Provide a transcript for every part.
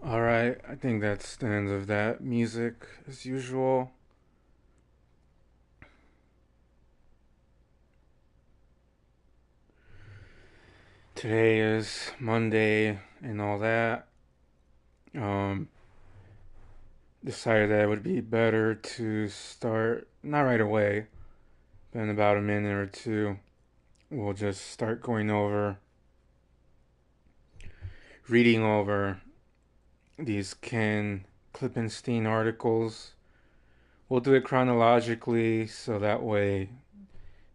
Alright, I think that's the end of that music as usual. Today is Monday and all that. Um, Decided that it would be better to start, not right away, but in about a minute or two, we'll just start reading over these Ken Klippenstein articles. We'll do it chronologically so that way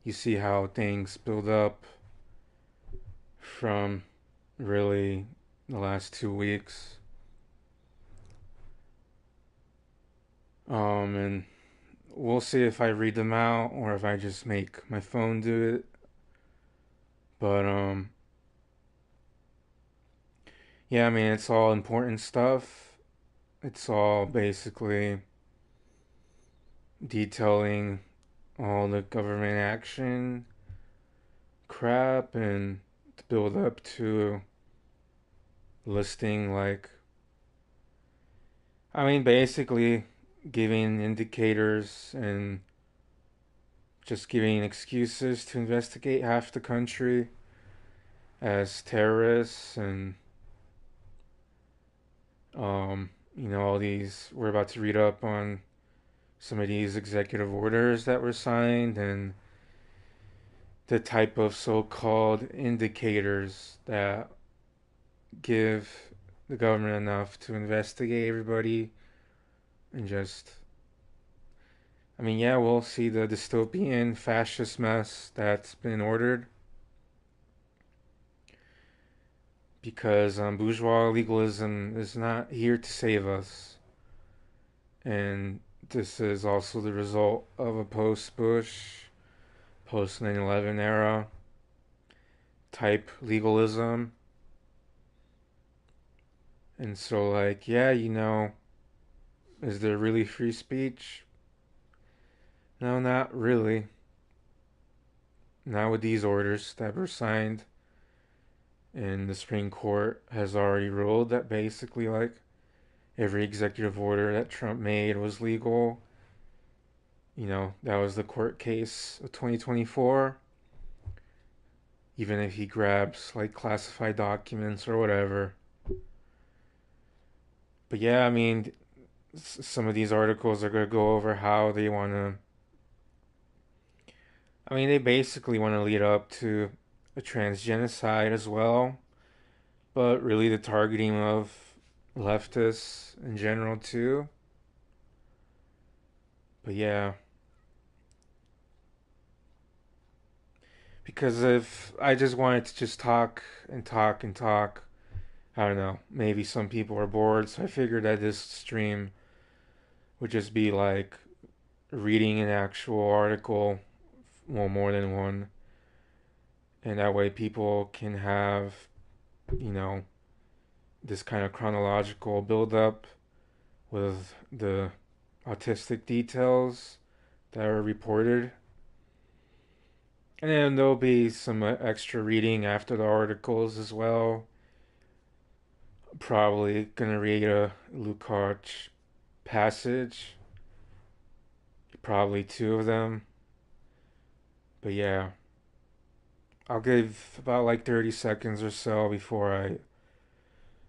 you see how things build up from really the last 2 weeks. And we'll see if I read them out or if I just make my phone do it. But yeah, I mean, it's all important stuff. It's all basically detailing all the government action crap and to build up to listing, like, I mean, basically giving indicators and just giving excuses to investigate half the country as terrorists. And all these, we're about to read up on some of these executive orders that were signed and the type of so-called indicators that give the government enough to investigate everybody and just, I mean, yeah, we'll see the dystopian fascist mess that's been ordered because bourgeois legalism is not here to save us. And this is also the result of a post Bush, post 9/11 era type legalism. And so, like, yeah, is there really free speech? No, not really. Not with these orders that were signed. And the Supreme Court has already ruled that basically, like, every executive order that Trump made was legal. That was the court case of 2024. Even if he grabs, like, classified documents or whatever. But yeah, I mean, some of these articles are going to go over how they want to. I mean, they basically want to lead up to a transgenocide as well, but really the targeting of leftists in general too. But yeah, because if I just wanted to just talk and talk and talk, I don't know, maybe some people are bored, so I figured that this stream would just be like reading an actual article, well, more than one, and that way people can have, you know, this kind of chronological build up with the autistic details that are reported. And then there'll be some extra reading after the articles as well. Probably gonna read a Lukács passage, probably two of them. But yeah, I'll give about like 30 seconds or so before I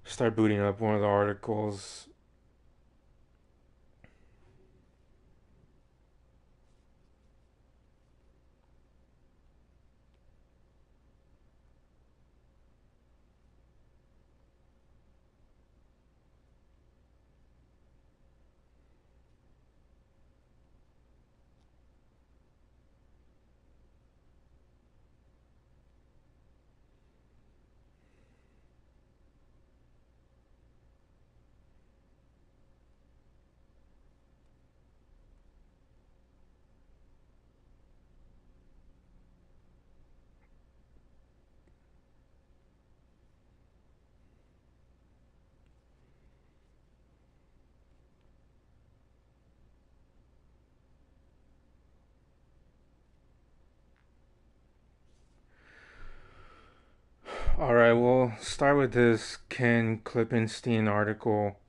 start booting up one of the articles. Alright, we'll start with this Ken Klippenstein article.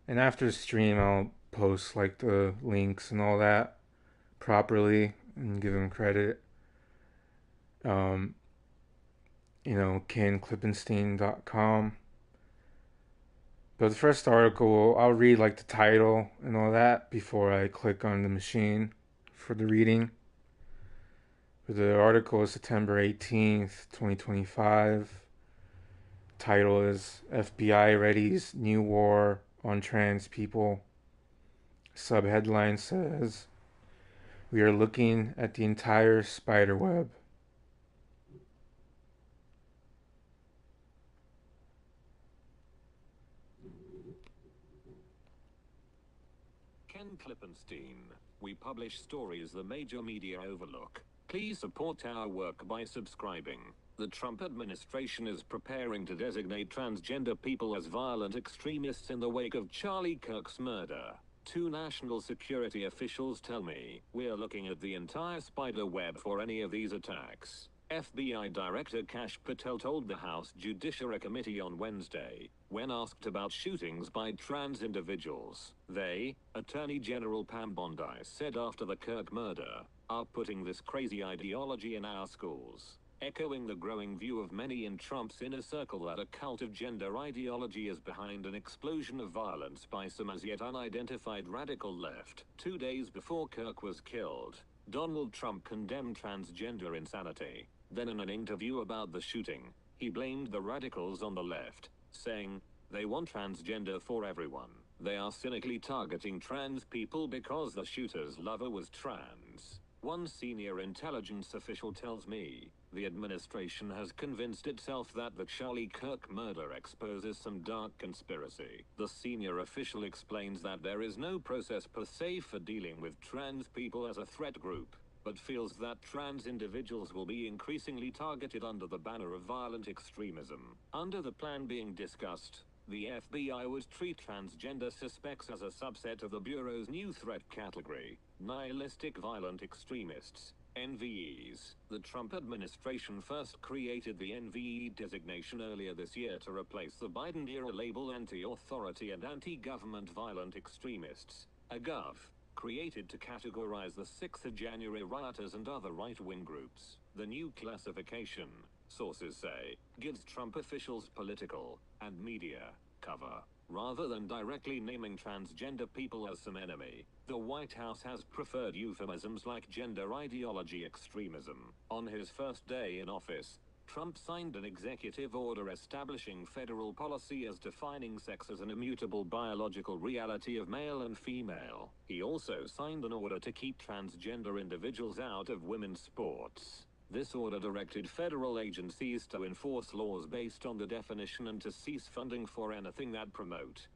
And after the stream, I'll post like the links and all that properly and give him credit. Um, kenklippenstein.com. But the first article, I'll read like the title and all that before I click on the machine for the reading. But the article is September 18th, 2025. Title is FBI Readies New War on Trans People. Subheadline says, "We are looking at the entire spider web." Ken Klippenstein. We publish stories the major media overlook. Please support our work by subscribing. The Trump administration is preparing to designate transgender people as violent extremists in the wake of Charlie Kirk's murder. Two national security officials tell me, "We're looking at the entire spider web for any of these attacks." FBI Director Kash Patel told the House Judiciary Committee on Wednesday, when asked about shootings by trans individuals. They, Attorney General Pam Bondi said after the Kirk murder, "are putting this crazy ideology in our schools," echoing the growing view of many in Trump's inner circle that a cult of gender ideology is behind an explosion of violence by some as yet unidentified radical left. 2 days before Kirk was killed, Donald Trump condemned transgender insanity. Then in an interview about the shooting, he blamed the radicals on the left, saying, "They want transgender for everyone. They are cynically targeting trans people because the shooter's lover was trans. One senior intelligence official tells me, the administration has convinced itself that the Charlie Kirk murder exposes some dark conspiracy. The senior official explains that there is no process per se for dealing with trans people as a threat group, but feels that trans individuals will be increasingly targeted under the banner of violent extremism. Under the plan being discussed, the FBI would treat transgender suspects as a subset of the Bureau's new threat category, nihilistic violent extremists, NVEs. The Trump administration first created the NVE designation earlier this year to replace the Biden-era label anti-authority and anti-government violent extremists, AGOV, created to categorize the 6th of January rioters and other right-wing groups. The new classification, sources say, gives Trump officials political and media cover. Rather than directly naming transgender people as some enemy, the White House has preferred euphemisms like gender ideology extremism. On his first day in office, Trump signed an executive order establishing federal policy as defining sex as an immutable biological reality of male and female. He also signed an order to keep transgender individuals out of women's sports. This order directed federal agencies to enforce laws based on the definition and to cease funding for anything that promote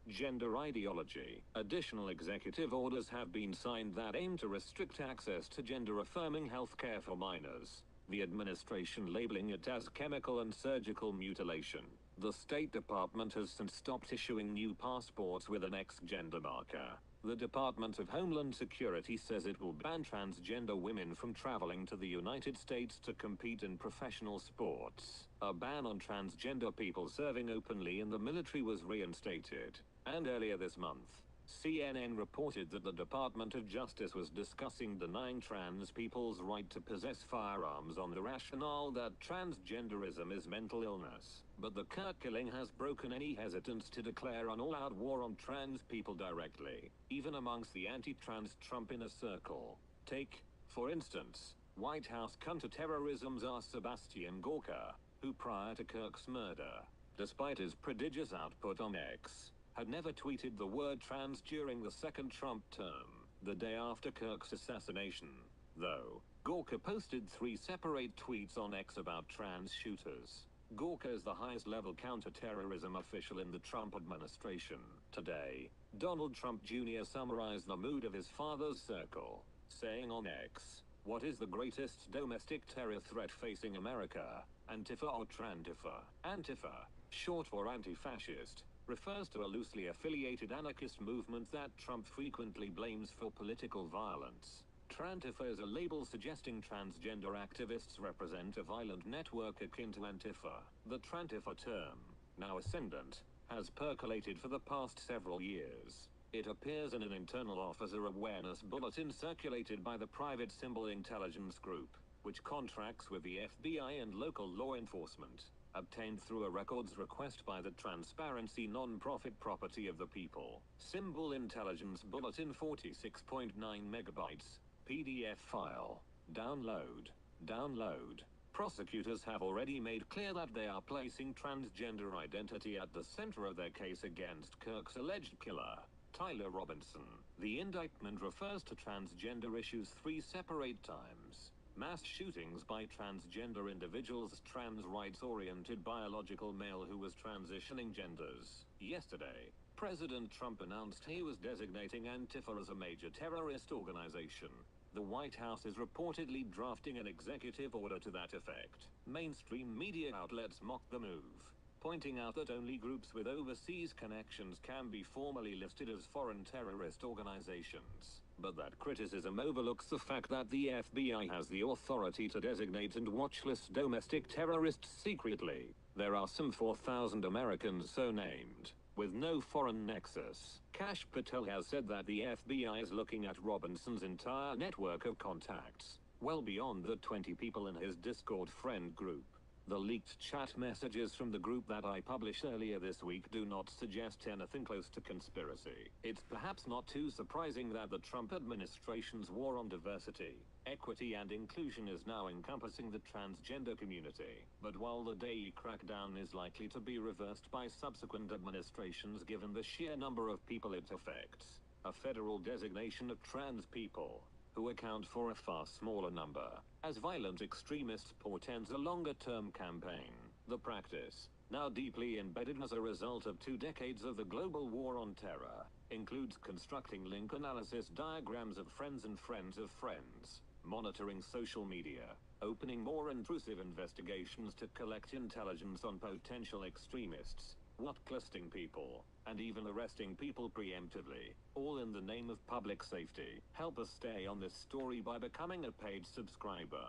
gender ideology. Additional executive orders have been signed that aim to restrict access to gender-affirming healthcare for minors, the administration labeling it as chemical and surgical mutilation. The State Department has since stopped issuing new passports with an X gender marker. The Department of Homeland Security says it will ban transgender women from traveling to the United States to compete in professional sports. A ban on transgender people serving openly in the military was reinstated. And earlier this month, CNN reported that the Department of Justice was discussing denying trans people's right to possess firearms on the rationale that transgenderism is mental illness. But the Kirk killing has broken any hesitance to declare an all-out war on trans people directly, even amongst the anti-trans Trump inner circle. Take, for instance, White House counter-terrorism czar Sebastian Gorka, who prior to Kirk's murder, despite his prodigious output on X, had never tweeted the word trans during the second Trump term. The day after Kirk's assassination, though, Gorka posted 3 separate tweets on X about trans shooters. Gorka is the highest-level counter-terrorism official in the Trump administration. Today, Donald Trump Jr. summarized the mood of his father's circle, saying on X, "What is the greatest domestic terror threat facing America, Antifa or Trantifa?" Antifa, short for anti-fascist, refers to a loosely affiliated anarchist movement that Trump frequently blames for political violence. Trantifa is a label suggesting transgender activists represent a violent network akin to Antifa. The Trantifa term, now ascendant, has percolated for the past several years. It appears in an internal officer awareness bulletin circulated by the Private Symbol Intelligence Group, which contracts with the FBI and local law enforcement, obtained through a records request by the Transparency non-profit Property of the People. Symbol Intelligence Bulletin 46.9 megabytes. PDF file. Download. Download. Prosecutors have already made clear that they are placing transgender identity at the center of their case against Kirk's alleged killer, Tyler Robinson. The indictment refers to transgender issues 3 separate times: mass shootings by transgender individuals, trans rights-oriented biological male who was transitioning genders. Yesterday, President Trump announced he was designating Antifa as a major terrorist organization. The White House is reportedly drafting an executive order to that effect. Mainstream media outlets mocked the move, pointing out that only groups with overseas connections can be formally listed as foreign terrorist organizations. But that criticism overlooks the fact that the FBI has the authority to designate and watchlist domestic terrorists secretly. There are some 4,000 Americans so named, with no foreign nexus. Kash Patel has said that the FBI is looking at Robinson's entire network of contacts, well beyond the 20 people in his Discord friend group. The leaked chat messages from the group that I published earlier this week do not suggest anything close to conspiracy. It's perhaps not too surprising that the Trump administration's war on diversity, equity and inclusion is now encompassing the transgender community. But while the DAI crackdown is likely to be reversed by subsequent administrations given the sheer number of people it affects, a federal designation of trans people, who account for a far smaller number, as violent extremists portends a longer-term campaign. The practice, now deeply embedded as a result of 2 decades of the global war on terror, includes constructing link analysis diagrams of friends and friends of friends, monitoring social media, opening more intrusive investigations to collect intelligence on potential extremists, blacklisting people, and even arresting people preemptively, all in the name of public safety. Help us stay on this story by becoming a paid subscriber.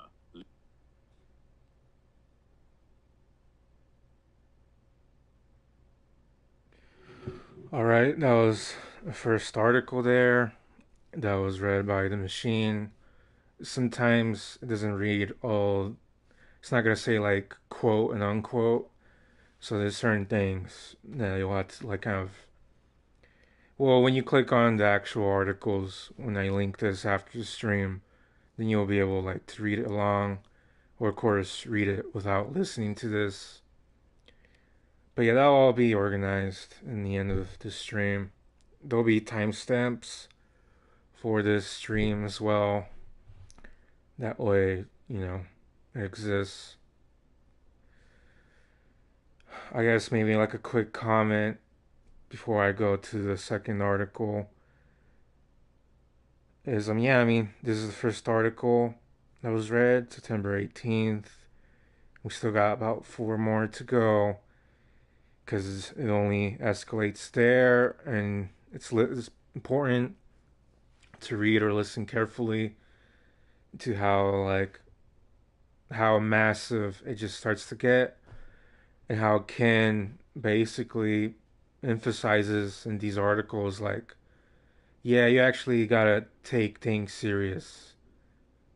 All right, that was the first article there. That was read by the machine. Sometimes it doesn't read all. It's not gonna say like quote and unquote. So there's certain things that you'll have to like kind of. Well, when you click on the actual articles, when I link this after the stream, then you'll be able like to read it along, or of course read it without listening to this. But yeah, that'll all be organized in the end of the stream. There'll be timestamps for this stream as well. That way, it exists. I guess maybe like a quick comment before I go to the second article is this is the first article that was read, September 18th. We still got about 4 more to go because it only escalates there, and it's important to read or listen carefully to how massive it just starts to get, and how Ken basically emphasizes in these articles like, yeah, you actually gotta take things serious.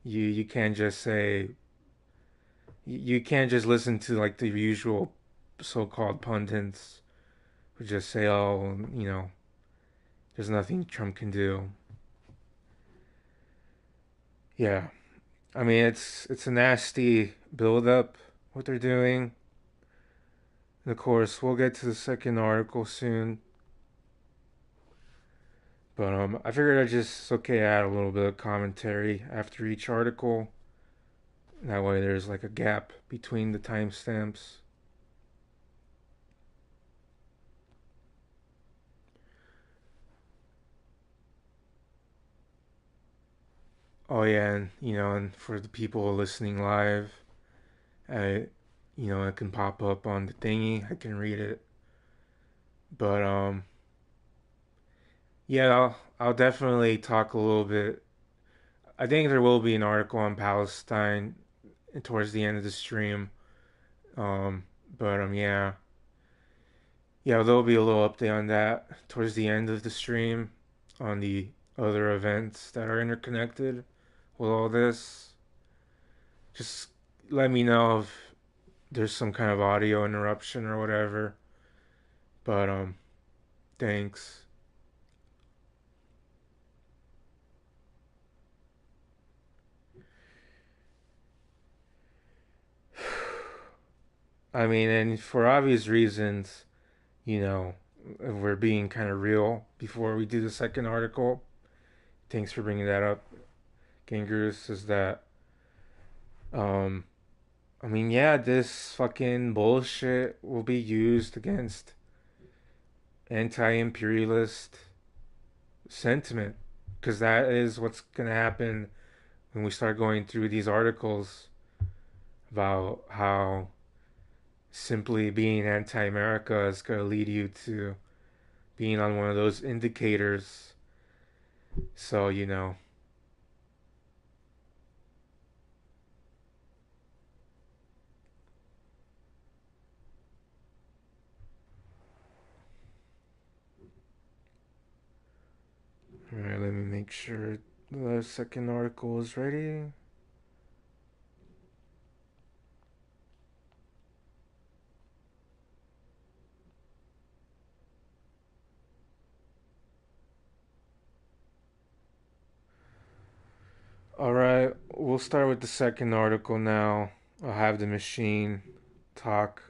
You can't just say, you can't just listen to like the usual so-called pundits who just say, oh, there's nothing Trump can do. Yeah, it's a nasty build-up what they're doing. And of course, we'll get to the second article soon. But I figured I'd just add a little bit of commentary after each article. That way, there's like a gap between the timestamps. Oh yeah, and for the people listening live, I, it can pop up on the thingy. I can read it. But yeah, I'll definitely talk a little bit. I think there will be an article on Palestine towards the end of the stream. Um, but yeah, there'll be a little update on that towards the end of the stream on the other events that are interconnected with all this. Just let me know if there's some kind of audio interruption or whatever. But thanks. And for obvious reasons, you know, we're being kind of real before we do the second article. Thanks for bringing that up, Gangrus. Is that, um, yeah, this fucking bullshit will be used against anti-imperialist sentiment, because that is what's gonna happen when we start going through these articles about how simply being anti-America is gonna lead you to being on one of those indicators. So all right, let me make sure the second article is ready. Alright, we'll start with the second article now. I'll have the machine talk.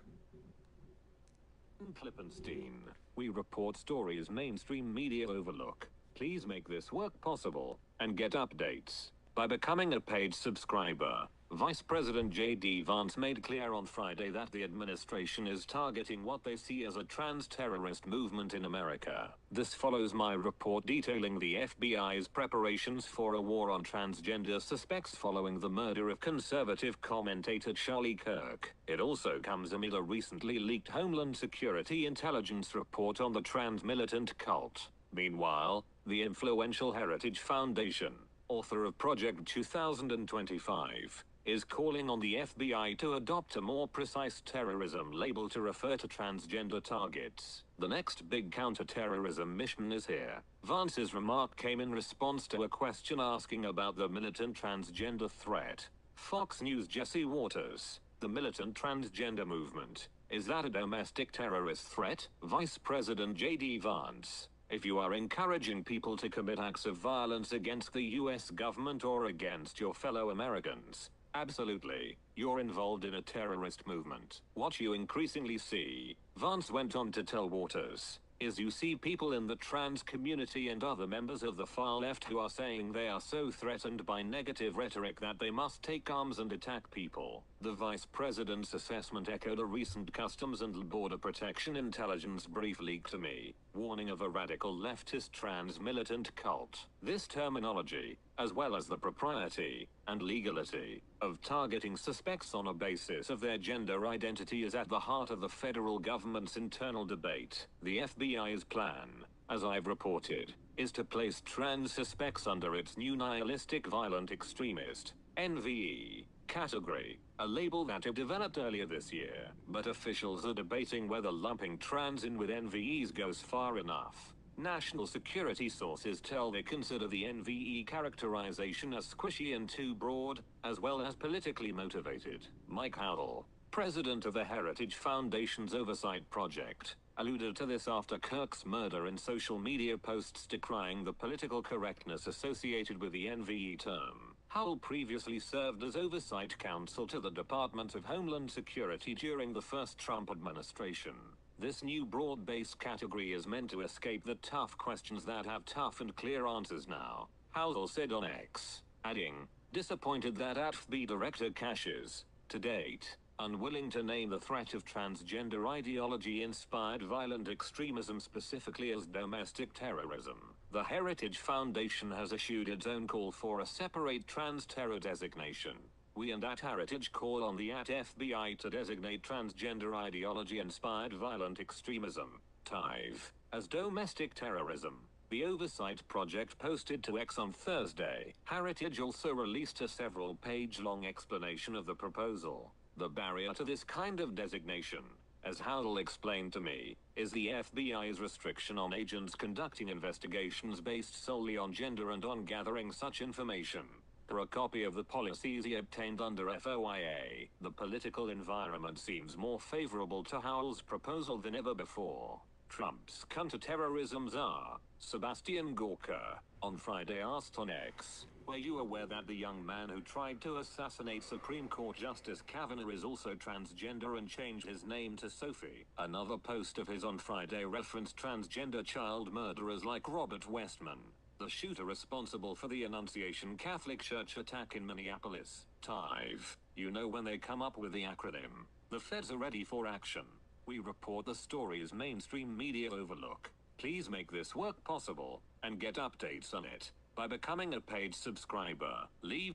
Klippenstein. We report stories mainstream media overlook. Please make this work possible and get updates by becoming a paid subscriber. Vice President J.D. Vance made clear on Friday that the administration is targeting what they see as a trans-terrorist movement in America. This follows my report detailing the FBI's preparations for a war on transgender suspects following the murder of conservative commentator Charlie Kirk. It also comes amid a recently leaked Homeland Security intelligence report on the trans militant cult. Meanwhile, the influential Heritage Foundation, author of Project 2025, is calling on the FBI to adopt a more precise terrorism label to refer to transgender targets. The next big counter-terrorism mission is here. Vance's remark came in response to a question asking about the militant transgender threat. Fox News' Jesse Waters. The militant transgender movement. Is that a domestic terrorist threat? Vice President J.D. Vance. If you are encouraging people to commit acts of violence against the US government or against your fellow Americans, absolutely, you're involved in a terrorist movement. What you increasingly see, Vance went on to tell Waters, is you see people in the trans community and other members of the far left who are saying they are so threatened by negative rhetoric that they must take arms and attack people. The vice president's assessment echoed a recent Customs and Border Protection intelligence brief leaked to me, warning of a radical leftist trans militant cult. This terminology, as well as the propriety and legality of targeting suspects on a basis of their gender identity, is at the heart of the federal government's internal debate. The FBI's plan, as I've reported, is to place trans suspects under its new nihilistic violent extremist (NVE) category, a label that it developed earlier this year. But officials are debating whether lumping trans in with NVEs goes far enough. National security sources tell they consider the NVE characterization as squishy and too broad, as well as politically motivated. Mike Howell, president of the Heritage Foundation's Oversight Project, alluded to this after Kirk's murder in social media posts decrying the political correctness associated with the NVE term. Howell previously served as oversight counsel to the Department of Homeland Security during the first Trump administration. This new broad-based category is meant to escape the tough questions that have tough and clear answers now, Howell said on X, adding, disappointed that AFB Director Cash is, to date, unwilling to name the threat of transgender ideology-inspired violent extremism specifically as domestic terrorism. The Heritage Foundation has issued its own call for a separate trans-terror designation. We and at Heritage call on the FBI to designate transgender ideology-inspired violent extremism, TIVE, as domestic terrorism. The Oversight Project posted to X on Thursday. Heritage also released a several-page-long explanation of the proposal. The barrier to this kind of designation, as Howell explained to me, is the FBI's restriction on agents conducting investigations based solely on gender and on gathering such information. For a copy of the policies he obtained under FOIA, the political environment seems more favorable to Howell's proposal than ever before. Trump's counter-terrorism czar, Sebastian Gorka, on Friday asked on X, were you aware that the young man who tried to assassinate Supreme Court Justice Kavanaugh is also transgender and changed his name to Sophie? Another post of his on Friday referenced transgender child murderers like Robert Westman, the shooter responsible for the Annunciation Catholic Church attack in Minneapolis. TIVE. You know when they come up with the acronym, the feds are ready for action. We report the stories mainstream media overlook. Please make this work possible and get updates on it by becoming a paid subscriber. Leave.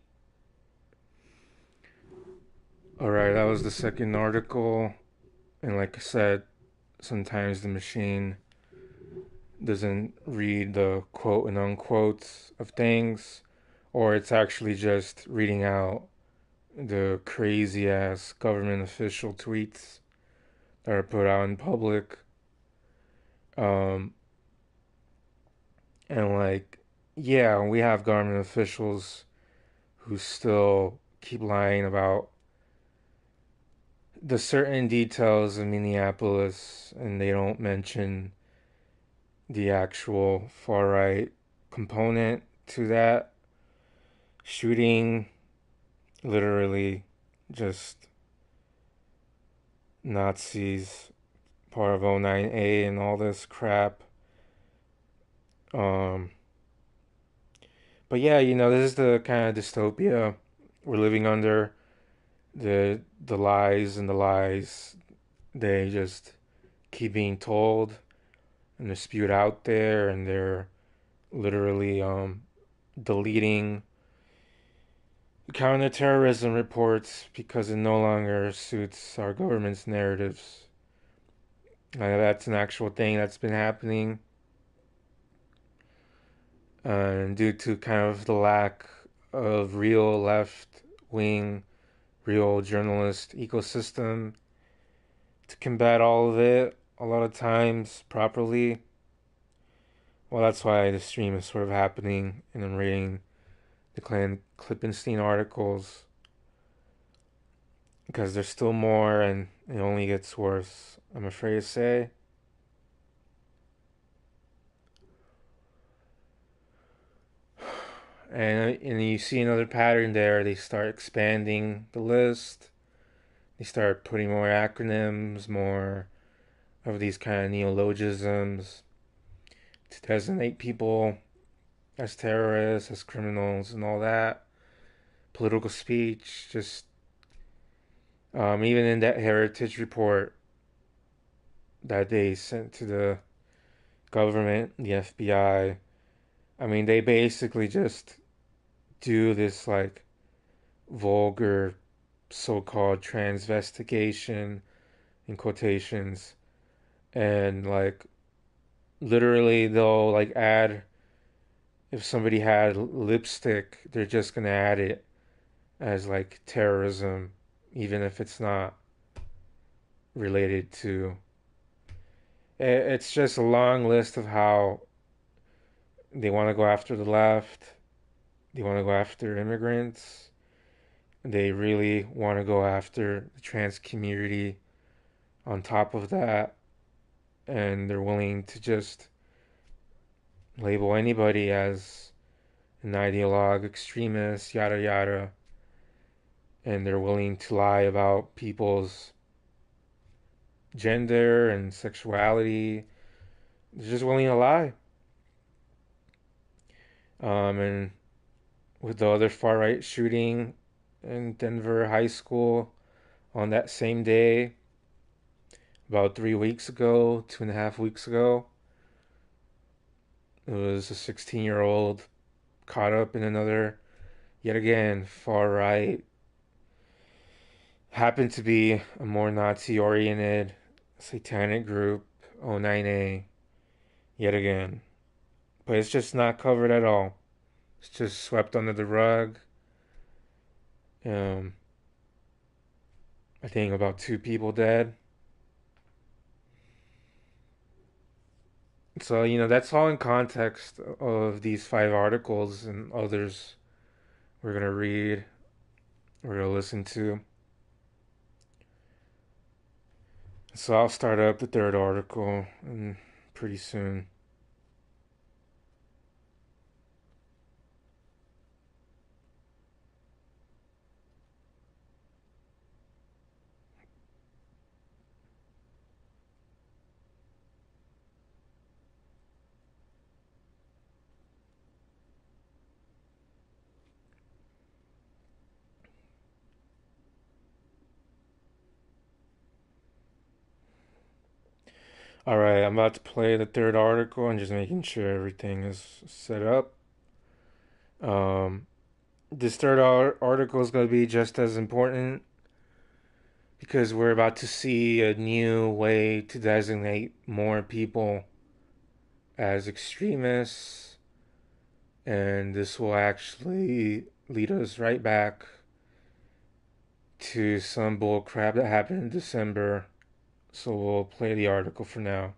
Alright, that was the second article. And like I said, sometimes the machine doesn't read the quote and unquotes of things, or it's actually just reading out the crazy ass government official tweets that are put out in public. Um, and like, yeah, we have government officials who still keep lying about the certain details of Minneapolis, and they don't mention the actual far right component to that. shooting literally just Nazis, part of 09A and all this crap. Um, but yeah, this is the kind of dystopia we're living under. The lies and the lies, they just keep being told and they're spewed out there, and they're literally deleting counterterrorism reports because it no longer suits our government's narratives. That's an actual thing that's been happening, and due to kind of the lack of real left wing, real journalist ecosystem to combat all of it a lot of times properly. Well, that's why the stream is sort of happening, and I'm reading the Clan Klippenstein articles because there's still more, and it only gets worse, I'm afraid to say. And you see another pattern there. They start expanding the list. They start putting more acronyms, more of these kind of neologisms to designate people as terrorists, as criminals, and all that. Political speech, just even in that heritage report that they sent to the government, the FBI. I mean, they basically just do this like vulgar so-called transvestigation in quotations, and like literally they'll like add, if somebody had lipstick, they're just gonna add it as like terrorism, even if it's not related to. It's just a long list of how they want to go after the left, they want to go after immigrants, they really want to go after the trans community on top of that, and they're willing to just label anybody as an ideologue, extremist, yada yada, and they're willing to lie about people's gender and sexuality. They're just willing to lie. And with the other far right shooting in Denver High School on that same day, about 3 weeks ago, 2.5 weeks ago, it was a 16-year-old caught up in another, yet again, far right, happened to be a more Nazi oriented satanic group, 09A, yet again. But it's just not covered at all. It's just swept under the rug. Um, I think about 2 people dead. So, that's all in context of these 5 articles and others we're going to read, we're going to listen to. So I'll start up the third article pretty soon. All right, I'm about to play the third article and just making sure everything is set up. Um, this third article is going to be just as important because we're about to see a new way to designate more people as extremists, and this will actually lead us right back to some bull crap that happened in December. So we'll play the article for now.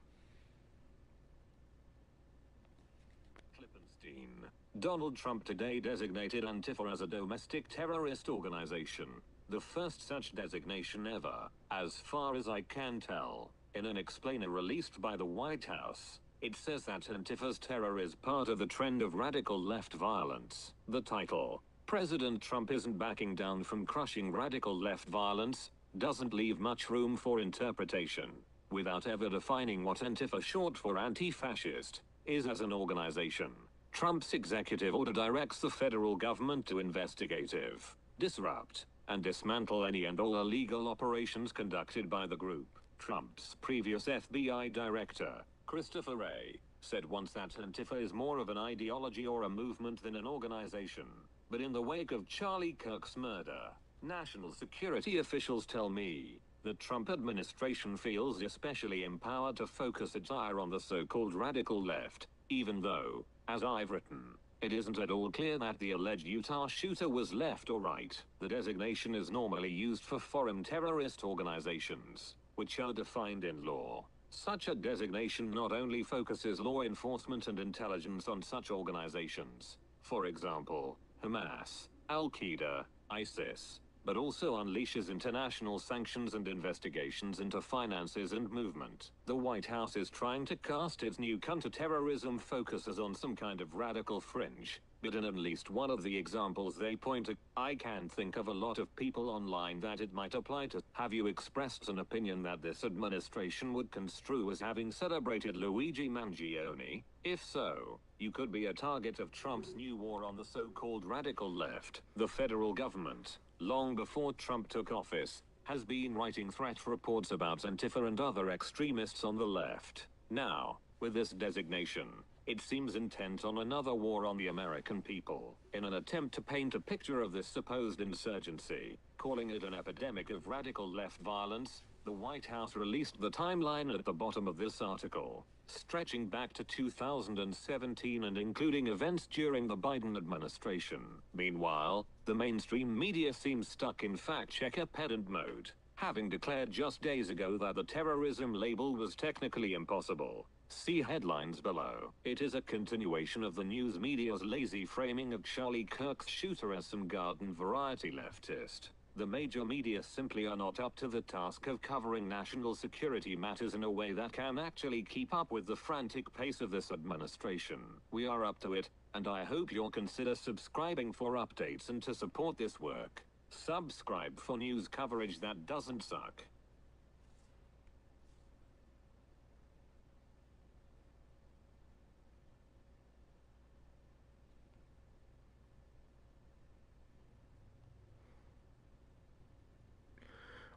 Klippenstein. Donald Trump today designated Antifa as a domestic terrorist organization. The first such designation ever, as far as I can tell. In an explainer released by the White House, it says that Antifa's terror is part of the trend of radical left violence. The title, President Trump isn't backing down from crushing radical left violence, doesn't leave much room for interpretation, without ever defining what Antifa, short for anti-fascist, is as an organization. Trump's executive order directs the federal government to investigative, disrupt, and dismantle any and all illegal operations conducted by the group. Trump's previous FBI director, Christopher Wray, said once that Antifa is more of an ideology or a movement than an organization. But in the wake of Charlie Kirk's murder, national security officials tell me the Trump administration feels especially empowered to focus its ire on the so-called radical left, even though, as I've written, it isn't at all clear that the alleged Utah shooter was left or right. The designation is normally used for foreign terrorist organizations, which are defined in law. Such a designation not only focuses law enforcement and intelligence on such organizations, for example, Hamas, Al-Qaeda, ISIS, but also unleashes international sanctions and investigations into finances and movement. The White House is trying to cast its new counter-terrorism focuses on some kind of radical fringe, but in at least one of the examples they point to, I can think of a lot of people online that it might apply to. Have you expressed an opinion that this administration would construe as having celebrated Luigi Mangione? If so, you could be a target of Trump's new war on the so-called radical left. The federal government, long before Trump took office, has been writing threat reports about Antifa and other extremists on the left. Now, with this designation, it seems intent on another war on the American people. In an attempt to paint a picture of this supposed insurgency, calling it an epidemic of radical left violence, the White House released the timeline at the bottom of this article, stretching back to 2017 and including events during the Biden administration. Meanwhile, the mainstream media seems stuck in fact-checker pedant mode, having declared just days ago that the terrorism label was technically impossible. See headlines below. It is a continuation of the news media's lazy framing of Charlie Kirk's shooter as some garden variety leftist. The major media simply are not up to the task of covering national security matters in a way that can actually keep up with the frantic pace of this administration. We are up to it, and I hope you'll consider subscribing for updates and to support this work. Subscribe for news coverage that doesn't suck.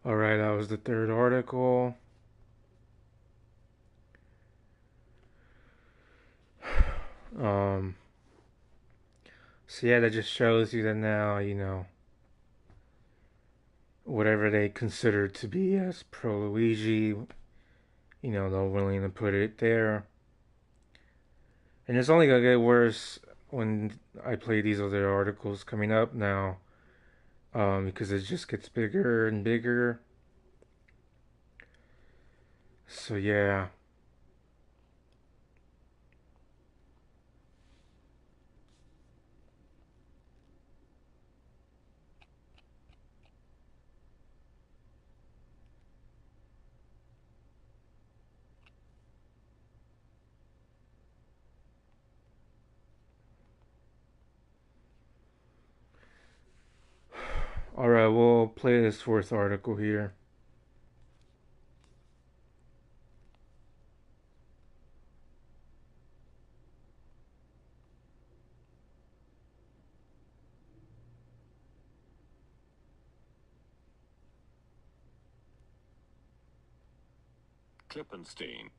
Alright, that was the third article. So yeah, that just shows you that now, whatever they consider to be as pro-Luigi, they're willing to put it there. And it's only gonna get worse when I play these other articles coming up now, because it just gets bigger and bigger. So yeah. Alright, we'll play this fourth article here. Klippenstein.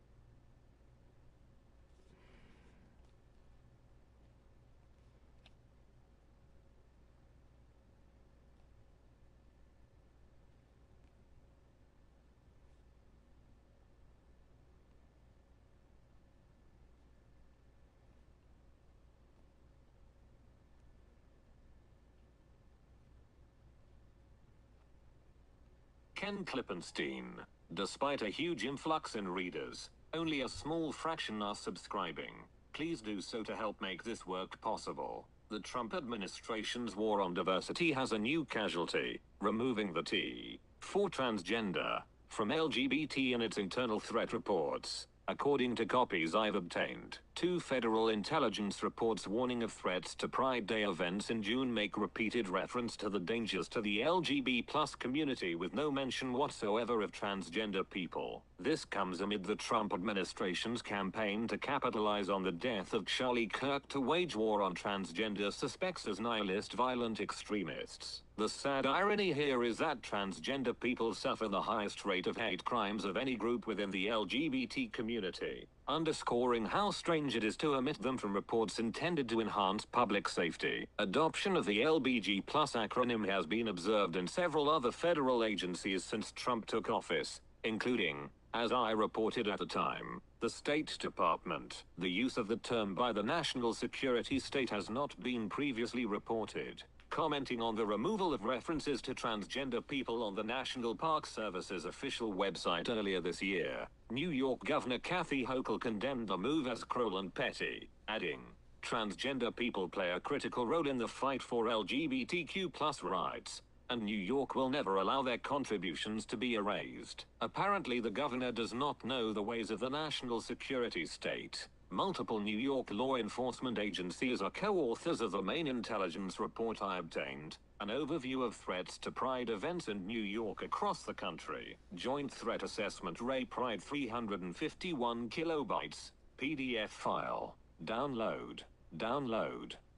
Ken Klippenstein. Despite a huge influx in readers, only a small fraction are subscribing. Please do so to help make this work possible. The Trump administration's war on diversity has a new casualty, removing the T for transgender from LGBT in its internal threat reports. according to copies I've obtained. 2 federal intelligence reports warning of threats to Pride Day events in June make repeated reference to the dangers to the LGBT+ community with no mention whatsoever of transgender people. This comes amid the Trump administration's campaign to capitalize on the death of Charlie Kirk to wage war on transgender suspects as nihilist violent extremists. The sad irony here is that transgender people suffer the highest rate of hate crimes of any group within the LGBT community, underscoring how strange it is to omit them from reports intended to enhance public safety. Adoption of the LBG+ acronym has been observed in several other federal agencies since Trump took office, including, as I reported at the time, the State Department. The use of the term by the national security state has not been previously reported. Commenting on the removal of references to transgender people on the National Park Service's official website earlier this year, New York Governor Kathy Hochul condemned the move as cruel and petty, adding, "Transgender people play a critical role in the fight for LGBTQ+ rights, and New York will never allow their contributions to be erased." Apparently the governor does not know the ways of the national security state. Multiple New York law enforcement agencies are co-authors of the main intelligence report I obtained, an overview of threats to Pride events in New York across the country. Joint Threat Assessment Ray Pride 351 kilobytes, PDF file. Download.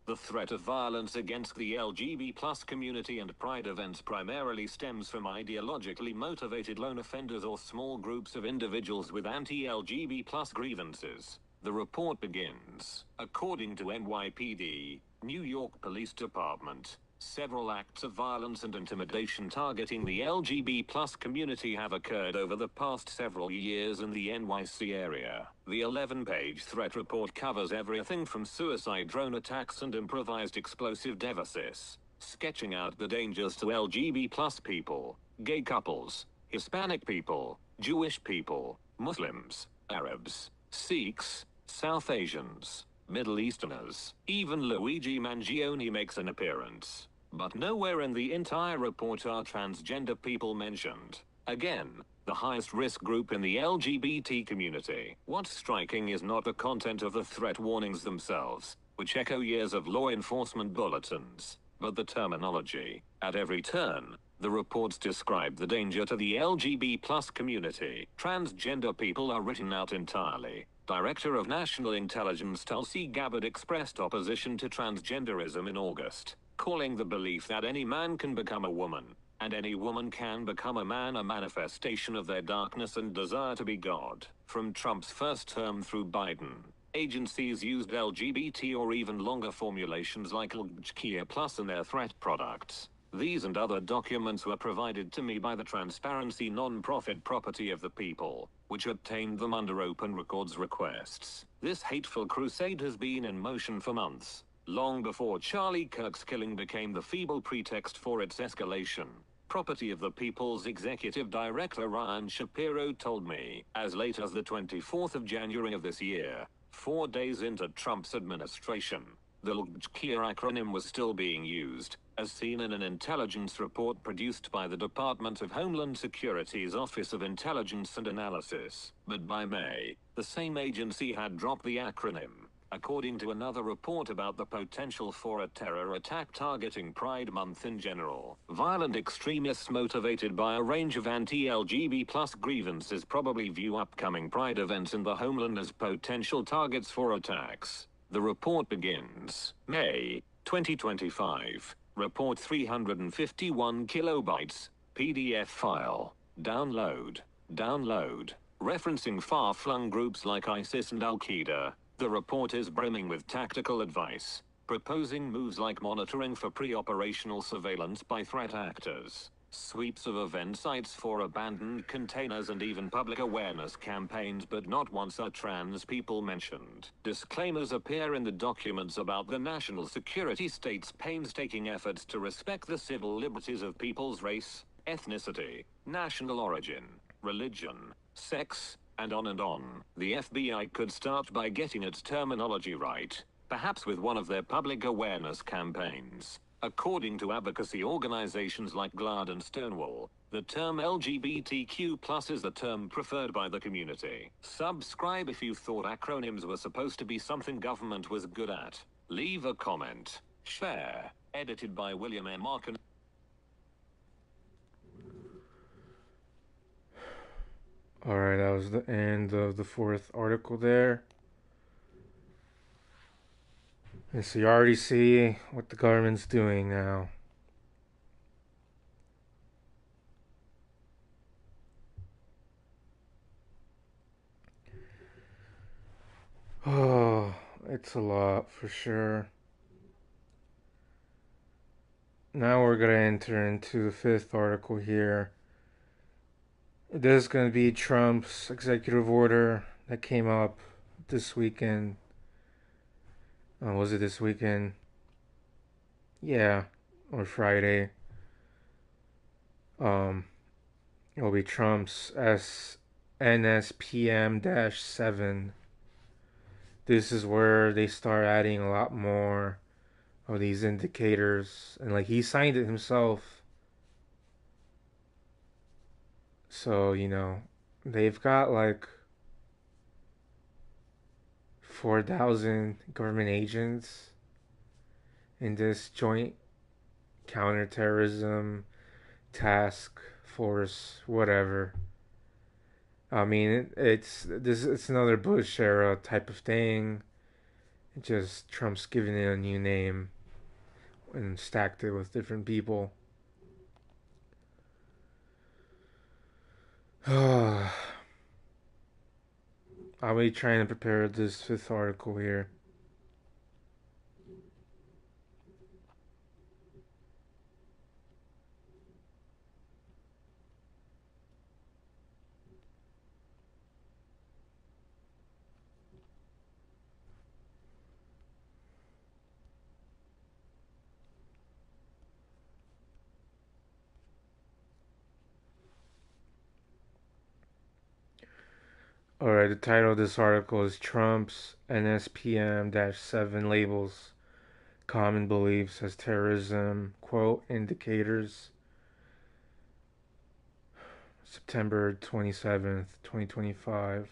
The threat of violence against the LGBT+ community and Pride events primarily stems from ideologically motivated lone offenders or small groups of individuals with anti-LGBT+ grievances. The report begins. According to NYPD, New York Police Department, several acts of violence and intimidation targeting the LGBT+ community have occurred over the past several years in the NYC area. The 11-page threat report covers everything from suicide drone attacks and improvised explosive devices, sketching out the dangers to LGBT+ people, gay couples, Hispanic people, Jewish people, Muslims, Arabs, Sikhs, South Asians, Middle Easterners. Even Luigi Mangione makes an appearance. But nowhere in the entire report are transgender people mentioned. Again, the highest risk group in the LGBT community. What's striking is not the content of the threat warnings themselves, which echo years of law enforcement bulletins, but the terminology. At every turn, the reports describe the danger to the LGBT+ community. Transgender people are written out entirely. Director of National Intelligence Tulsi Gabbard expressed opposition to transgenderism in August, calling the belief that any man can become a woman, and any woman can become a man a manifestation of their darkness and desire to be God. From Trump's first term through Biden, agencies used LGBT or even longer formulations like LGBTQ+ in their threat products. These and other documents were provided to me by the Transparency non-profit Property of the People, which obtained them under open records requests. This hateful crusade has been in motion for months, long before Charlie Kirk's killing became the feeble pretext for its escalation. Property of the People's Executive Director Ryan Shapiro told me, as late as the 24th of January of this year, 4 days into Trump's administration, the LGBTQ acronym was still being used, as seen in an intelligence report produced by the Department of Homeland Security's Office of Intelligence and Analysis. But by May, the same agency had dropped the acronym, according to another report about the potential for a terror attack targeting Pride Month in general. Violent extremists motivated by a range of anti-LGBT+ grievances probably view upcoming Pride events in the homeland as potential targets for attacks. The report begins. May 2025. Report 351 kilobytes, PDF file. Download. Referencing far-flung groups like ISIS and Al-Qaeda, the report is brimming with tactical advice, proposing moves like monitoring for pre-operational surveillance by threat actors, sweeps of event sites for abandoned containers and even public awareness campaigns, but not once are trans people mentioned. Disclaimers appear in the documents about the national security state's painstaking efforts to respect the civil liberties of people's race, ethnicity, national origin, religion, sex, and on and on. The FBI could start by getting its terminology right, perhaps with one of their public awareness campaigns. According to advocacy organizations like GLAAD and Stonewall, The term LGBTQ+ is the term preferred by the community. Subscribe if you thought acronyms were supposed to be something government was good at. Leave a comment. Share. Edited by William M. Markin. Alright, that was the end of the fourth article there. And so you already see what the government's doing now. Oh, it's a lot for sure. Now we're going to enter into the fifth article here. This is going to be Trump's executive order that came up this weekend. Was it this weekend? Yeah, or Friday. It'll be Trump's NSPM-7. This is where they start adding a lot more of these indicators, and like he signed it himself. So, they've got like 4,000 government agents in this joint counterterrorism task force, whatever. I mean, it's another Bush era type of thing. Just Trump's giving it a new name and stacked it with different people. I'll be trying to prepare this fifth article here. Alright, the title of this article is Trump's NSPM-7 labels common beliefs as terrorism, quote, indicators. September 27th, 2025.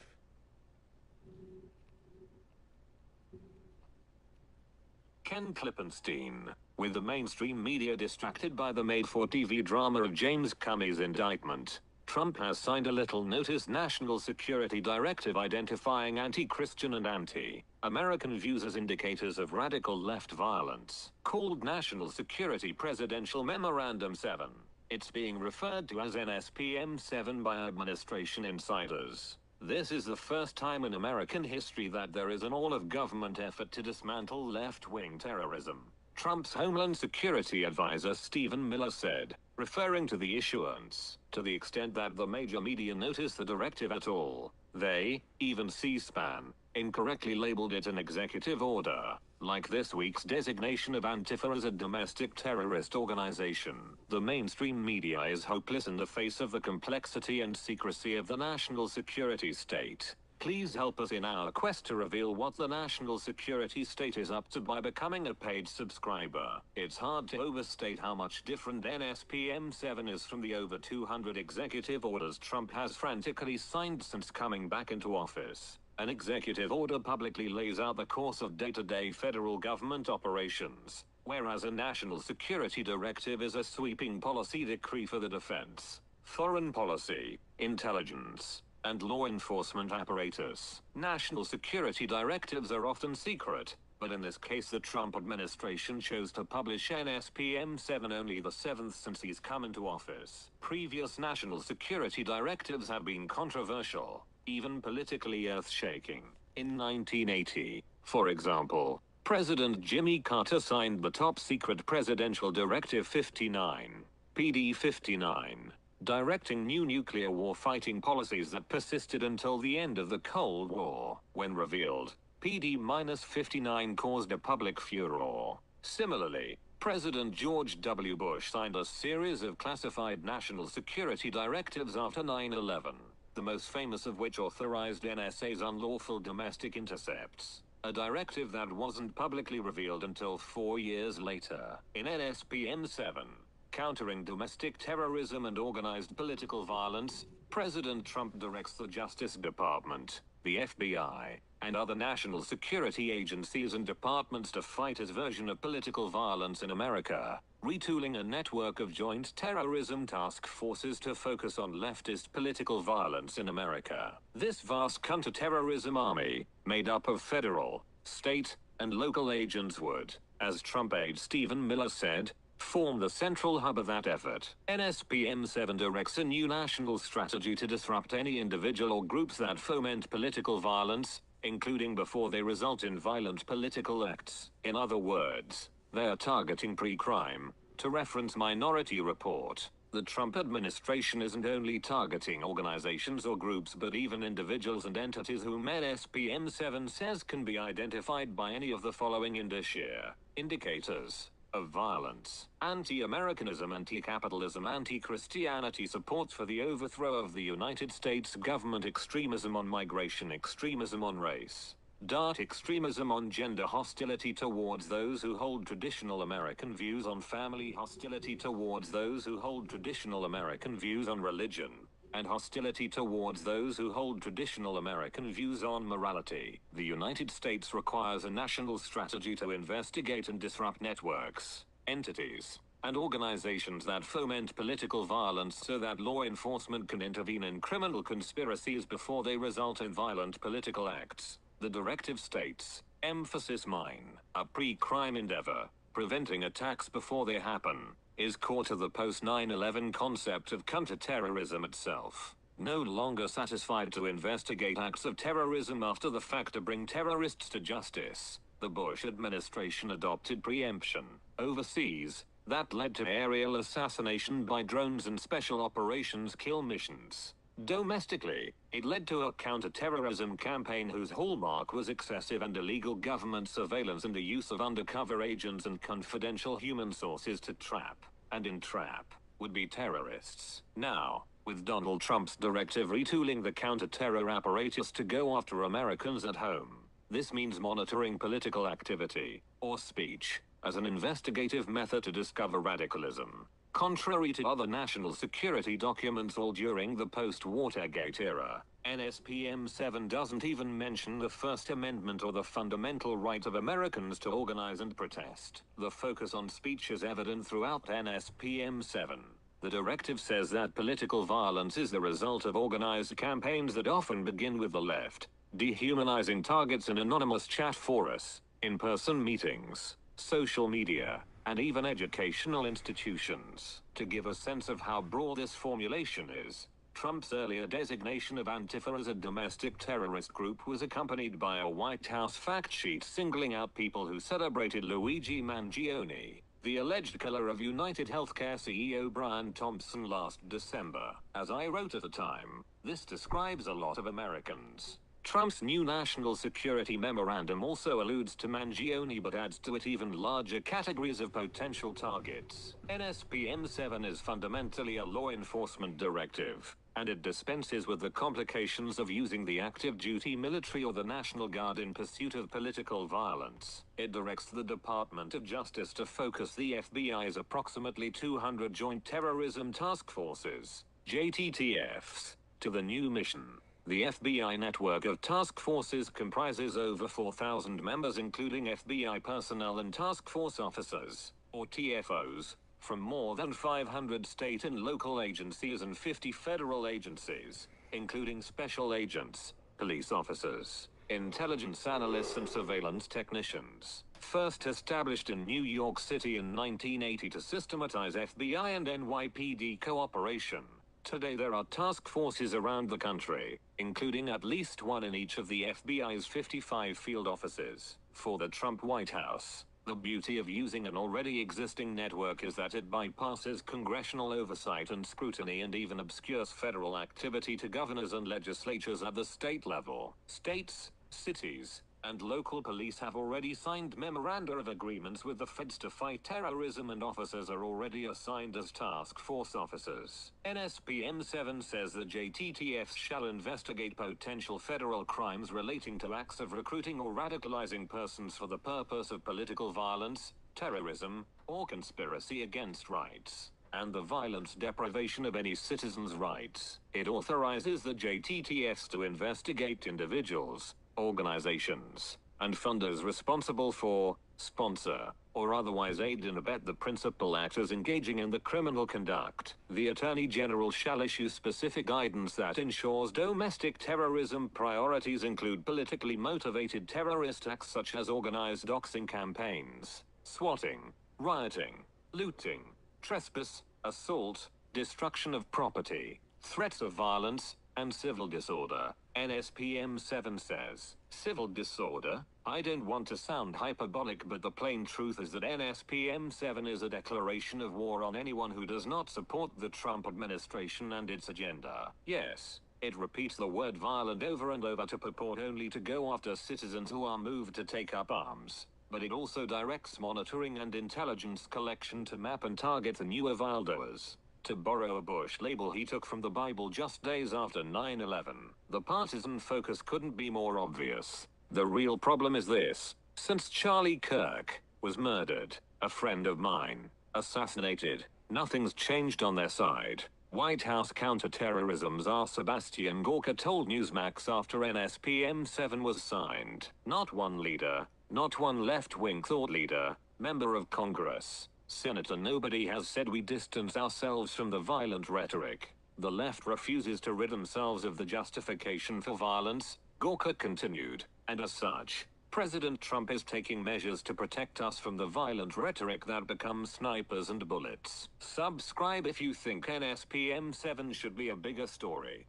Ken Klippenstein, with the mainstream media distracted by the made-for-TV drama of James Comey's indictment, Trump has signed a little notice national security directive identifying anti-Christian and anti-American views as indicators of radical left violence, called National Security Presidential Memorandum 7. It's being referred to as NSPM 7 by administration insiders. This is the first time in American history that there is an all-of-government effort to dismantle left-wing terrorism. Trump's Homeland Security advisor Stephen Miller said, referring to the issuance, to the extent that the major media noticed the directive at all, they, even C-SPAN, incorrectly labeled it an executive order, like this week's designation of Antifa as a domestic terrorist organization. The mainstream media is hopeless in the face of the complexity and secrecy of the national security state. Please help us in our quest to reveal what the national security state is up to by becoming a paid subscriber. It's hard to overstate how much different NSPM 7 is from the over 200 executive orders Trump has frantically signed since coming back into office. An executive order publicly lays out the course of day-to-day federal government operations, whereas a national security directive is a sweeping policy decree for the defense, foreign policy, intelligence, and law enforcement apparatus. National security directives are often secret, but in this case the Trump administration chose to publish NSPM 7 only the 7th since he's come into office. Previous national security directives have been controversial, even politically earth-shaking. In 1980, for example, President Jimmy Carter signed the top-secret Presidential Directive 59, PD 59, directing new nuclear war-fighting policies that persisted until the end of the Cold War. When revealed, PD-59 caused a public furor. Similarly, President George W. Bush signed a series of classified national security directives after 9/11, the most famous of which authorized NSA's unlawful domestic intercepts, a directive that wasn't publicly revealed until 4 years later. In NSPM 7, countering domestic terrorism and organized political violence, President Trump directs the Justice Department, the FBI, and other national security agencies and departments to fight his version of political violence in America, retooling a network of joint terrorism task forces to focus on leftist political violence in America. This vast counterterrorism army, made up of federal, state, and local agents would, as Trump aide Stephen Miller said, form the central hub of that effort. NSPM 7 directs a new national strategy to disrupt any individual or groups that foment political violence, including before they result in violent political acts. In other words, they are targeting pre-crime. To reference Minority Report, the Trump administration isn't only targeting organizations or groups but even individuals and entities whom NSPM 7 says can be identified by any of the following indicators of violence: anti-Americanism, anti-capitalism, anti-Christianity, support for the overthrow of the United States government, extremism on migration, extremism on race, dark extremism on gender, hostility towards those who hold traditional American views on family, hostility towards those who hold traditional American views on religion, and hostility towards those who hold traditional American views on morality. The United States requires a national strategy to investigate and disrupt networks, entities, and organizations that foment political violence so that law enforcement can intervene in criminal conspiracies before they result in violent political acts. The directive states, emphasis mine, a pre-crime endeavor, preventing attacks before they happen, is core to the post-9/11 concept of counterterrorism itself. No longer satisfied to investigate acts of terrorism after the fact to bring terrorists to justice, the Bush administration adopted preemption overseas that led to aerial assassination by drones and special operations kill missions. Domestically, it led to a counter-terrorism campaign whose hallmark was excessive and illegal government surveillance and the use of undercover agents and confidential human sources to trap, and entrap, would-be terrorists. Now, with Donald Trump's directive retooling the counter-terror apparatus to go after Americans at home, this means monitoring political activity, or speech, as an investigative method to discover radicalism. Contrary to other national security documents all during the post-Watergate era, NSPM 7 doesn't even mention the First Amendment or the fundamental right of Americans to organize and protest. The focus on speech is evident throughout NSPM 7. The directive says that political violence is the result of organized campaigns that often begin with the left, dehumanizing targets in anonymous chat forums, in-person meetings, social media, and even educational institutions. To give a sense of how broad this formulation is, Trump's earlier designation of Antifa as a domestic terrorist group was accompanied by a White House fact sheet singling out people who celebrated Luigi Mangione, the alleged killer of United Healthcare CEO Brian Thompson, last December. As I wrote at the time, this describes a lot of Americans. Trump's new national security memorandum also alludes to Mangione but adds to it even larger categories of potential targets. NSPM 7 is fundamentally a law enforcement directive, and it dispenses with the complications of using the active duty military or the National Guard in pursuit of political violence. It directs the Department of Justice to focus the FBI's approximately 200 Joint Terrorism Task Forces, JTTFs, to the new mission. The FBI network of task forces comprises over 4,000 members, including FBI personnel and task force officers, or TFOs, from more than 500 state and local agencies and 50 federal agencies, including special agents, police officers, intelligence analysts and surveillance technicians. First established in New York City in 1980 to systematize FBI and NYPD cooperation, today there are task forces around the country, including at least one in each of the FBI's 55 field offices. For the Trump White House, the beauty of using an already existing network is that it bypasses congressional oversight and scrutiny and even obscures federal activity to governors and legislatures at the state level. States, cities, and local police have already signed memoranda of agreements with the feds to fight terrorism, and officers are already assigned as task force officers. NSPM 7 says the JTTFs shall investigate potential federal crimes relating to acts of recruiting or radicalizing persons for the purpose of political violence, terrorism, or conspiracy against rights. and the violent deprivation of any citizen's rights. It authorizes the JTTS to investigate individuals, organizations, and funders responsible for, sponsor, or otherwise aid and abet the principal actors engaging in the criminal conduct. The Attorney General shall issue specific guidance that ensures domestic terrorism priorities include politically motivated terrorist acts such as organized doxing campaigns, swatting, rioting, looting, trespass, assault, destruction of property, threats of violence, and civil disorder. NSPM 7 says, civil disorder? I don't want to sound hyperbolic, but the plain truth is that NSPM 7 is a declaration of war on anyone who does not support the Trump administration and its agenda. Yes, it repeats the word violent over and over to purport only to go after citizens who are moved to take up arms. But it also directs monitoring and intelligence collection to map and target the new evildoers. To borrow a Bush label he took from the Bible just days after 9/11, the partisan focus couldn't be more obvious. The real problem is this: since Charlie Kirk was murdered, a friend of mine assassinated, nothing's changed on their side. White House counterterrorism czar Sebastian Gorka told Newsmax after NSPM 7 was signed. Not one leader, not one left-wing thought leader, member of Congress, senator, nobody has said we distance ourselves from the violent rhetoric. The left refuses to rid themselves of the justification for violence, Gorka continued, and as such, President Trump is taking measures to protect us from the violent rhetoric that becomes snipers and bullets. Subscribe if you think NSPM 7 should be a bigger story.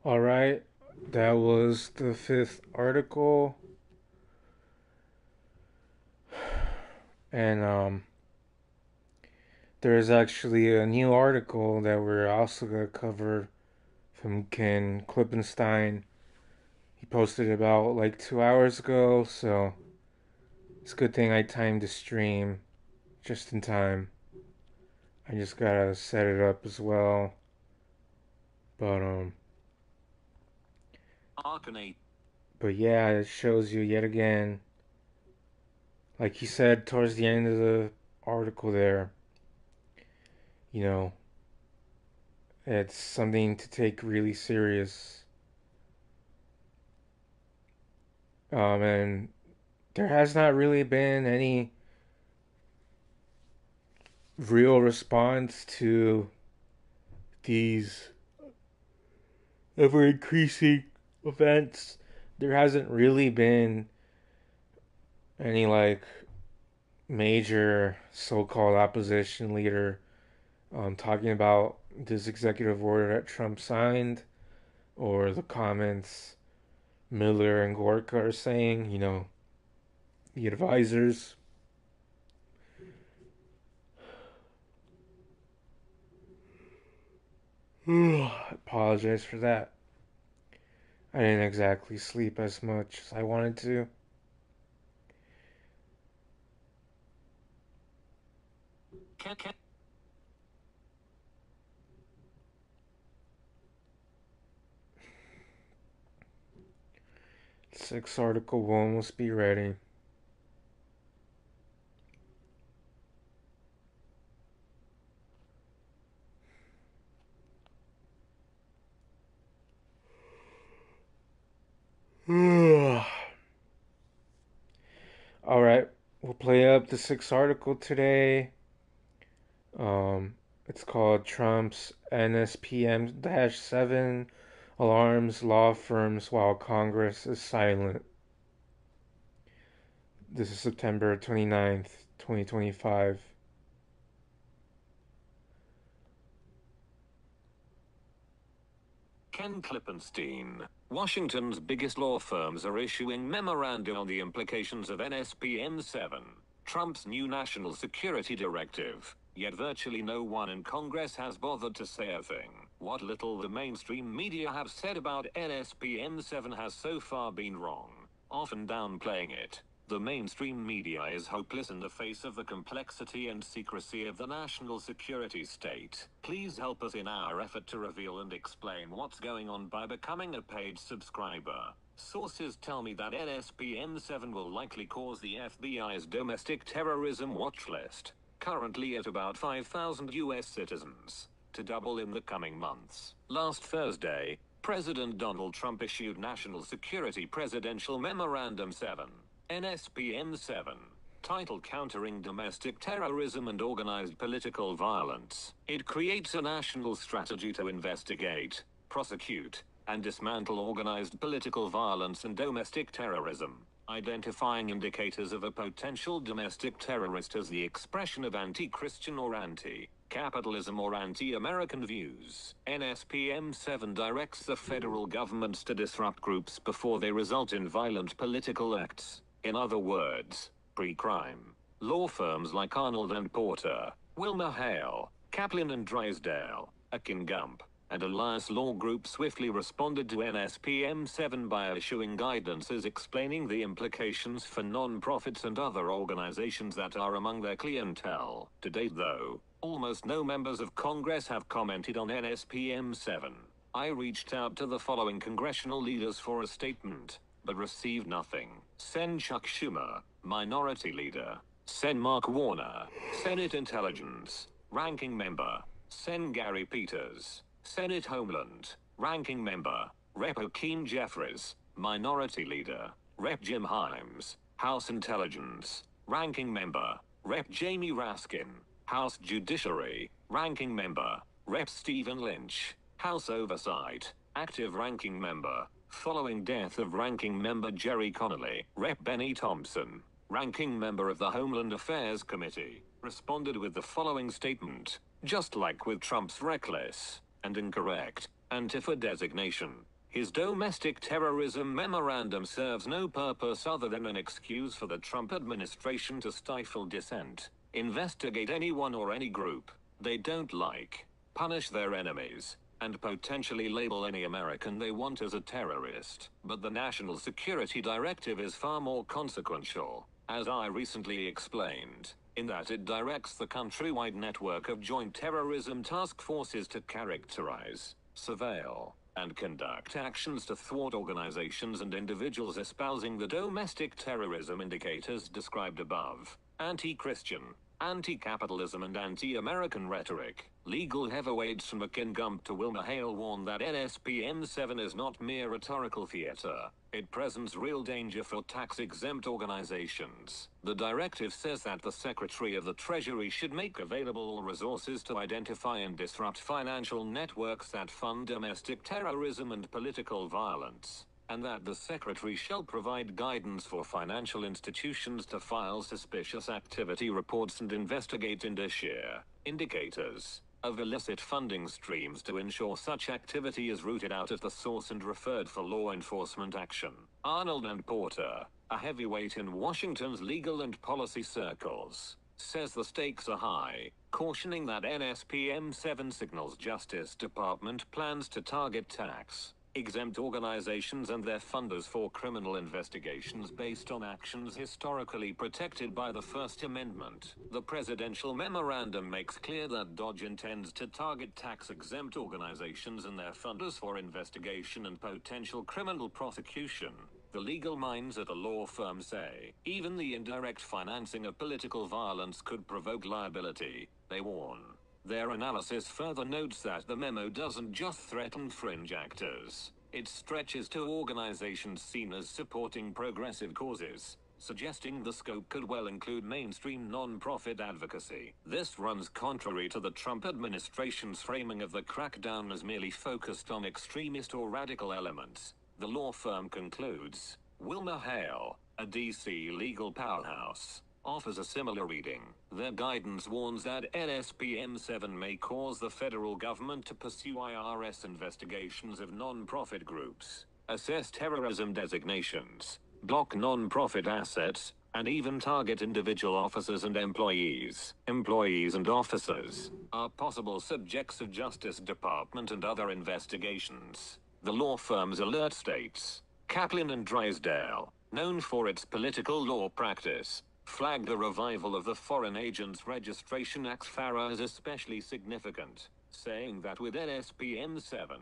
All right, that was the fifth article, and there's actually a new article that we're also gonna cover from Ken Klippenstein. He posted it about like 2 hours ago, so it's a good thing I timed the stream just in time. I just gotta set it up as well, but Arcanate. But yeah, it shows you yet again, like he said towards the end of the article there, you know, it's something to take really serious. And there has not really been any real response to these ever increasing events. There hasn't really been any like major so-called opposition leader talking about this executive order that Trump signed, or the comments Miller and Gorka are saying, you know, the advisors. I apologize for that. I didn't exactly sleep as much as I wanted to. Sixth article will almost be ready. Alright, we'll play up the sixth article today. It's called Trump's NSPM 7 alarms law firms while Congress is silent. This is September 29th, 2025. Ken Klippenstein. Washington's biggest law firms are issuing memoranda on the implications of NSPM 7, Trump's new national security directive. Yet virtually no one in Congress has bothered to say a thing. What little the mainstream media have said about NSPM 7 has so far been wrong, often downplaying it. The mainstream media is hopeless in the face of the complexity and secrecy of the national security state. Please help us in our effort to reveal and explain what's going on by becoming a paid subscriber. Sources tell me that NSPM-7 will likely cause the FBI's domestic terrorism watch list, currently at about 5,000 US citizens, to double in the coming months. Last Thursday, President Donald Trump issued National Security Presidential Memorandum 7, NSPM 7, titled Countering Domestic Terrorism and Organized Political Violence. It creates a national strategy to investigate, prosecute, and dismantle organized political violence and domestic terrorism, identifying indicators of a potential domestic terrorist as the expression of anti-Christian or anti-capitalism or anti-American views. NSPM 7 directs the federal governments to disrupt groups before they result in violent political acts. In other words, pre-crime. Law firms like Arnold and Porter, Wilmer Hale, Kaplan and Drysdale, Akin Gump, and Elias Law Group swiftly responded to NSPM 7 by issuing guidances explaining the implications for non-profits and other organizations that are among their clientele. To date, though, almost no members of Congress have commented on NSPM 7. I reached out to the following congressional leaders for a statement, but received nothing. Sen. Chuck Schumer, Minority Leader. Sen. Mark Warner, Senate Intelligence, Ranking Member. Sen. Gary Peters, Senate Homeland, Ranking Member. Rep. Hakeem Jeffries, Minority Leader. Rep. Jim Himes, House Intelligence, Ranking Member. Rep. Jamie Raskin, House Judiciary, Ranking Member. Rep. Stephen Lynch, House Oversight, Active Ranking Member. Following death of Ranking Member Jerry Connolly, Rep. Benny Thompson, Ranking Member of the Homeland Affairs Committee, responded with the following statement. Just like with Trump's reckless and incorrect Antifa designation, his domestic terrorism memorandum serves no purpose other than an excuse for the Trump administration to stifle dissent, investigate anyone or any group they don't like, punish their enemies, and potentially label any American they want as a terrorist. But the National Security Directive is far more consequential, as I recently explained, in that it directs the countrywide network of joint terrorism task forces to characterize, surveil, and conduct actions to thwart organizations and individuals espousing the domestic terrorism indicators described above: anti-Christian, anti-capitalism and anti-American rhetoric. Legal heavyweights from Akin Gump to Wilmer Hale warn that NSPM 7 is not mere rhetorical theater. It presents real danger for tax-exempt organizations. The directive says that the Secretary of the Treasury should make available all resources to identify and disrupt financial networks that fund domestic terrorism and political violence, and that the Secretary shall provide guidance for financial institutions to file suspicious activity reports and investigate indicators of illicit funding streams to ensure such activity is rooted out at the source and referred for law enforcement action. Arnold and Porter, a heavyweight in Washington's legal and policy circles, says the stakes are high, cautioning that NSPM 7 signals Justice Department plans to target tax-exempt organizations and their funders for criminal investigations based on actions historically protected by the First Amendment. The presidential memorandum makes clear that DOJ intends to target tax-exempt organizations and their funders for investigation and potential criminal prosecution. The legal minds at a law firm say, even the indirect financing of political violence could provoke liability, they warn. Their analysis further notes that the memo doesn't just threaten fringe actors. It stretches to organizations seen as supporting progressive causes, suggesting the scope could well include mainstream non-profit advocacy. This runs contrary to the Trump administration's framing of the crackdown as merely focused on extremist or radical elements. The law firm concludes. Wilmer Hale, a D.C. legal powerhouse, offers a similar reading. Their guidance warns that NSPM 7 may cause the federal government to pursue IRS investigations of non-profit groups, assess terrorism designations, block non-profit assets, and even target individual officers and employees. Employees and officers are possible subjects of Justice Department and other investigations. The law firm's alert states, Kaplan and Drysdale, known for its political law practice, flagged the revival of the Foreign Agents Registration Act FARA as especially significant, saying that with NSPM 7,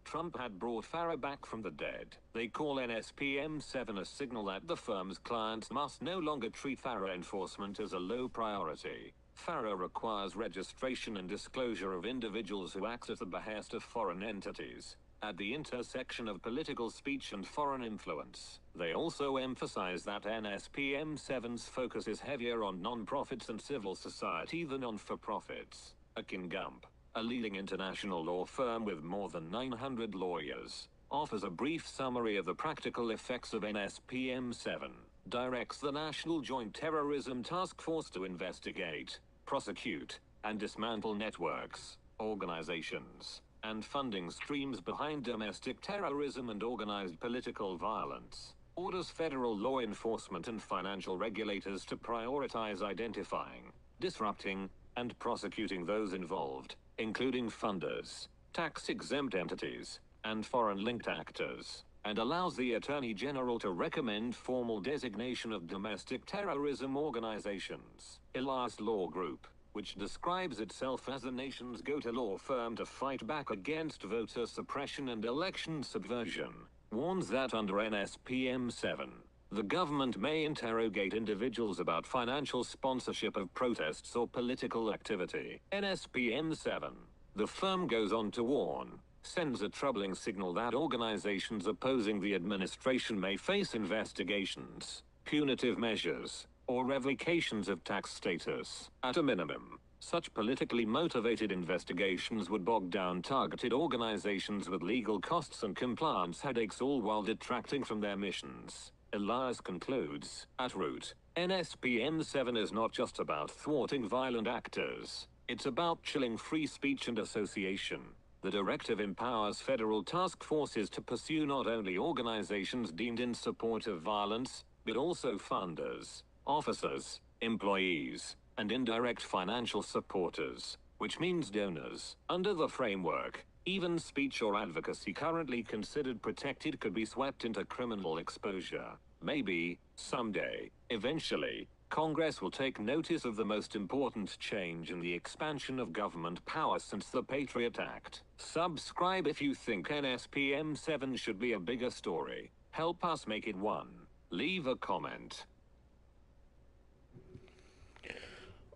Trump had brought FARA back from the dead. They call NSPM 7 a signal that the firm's clients must no longer treat FARA enforcement as a low priority. FARA requires registration and disclosure of individuals who act at the behest of foreign entities, at the intersection of political speech and foreign influence. They also emphasize that NSPM 7's focus is heavier on non-profits and civil society than on for-profits. Akin Gump, a leading international law firm with more than 900 lawyers, offers a brief summary of the practical effects of NSPM 7, directs the National Joint Terrorism Task Force to investigate, prosecute, and dismantle networks, organizations, and funding streams behind domestic terrorism and organized political violence, orders federal law enforcement and financial regulators to prioritize identifying, disrupting, and prosecuting those involved, including funders, tax-exempt entities, and foreign-linked actors, and allows the Attorney General to recommend formal designation of domestic terrorism organizations. Elias Law Group, which describes itself as the nation's go-to law firm to fight back against voter suppression and election subversion, warns that under NSPM 7, the government may interrogate individuals about financial sponsorship of protests or political activity. NSPM 7, the firm goes on to warn, sends a troubling signal that organizations opposing the administration may face investigations, punitive measures, or revocations of tax status. At a minimum, such politically motivated investigations would bog down targeted organizations with legal costs and compliance headaches, all while detracting from their missions. Elias concludes, at root, NSPM 7 is not just about thwarting violent actors, it's about chilling free speech and association. The directive empowers federal task forces to pursue not only organizations deemed in support of violence, but also funders, officers, employees, and indirect financial supporters, which means donors. Under the framework, even speech or advocacy currently considered protected could be swept into criminal exposure. Maybe, someday, eventually, Congress will take notice of the most important change in the expansion of government power since the Patriot Act. Subscribe if you think NSPM 7 should be a bigger story. Help us make it one. Leave a comment.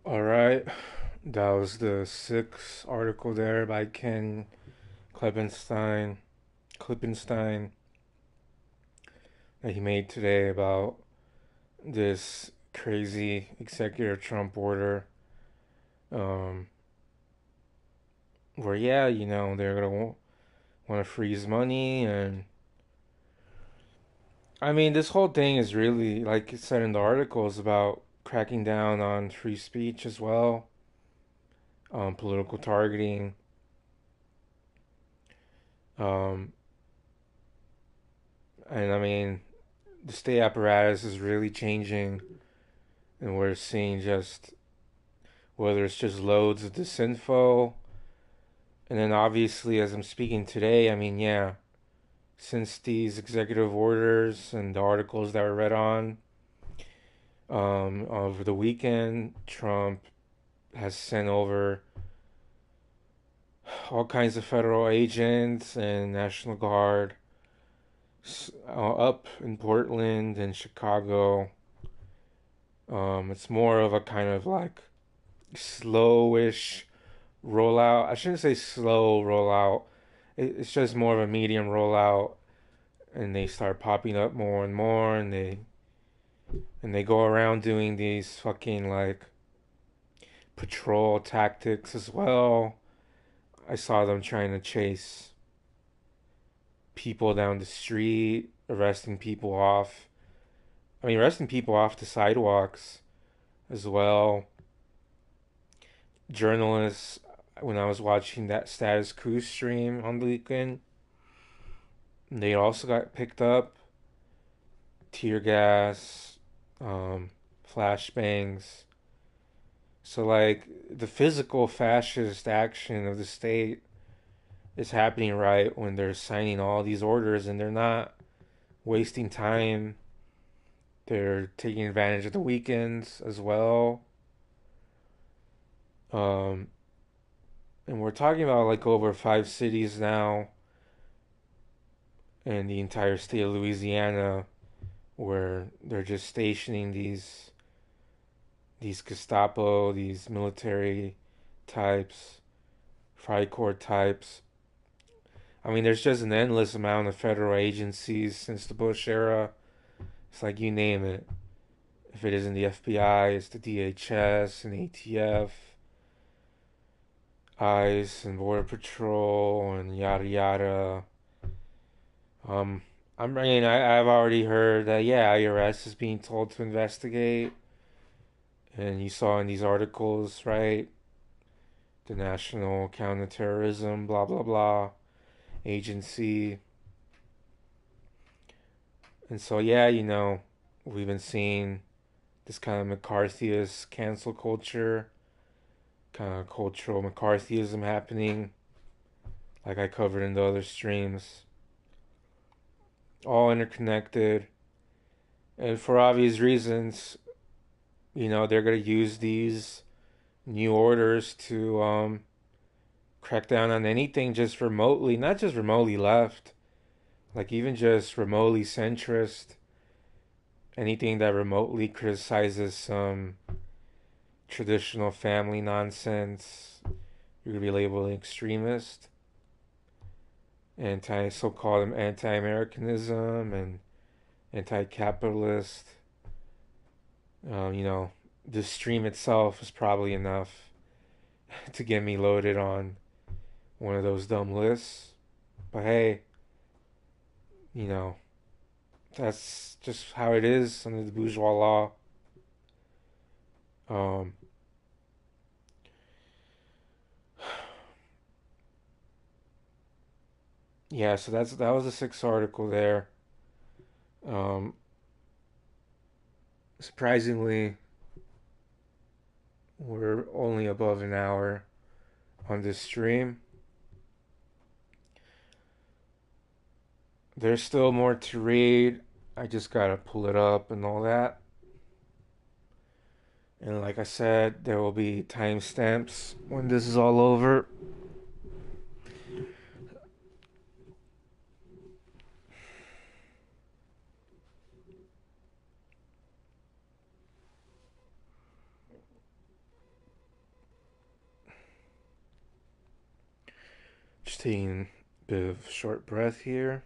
All right, that was the sixth article there by Ken Klippenstein that he made today about this crazy executive Trump order, where they're gonna want to freeze money. And I mean, this whole thing is really, like it said in the article, is about cracking down on free speech as well, political targeting, and I mean, the state apparatus is really changing, and we're seeing just whether it's just loads of disinfo, and then obviously as I'm speaking today, I mean, yeah, since these executive orders and the articles that were read on over the weekend, Trump has sent over all kinds of federal agents and National Guard up in Portland and Chicago. It's more of a kind of like slowish rollout. I shouldn't say slow rollout. It's just more of a medium rollout, and they start popping up more and more, and they go around doing these fucking like patrol tactics as well. I saw them trying to chase people down the street, arresting people off the sidewalks as well. Journalists, when I was watching that Status Quo stream on the weekend, they also got picked up. Tear gas, flashbangs. So, like, the physical fascist action of the state is happening right when they're signing all these orders, and they're not wasting time They're taking advantage of the weekends as well. Um, and we're talking about like over 5 cities now in the entire state of Louisiana where they're just stationing these Gestapo, these military types, Freikorps types. I mean, there's just an endless amount of federal agencies since the Bush era. It's like you name it. If it isn't the FBI, it's the DHS and ATF, ICE and Border Patrol and yada yada. Um, I've already heard that yeah, IRS is being told to investigate, and you saw in these articles, right? The National Counterterrorism, blah blah blah, agency, and so yeah, we've been seeing this kind of McCarthyist cancel culture, kind of cultural McCarthyism happening, like I covered in the other streams, all interconnected, and for obvious reasons, they're gonna use these new orders to crack down on anything just remotely, not just remotely left, like even just remotely centrist, anything that remotely criticizes some traditional family nonsense, you're gonna be labeled an extremist, so-called anti-Americanism and anti-capitalist. You know, the stream itself is probably enough to get me loaded on one of those dumb lists. But hey, you know, that's just how it is under the bourgeois law. Um, yeah, so that was the sixth article there. Um, Surprisingly, we're only above an hour on this stream. There's still more to read. I just gotta pull it up and all that. And like I said, there will be timestamps when this is all over. Just taking a bit of short breath here.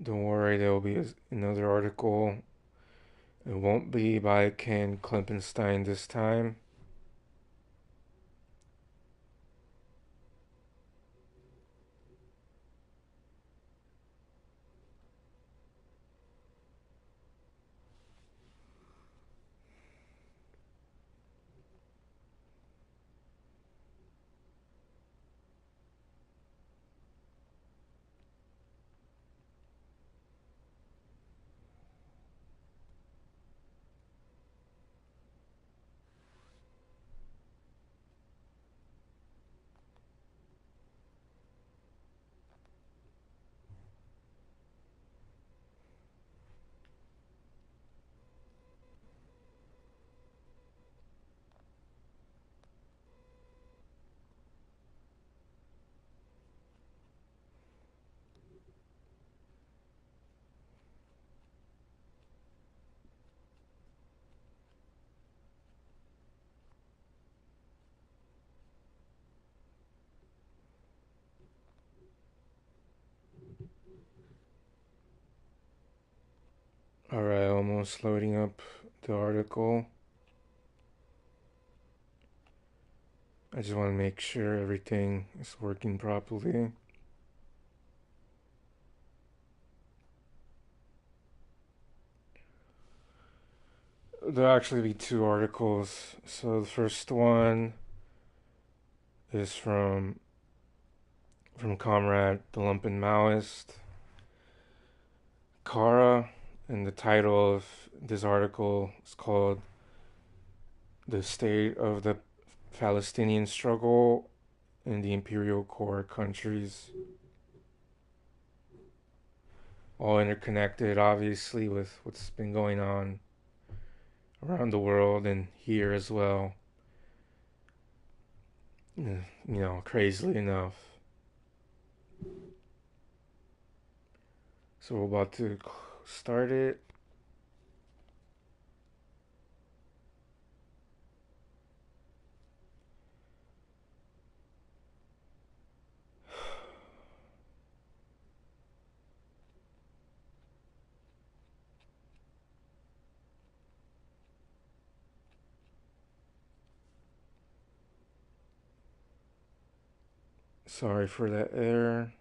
Don't worry, there will be another article. It won't be by Ken Klippenstein this time. Alright, almost loading up the article. I just want to make sure everything is working properly. There'll actually be two articles. So the first one is from Comrade the Lumpen Maoist, Kara, and the title of this article is called "The State of the Palestinian Struggle in the Imperial Core Countries." All interconnected, obviously, with what's been going on around the world and here as well. Crazily enough. So we're about to start it. Sorry for that error.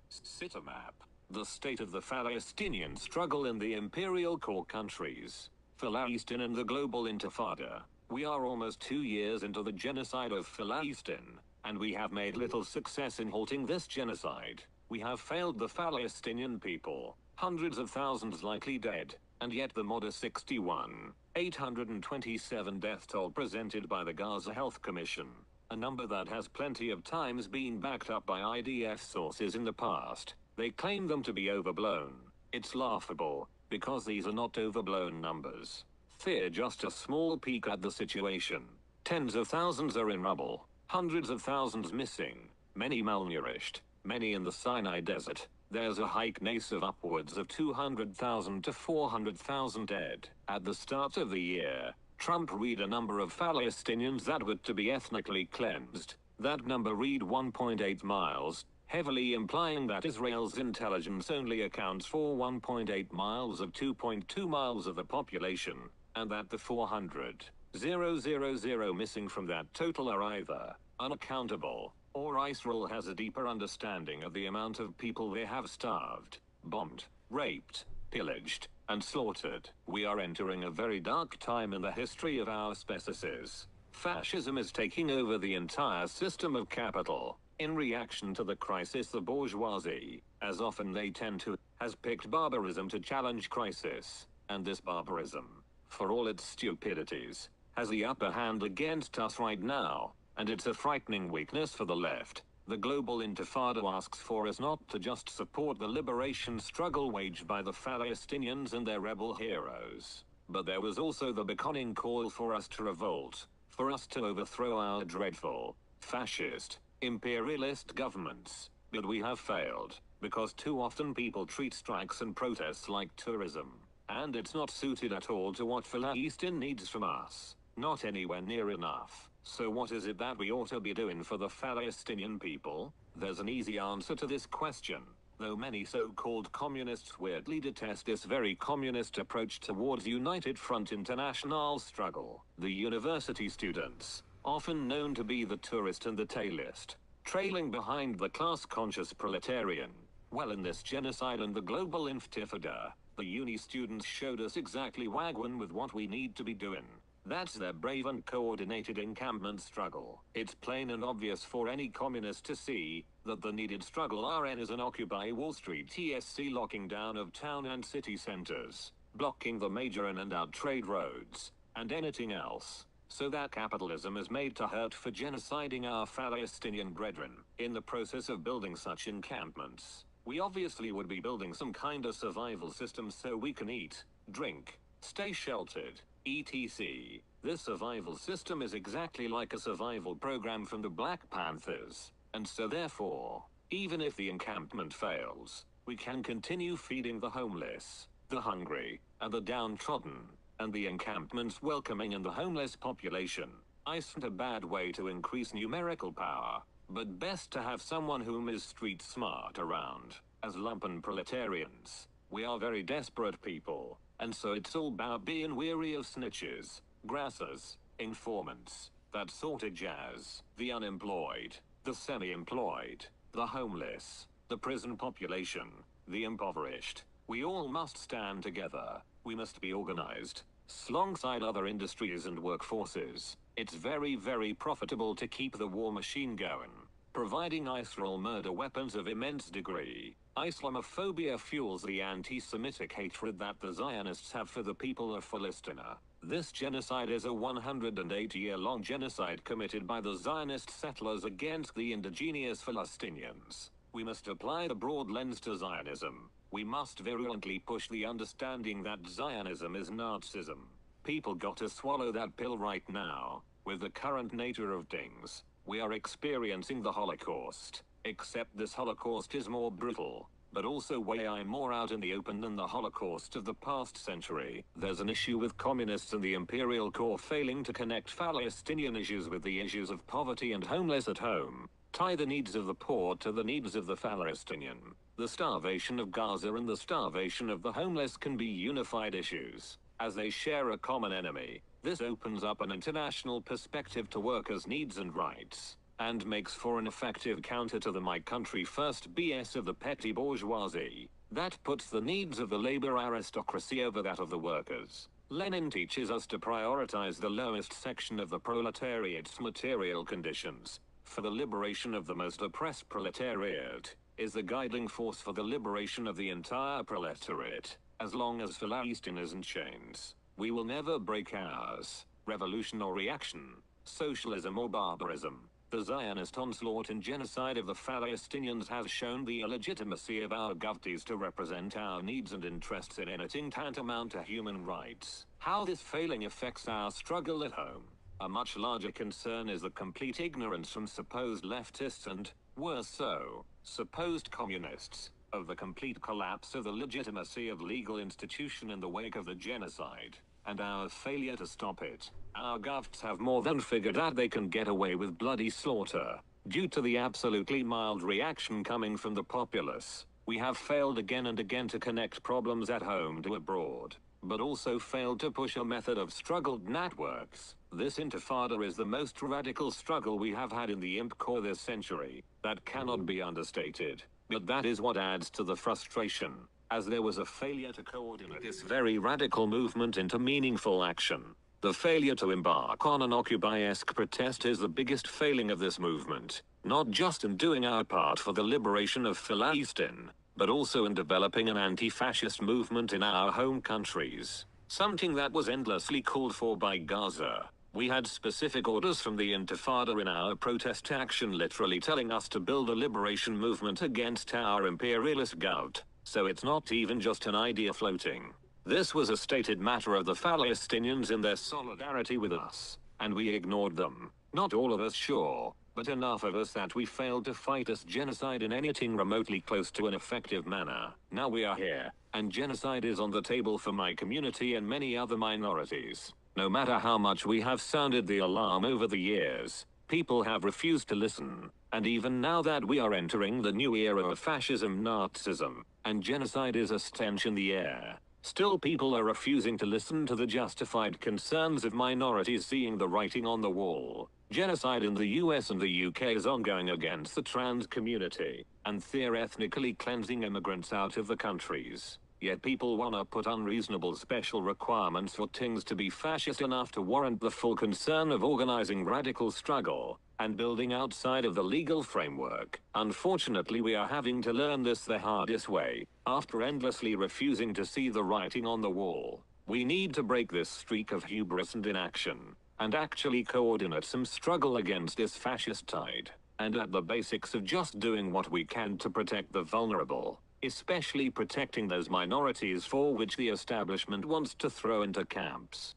Sitamap. The state of the Palestinian struggle in the imperial core countries. Palestine and the global intifada. We are almost 2 years into the genocide of Palestine, and we have made little success in halting this genocide. We have failed the Palestinian people. Hundreds of thousands likely dead, and yet the modest 61,827 death toll presented by the Gaza Health Commission, a number that has plenty of times been backed up by IDF sources in the past. They claim them to be overblown. It's laughable, because these are not overblown numbers. They're just a small peek at the situation. Tens of thousands are in rubble, hundreds of thousands missing, many malnourished, many in the Sinai Desert. There's a hike of upwards of 200,000 to 400,000 dead. At the start of the year, Trump read a number of Palestinians that were to be ethnically cleansed. That number read 1.8 miles, heavily implying that Israel's intelligence only accounts for 1.8 miles of 2.2 miles of the population, and that the 400,000 missing from that total are either unaccountable, or Israel has a deeper understanding of the amount of people they have starved, bombed, raped, pillaged, and slaughtered. We are entering a very dark time in the history of our species. Fascism is taking over the entire system of capital. In reaction to the crisis, the bourgeoisie, as often they tend to, has picked barbarism to challenge crisis, and this barbarism, for all its stupidities, has the upper hand against us right now, and it's a frightening weakness for the left. The global intifada asks for us not to just support the liberation struggle waged by the Palestinians and their rebel heroes, but there was also the beckoning call for us to revolt, for us to overthrow our dreadful, fascist, imperialist governments. But we have failed, because too often people treat strikes and protests like tourism, and it's not suited at all to what Palestine needs from us, not anywhere near enough. So what is it that we ought to be doing for the Palestinian people? There's an easy answer to this question, though many so-called communists weirdly detest this very communist approach towards United Front International struggle. The university students, often known to be the tourist and the tailist, trailing behind the class-conscious proletarian. Well, in this genocide and the global intifada, the uni students showed us exactly wagwan with what we need to be doing. That's their brave and coordinated encampment struggle. It's plain and obvious for any communist to see that the needed struggle RN is an Occupy Wall Street TSC locking down of town and city centers, blocking the major in and out trade roads, and anything else, so that capitalism is made to hurt for genociding our Palestinian brethren. In the process of building such encampments, we obviously would be building some kind of survival system so we can eat, drink, stay sheltered, etc. This survival system is exactly like a survival program from the Black Panthers, and so therefore, even if the encampment fails, we can continue feeding the homeless, the hungry, and the downtrodden, and the encampment's welcoming in the homeless population. Isn't a bad way to increase numerical power, but best to have someone whom is street smart around, as lumpen proletarians. We are very desperate people, and so it's all about being weary of snitches, grassers, informants, that sort of jazz, the unemployed, the semi-employed, the homeless, the prison population, the impoverished. We all must stand together. We must be organized, alongside other industries and workforces. It's very, very profitable to keep the war machine going, providing Israel murder weapons of immense degree. Islamophobia fuels the anti-Semitic hatred that the Zionists have for the people of Palestine. This genocide is a 108-year-long genocide committed by the Zionist settlers against the indigenous Palestinians. We must apply the broad lens to Zionism. We must virulently push the understanding that Zionism is Nazism. People got to swallow that pill right now. With the current nature of things, we are experiencing the Holocaust. Except this Holocaust is more brutal, but also way more out in the open than the Holocaust of the past century. There's an issue with communists and the imperial core failing to connect Palestinian issues with the issues of poverty and homeless at home. Tie the needs of the poor to the needs of the Palestinian. The starvation of Gaza and the starvation of the homeless can be unified issues, as they share a common enemy. This opens up an international perspective to workers' needs and rights, and makes for an effective counter to the my country first BS of the petty bourgeoisie, that puts the needs of the labor aristocracy over that of the workers. Lenin teaches us to prioritize the lowest section of the proletariat's material conditions, for the liberation of the most oppressed proletariat, is the guiding force for the liberation of the entire proletariat. As long as Palestine is in chains, we will never break ours. Revolution or reaction, socialism or barbarism. The Zionist onslaught and genocide of the Palestinians has shown the illegitimacy of our governments to represent our needs and interests in anything tantamount to human rights. How this failing affects our struggle at home. A much larger concern is the complete ignorance from supposed leftists and, worse so, supposed communists, of the complete collapse of the legitimacy of legal institution in the wake of the genocide, and our failure to stop it. Our governments have more than figured out they can get away with bloody slaughter, due to the absolutely mild reaction coming from the populace. We have failed again and again to connect problems at home to abroad, but also failed to push a method of struggled networks. This intifada is the most radical struggle we have had in the imp core this century. That cannot be understated. But that is what adds to the frustration, as there was a failure to coordinate this very radical movement into meaningful action. The failure to embark on an Occupy-esque protest is the biggest failing of this movement, not just in doing our part for the liberation of Palestine, but also in developing an anti-fascist movement in our home countries, something that was endlessly called for by Gaza. We had specific orders from the Intifada in our protest action literally telling us to build a liberation movement against our imperialist government, so it's not even just an idea floating. This was a stated matter of the Palestinians in their solidarity with us, and we ignored them. Not all of us, sure, but enough of us that we failed to fight this genocide in anything remotely close to an effective manner. Now we are here, and genocide is on the table for my community and many other minorities. No matter how much we have sounded the alarm over the years, people have refused to listen, and even now that we are entering the new era of fascism, Nazism, and genocide is a stench in the air, still people are refusing to listen to the justified concerns of minorities seeing the writing on the wall. Genocide in the US and the UK is ongoing against the trans community, and they're ethnically cleansing immigrants out of the countries. Yet people wanna put unreasonable special requirements for things to be fascist enough to warrant the full concern of organizing radical struggle, and building outside of the legal framework. Unfortunately, we are having to learn this the hardest way, after endlessly refusing to see the writing on the wall. We need to break this streak of hubris and inaction, and actually coordinate some struggle against this fascist tide, and at the basics of just doing what we can to protect the vulnerable, especially protecting those minorities for which the establishment wants to throw into camps.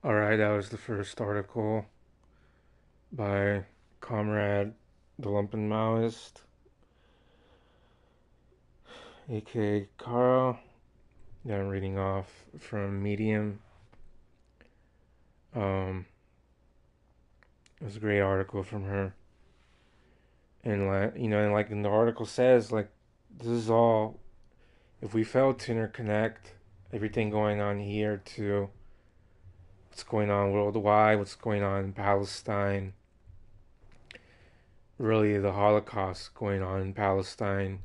Alright, that was the first article by Comrade the Lumpen Maoist, aka Carl, that I'm reading off from Medium. It was a great article from her. And like and like in the article says, like this is all if we fail to interconnect everything going on here to what's going on worldwide, what's going on in Palestine, really the Holocaust going on in Palestine,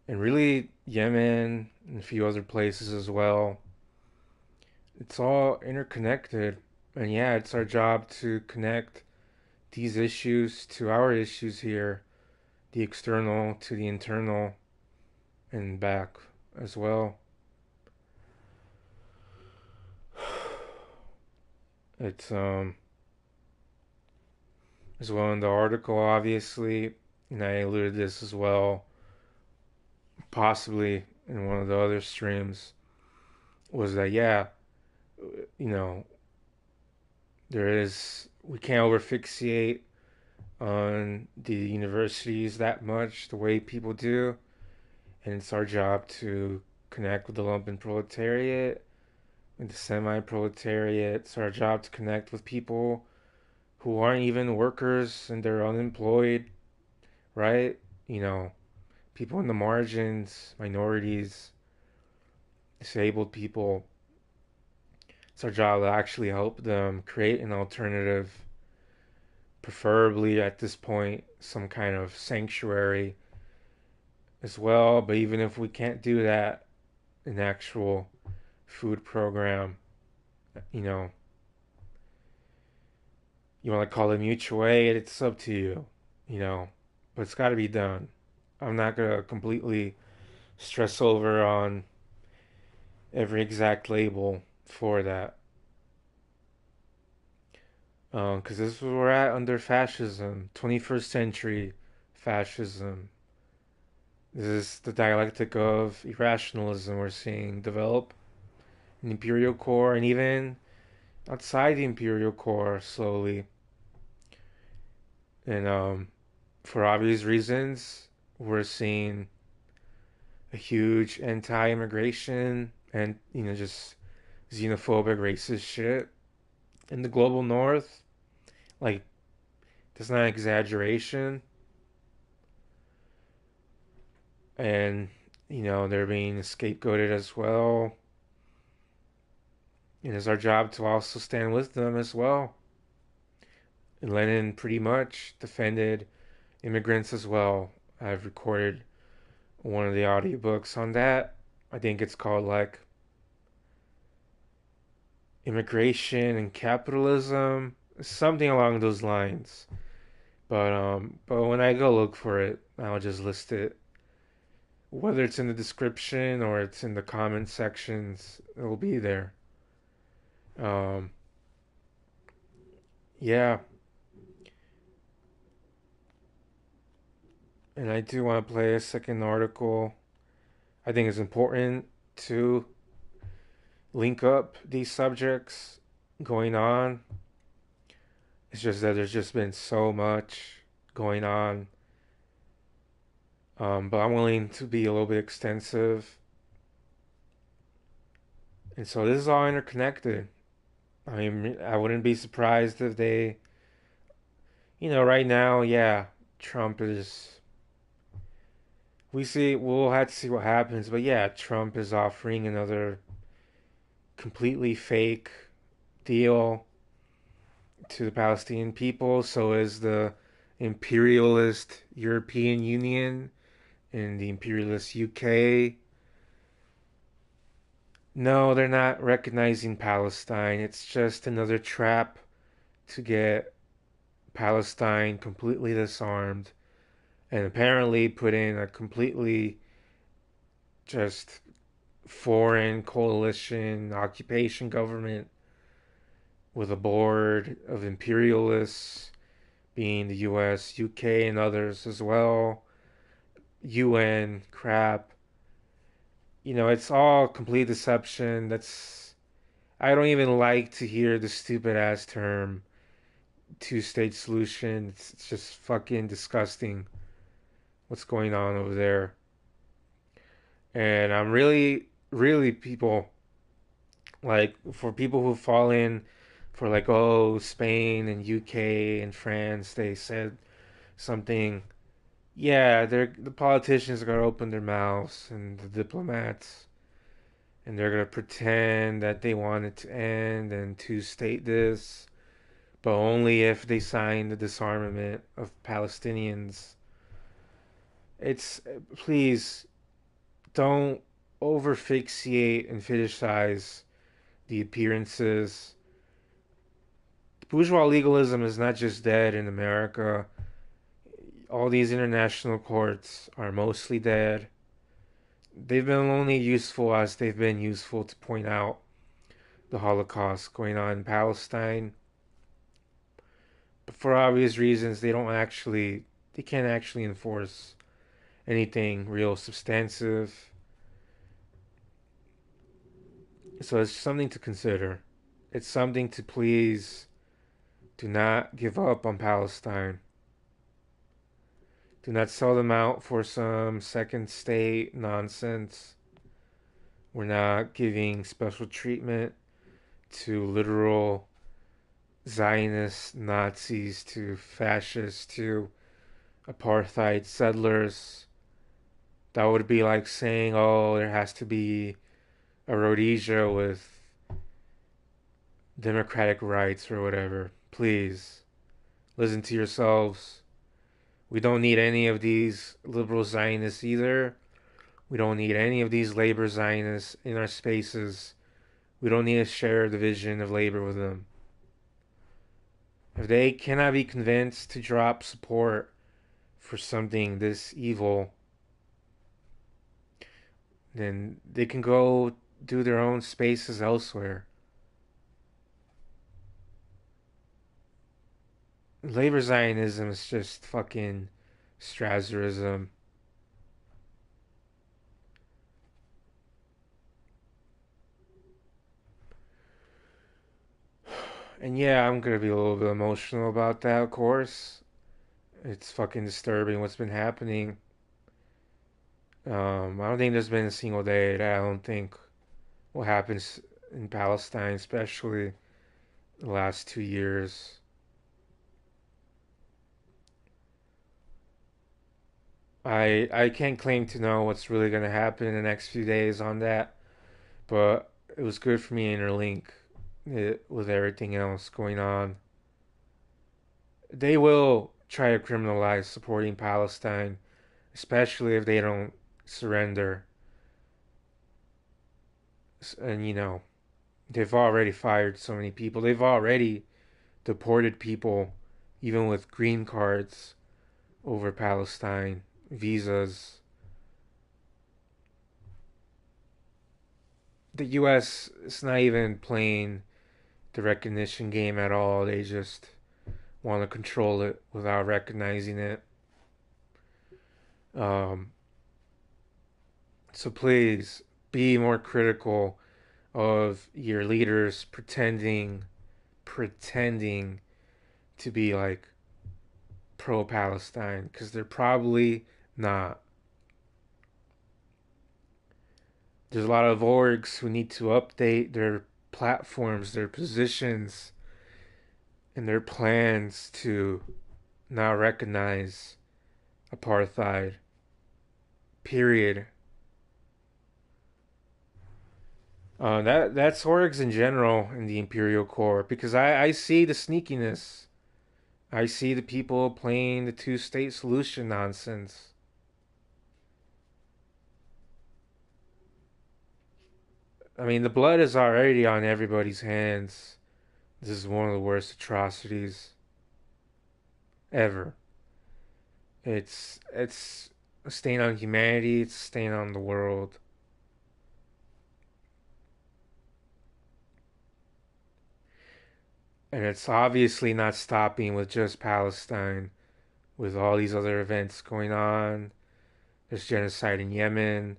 and really Yemen and a few other places as well. It's all interconnected. And yeah, it's our job to connect these issues to our issues here, the external to the internal and back as well. It's as well in the article obviously, and I alluded this as well, possibly in one of the other streams, was that yeah, you know, we can't overfixate on the universities that much the way people do, and it's our job to connect with the lumpen proletariat and the semi-proletariat. It's our job to connect with people who aren't even workers and they're unemployed, right? You know, people in the margins, minorities, disabled people. It's our job to actually help them create an alternative, preferably at this point, some kind of sanctuary as well. But even if we can't do that, an actual food program, you know, you want to call it mutual aid, it's up to you, you know, but it's got to be done. I'm not going to completely stress over on every exact label for that. Because this is where we're at under fascism, 21st century fascism. This is the dialectic of irrationalism we're seeing develop in the imperial core and even outside the imperial core slowly. And for obvious reasons, we're seeing a huge anti-immigration and just xenophobic, racist shit in the global north. Like that's not an exaggeration. And they're being scapegoated as well. And it's our job to also stand with them as well. And Lenin pretty much defended immigrants as well. I've recorded one of the audiobooks on that. I think it's called like Immigration and Capitalism, something along those lines. But when I go look for it, I'll just list it. Whether it's in the description or it's in the comment sections, it'll be there. Um, yeah, and I do want to play a second article. I think it's important to link up these subjects going on. It's just that there's just been so much going on. But I'm willing to be a little bit extensive. And so this is all interconnected. I mean, I wouldn't be surprised if right now, yeah, Trump is. We'll have to see what happens. But yeah, Trump is offering another completely fake deal to the Palestinian people. So is the imperialist European Union and the imperialist UK. No, they're not recognizing Palestine. It's just another trap to get Palestine completely disarmed and apparently put in a completely just foreign coalition occupation government with a board of imperialists being the US, UK, and others as well. UN crap. It's all complete deception. I don't even like to hear the stupid ass term two-state solution. It's just fucking disgusting what's going on over there. And I'm really, really people like for people who fall in for like, oh, Spain and UK and France, they said something. Yeah, the politicians are gonna open their mouths and the diplomats, and they're gonna pretend that they want it to end and to state this, but only if they sign the disarmament of Palestinians. It's please don't over fixate and fetishize the appearances. Bourgeois legalism is not just dead in America. All these international courts are mostly dead. They've been only useful as they've been useful to point out the Holocaust going on in Palestine. But for obvious reasons, they can't actually enforce anything real substantive. So it's something to consider. It's something to please do not give up on Palestine. Do not sell them out for some second state nonsense. We're not giving special treatment to literal Zionist Nazis, to fascists, to apartheid settlers. That would be like saying, oh, there has to be a Rhodesia with democratic rights or whatever. Please, listen to yourselves. We don't need any of these liberal Zionists either. We don't need any of these labor Zionists in our spaces. We don't need to share the vision of labor with them. If they cannot be convinced to drop support for something this evil, then they can go do their own spaces elsewhere. Labor Zionism is just fucking Strasserism. And yeah, I'm gonna be a little bit emotional about that, of course. It's fucking disturbing what's been happening. I don't think there's been a single day that I don't think what happens in Palestine, especially the last 2 years. I can't claim to know what's really gonna happen in the next few days on that, but it was good for me to interlink it with everything else going on. They will try to criminalize supporting Palestine, especially if they don't surrender. And they've already fired so many people. They've already deported people, even with green cards, over Palestine, visas. The U.S. is not even playing the recognition game at all. They just want to control it without recognizing it. Um, so please be more critical of your leaders pretending to be like pro Palestine because they're probably not. There's a lot of orgs who need to update their platforms, their positions, and their plans to not recognize apartheid. Period. That's orgs in general in the Imperial Core because I see the sneakiness. I see the people playing the two-state solution nonsense. I mean, the blood is already on everybody's hands. This is one of the worst atrocities ever. It's a stain on humanity. It's a stain on the world. And it's obviously not stopping with just Palestine, with all these other events going on. There's genocide in Yemen,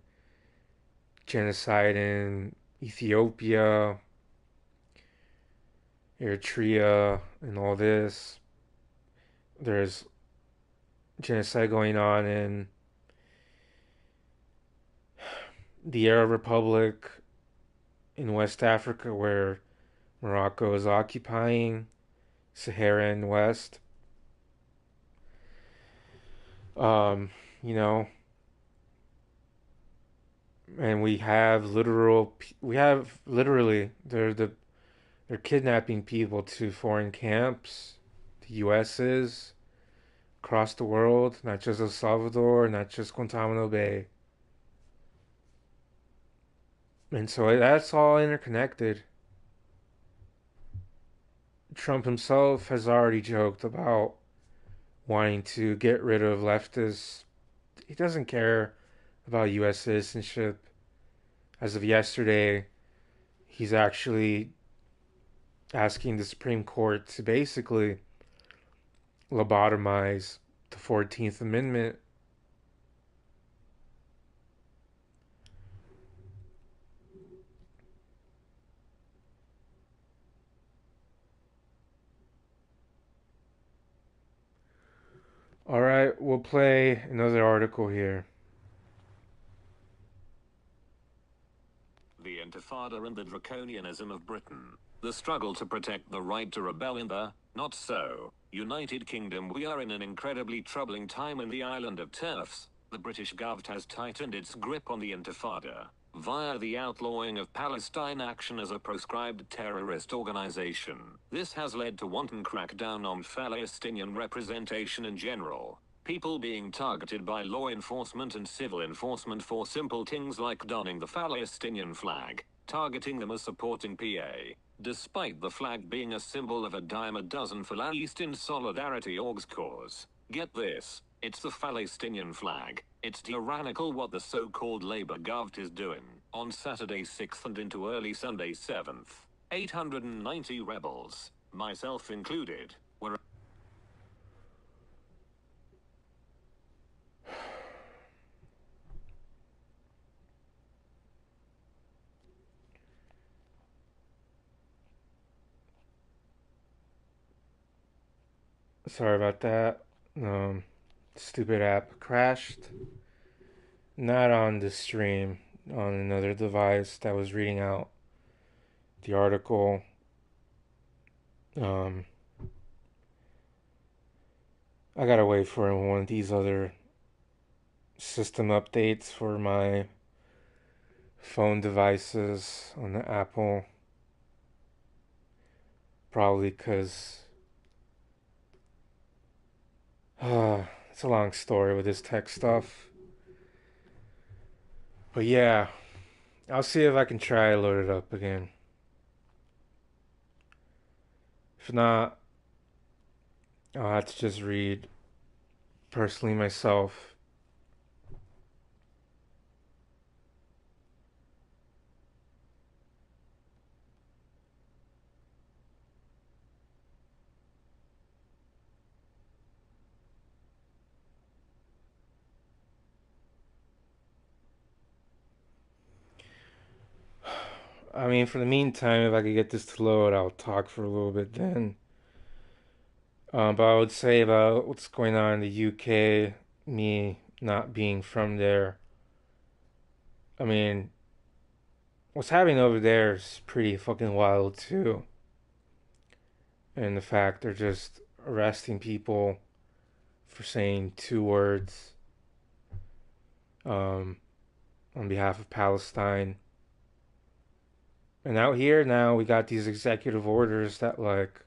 genocide in Ethiopia, Eritrea, and all this. There's genocide going on in the Arab Republic in West Africa, where Morocco is occupying Sahara and West. Um, you know, and we have literally they're kidnapping people to foreign camps. The U.S. is across the world, not just El Salvador, not just Guantanamo Bay. And so that's all interconnected. Trump himself has already joked about wanting to get rid of leftists. He doesn't care about U.S. citizenship. As of yesterday, he's actually asking the Supreme Court to basically lobotomize the 14th Amendment. All right, we'll play another article here. The Intifada and the draconianism of Britain. The struggle to protect the right to rebel in the, not so, United Kingdom. We are in an incredibly troubling time in the island of TERFs. The British government has tightened its grip on the Intifada via the outlawing of Palestine Action as a proscribed terrorist organization. This has led to wanton crackdown on Palestinian representation in general. People being targeted by law enforcement and civil enforcement for simple things like donning the Palestinian flag, targeting them as supporting PA. Despite the flag being a symbol of a dime a dozen Palestine Solidarity Org's cause. Get this, it's the Palestinian flag. It's tyrannical what the so-called Labour government is doing. On Saturday 6th and into early Sunday 7th, 890 rebels, myself included, were Sorry about that. Um, Stupid app crashed. Not on the stream, on another device that was reading out the article. Um, I gotta wait for one of these other system updates for my phone devices on the Apple. Probably because it's a long story with this tech stuff. But yeah, I'll see if I can try to load it up again. If not, I'll have to just read personally myself. I mean, for the meantime, if I could get this to load, I'll talk for a little bit then. But I would say about what's going on in the UK, me not being from there. I mean, what's happening over there is pretty fucking wild too. And the fact they're just arresting people for saying two words um, on behalf of Palestine. And out here now, we got these executive orders that, like,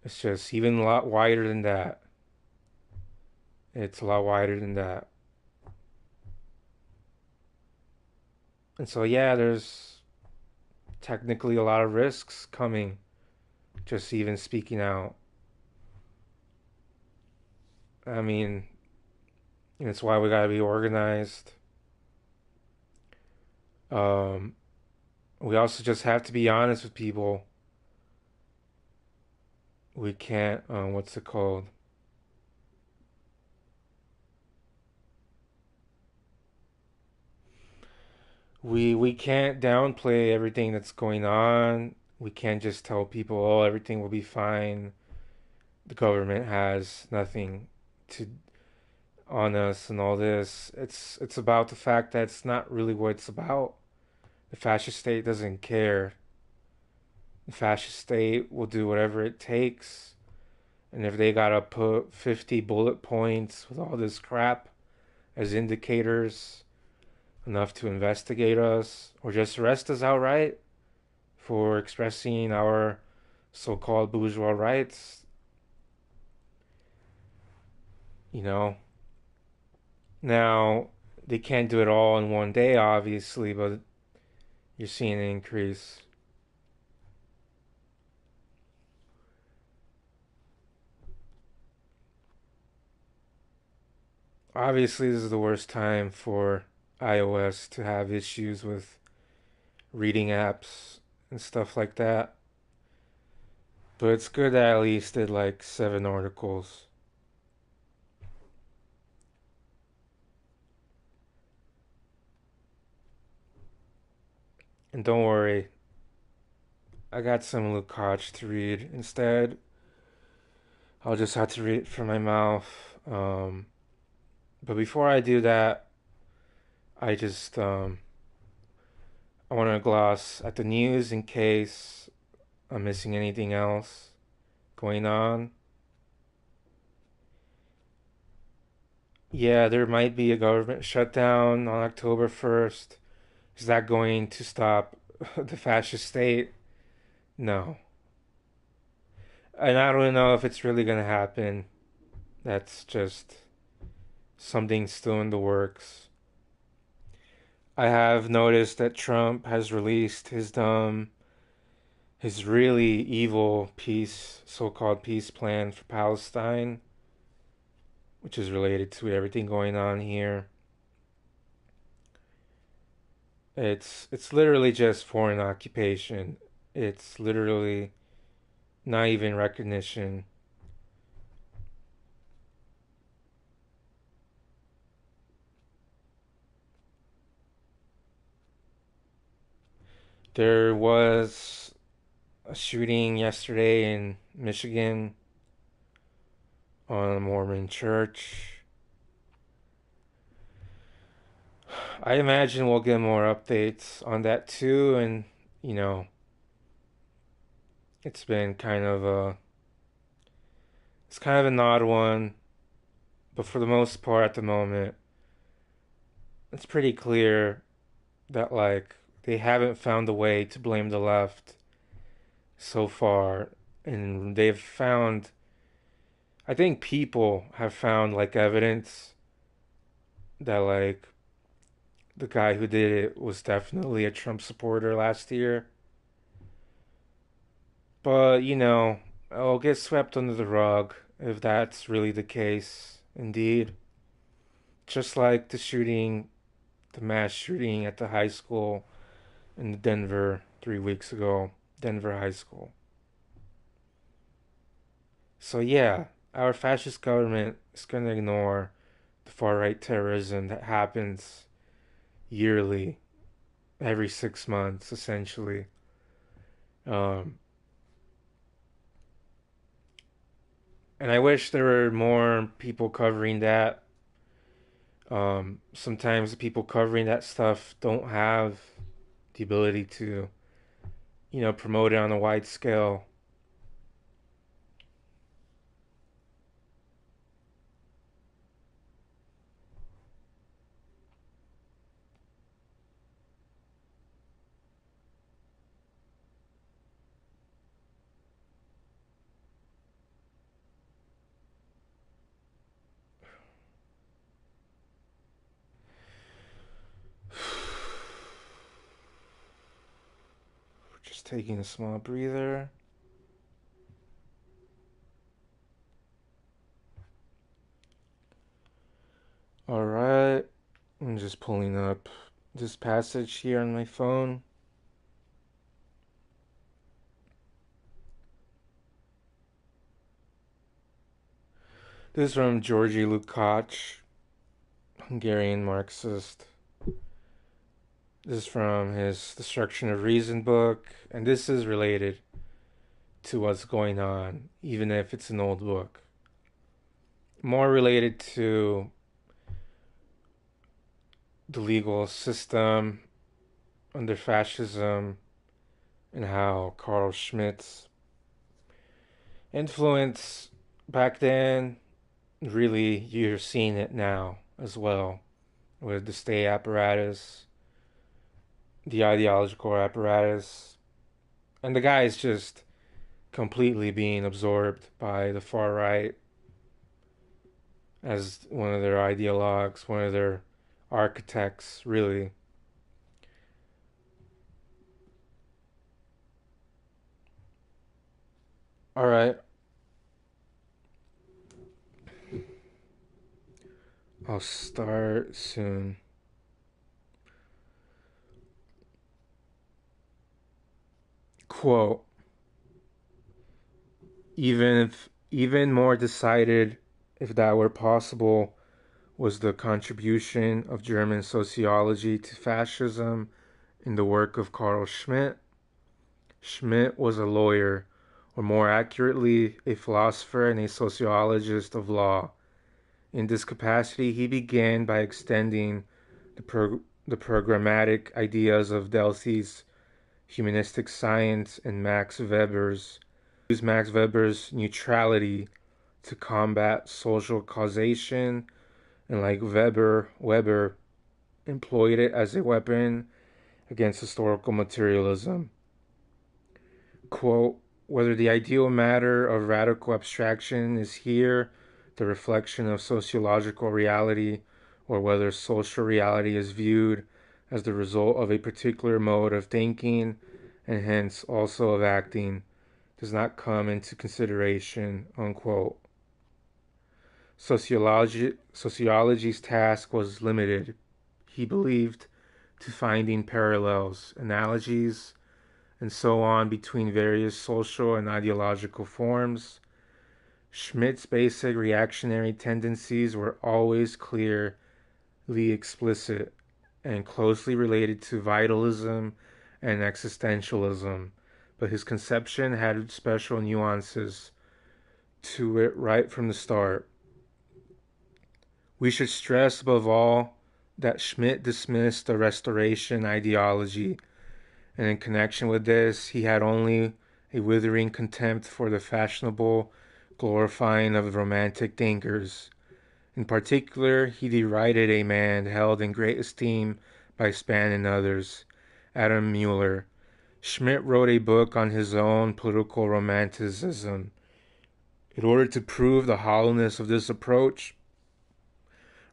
it's just even a lot wider than that. It's a lot wider than that. And so, yeah, there's technically a lot of risks coming, just even speaking out. I mean, it's why we gotta be organized. Um, we also just have to be honest with people. We can't, what's it called? We can't downplay everything that's going on. We can't just tell people, oh, everything will be fine. The government has nothing to on us and all this. It's about the fact that it's not really what it's about. The fascist state doesn't care. The fascist state will do whatever it takes And if they gotta put 50 bullet points with all this crap as indicators, enough to investigate us, or just arrest us outright for expressing our so called bourgeois rights, you know. Now, they can't do it all in one day, obviously, but you're seeing an increase. Obviously, this is the worst time for iOS to have issues with reading apps and stuff like that. But it's good that at least did like 7 articles. And don't worry, I got some Lukács to read instead. I'll just have to read it from my mouth. But before I do that, I just I want to gloss at the news in case I'm missing anything else going on. Yeah, there might be a government shutdown on October 1st. Is that going to stop the fascist state? No. And I don't know if it's really going to happen. That's just something still in the works. I have noticed that Trump has released his really evil peace, so-called peace plan for Palestine, which is related to everything going on here. It's literally just foreign occupation. It's literally not even recognition. There was a shooting yesterday in Michigan on a Mormon church. I imagine we'll get more updates on that too, and you know, it's been it's kind of an odd one, but for the most part at the moment, it's pretty clear that like they haven't found a way to blame the left so far, and they've found, I think people have found like evidence that like the guy who did it was definitely a Trump supporter last year. But, you know, it'll get swept under the rug if that's really the case, indeed. Just like the mass shooting at the high school in Denver 3 weeks ago, Denver High School. So, yeah, our fascist government is going to ignore the far right terrorism that happens yearly, every 6 months, essentially. Um, and I wish there were more people covering that. Sometimes the people covering that stuff don't have the ability to, promote it on a wide scale. Just taking a small breather. All right, I'm just pulling up this passage here on my phone. This is from Georgi Lukács, Hungarian Marxist. This is from his Destruction of Reason book, and this is related to what's going on, even if it's an old book. More related to the legal system under fascism and how Carl Schmitt's influence back then, really, you're seeing it now as well with the state apparatus, the ideological apparatus, and the guy is just completely being absorbed by the far right as one of their ideologues, one of their architects, really. All right, I'll start soon. Quote, even more decided, if that were possible, was the contribution of German sociology to fascism in the work of Carl Schmitt. Schmitt was a lawyer, or more accurately, a philosopher and a sociologist of law. In this capacity, he began by extending the programmatic ideas of Delphi's humanistic science and Max Weber's neutrality to combat social causation, and like Weber employed it as a weapon against historical materialism. Quote, whether the ideal matter of radical abstraction is here the reflection of sociological reality, or whether social reality is viewed as the result of a particular mode of thinking and hence also of acting, does not come into consideration. Unquote. Sociology's task was limited, he believed, to finding parallels, analogies, and so on between various social and ideological forms. Schmitt's basic reactionary tendencies were always clearly explicit and closely related to vitalism and existentialism, but his conception had special nuances to it right from the start. We should stress above all that Schmitt dismissed the Restoration ideology, and in connection with this, he had only a withering contempt for the fashionable glorifying of romantic thinkers. In particular, he derided a man held in great esteem by Span and others, Adam Mueller. Schmitt wrote a book on his own political romanticism. In order to prove the hollowness of this approach,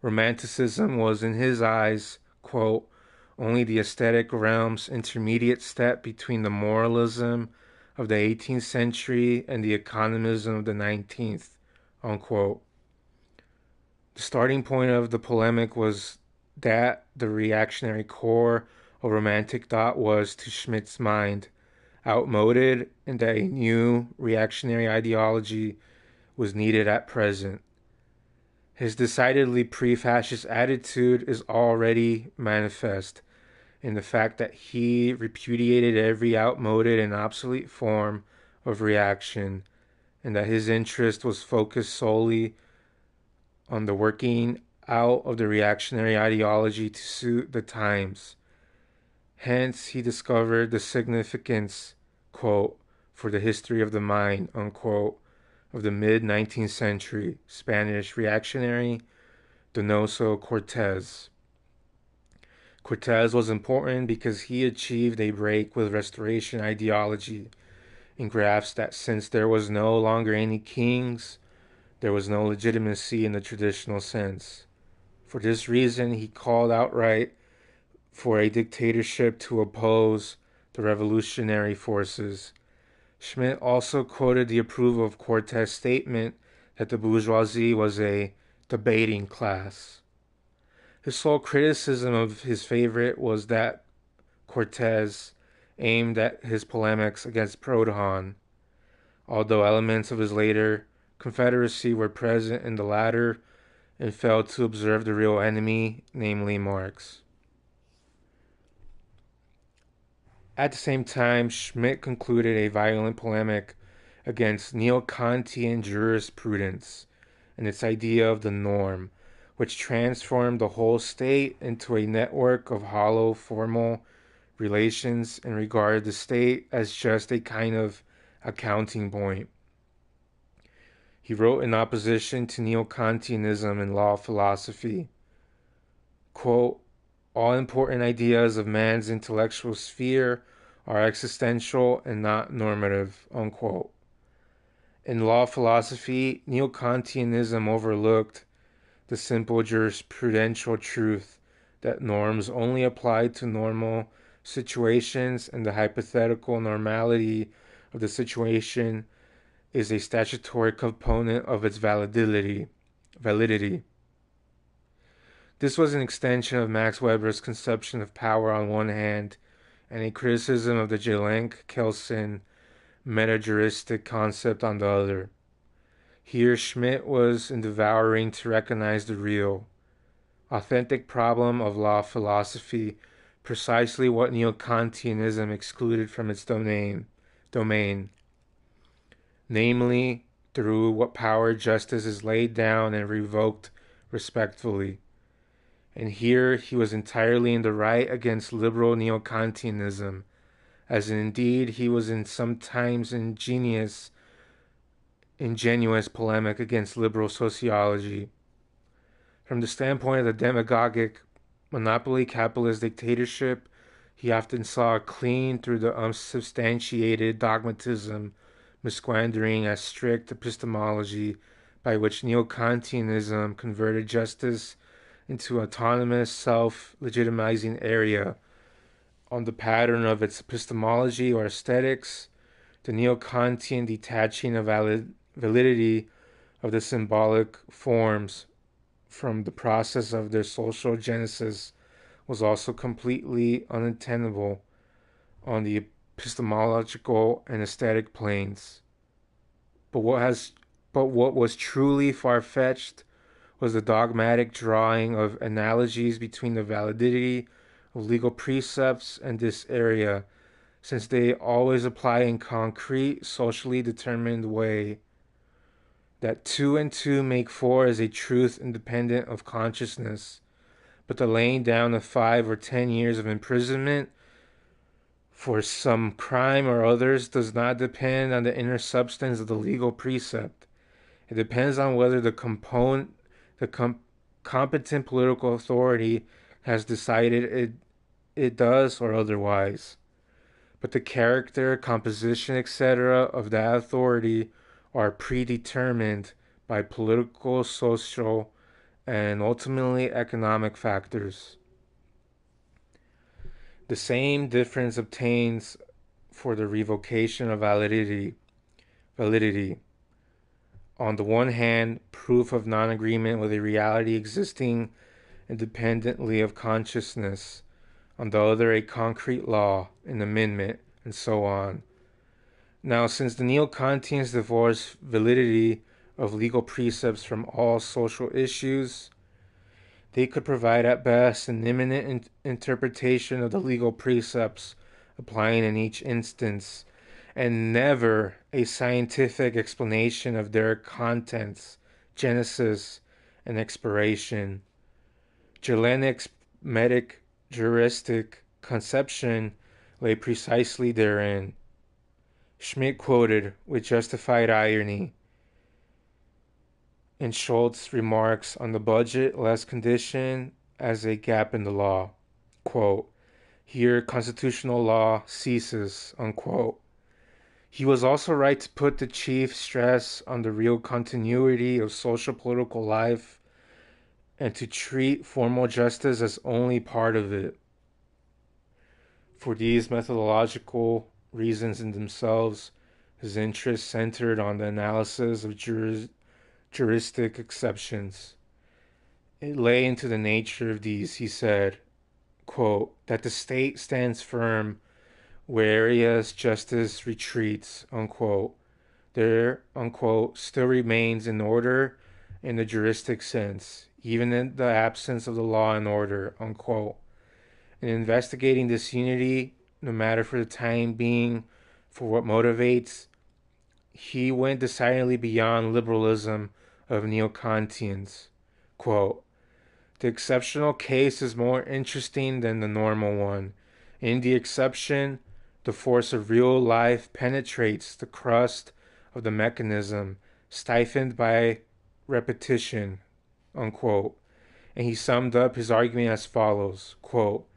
romanticism was in his eyes, quote, only the aesthetic realm's intermediate step between the moralism of the 18th century and the economism of the 19th, unquote. The starting point of the polemic was that the reactionary core of romantic thought was, to Schmitt's mind, outmoded, and that a new reactionary ideology was needed at present. His decidedly pre-fascist attitude is already manifest in the fact that he repudiated every outmoded and obsolete form of reaction, and that his interest was focused solely on the working out of the reactionary ideology to suit the times. Hence, he discovered the significance, quote, for the history of the mind, unquote, of the mid 19th century Spanish reactionary Donoso Cortés. Cortés was important because he achieved a break with Restoration ideology and grasped that since there was no longer any kings, there was no legitimacy in the traditional sense. For this reason, he called outright for a dictatorship to oppose the revolutionary forces. Schmitt also quoted the approval of Cortés' statement that the bourgeoisie was a debating class. His sole criticism of his favorite was that Cortés aimed at his polemics against Proudhon, although elements of his later Confederacy were present in the latter and failed to observe the real enemy, namely Marx. At the same time, Schmitt concluded a violent polemic against neo-Kantian jurisprudence and its idea of the norm, which transformed the whole state into a network of hollow formal relations and regarded the state as just a kind of accounting point. He wrote in opposition to neo-Kantianism and law philosophy, quote, all important ideas of man's intellectual sphere are existential and not normative, unquote. In law philosophy, neo-Kantianism overlooked the simple jurisprudential truth that norms only apply to normal situations and the hypothetical normality of the situation is a statutory component of its validity. This was an extension of Max Weber's conception of power on one hand and a criticism of the Jelenc-Kelsen metajuristic concept on the other. Here Schmitt was endeavoring to recognize the real, authentic problem of law philosophy, precisely what neo-Kantianism excluded from its domain, namely through what power justice is laid down and revoked respectfully. And here he was entirely in the right against liberal neo-Kantianism, as indeed he was in sometimes ingenious polemic against liberal sociology. From the standpoint of the demagogic monopoly capitalist dictatorship, he often saw clean through the unsubstantiated dogmatism misquandering as strict epistemology by which neo-Kantianism converted justice into autonomous, self-legitimizing area. On the pattern of its epistemology or aesthetics, the neo-Kantian detaching of validity of the symbolic forms from the process of their social genesis was also completely unattainable on the epistemological and aesthetic planes. But what was truly far-fetched was the dogmatic drawing of analogies between the validity of legal precepts and this area, since they always apply in concrete, socially determined way. That 2 and 2 make 4 is a truth independent of consciousness, but the laying down of 5 or 10 years of imprisonment for some crime or others does not depend on the inner substance of the legal precept. It depends on whether the competent political authority has decided it does or otherwise. But the character, composition, etc. of that authority are predetermined by political, social, and ultimately economic factors. The same difference obtains for the revocation of validity. On the one hand, proof of non-agreement with a reality existing independently of consciousness. On the other, a concrete law, an amendment, and so on. Now, since the neo-Kantians divorce validity of legal precepts from all social issues, they could provide at best an imminent interpretation of the legal precepts applying in each instance, and never a scientific explanation of their contents, genesis, and expiration. Jelenic's medic juristic conception lay precisely therein. Schmitt quoted, with justified irony, in Schultz's remarks on the budget less condition as a gap in the law. Quote, here constitutional law ceases, unquote. He was also right to put the chief stress on the real continuity of social political life and to treat formal justice as only part of it. For these methodological reasons in themselves, his interest centered on the analysis of juristic exceptions. It lay into the nature of these, he said, quote, that the state stands firm whereas justice retreats, unquote. There, unquote, still remains an order in the juristic sense, even in the absence of the law and order, unquote. In investigating this unity, no matter for the time being, for what motivates, he went decidedly beyond liberalism of neo-Kantians. Quote, the exceptional case is more interesting than the normal one. In the exception, the force of real life penetrates the crust of the mechanism, stifled by repetition, unquote. And he summed up his argument as follows, quote,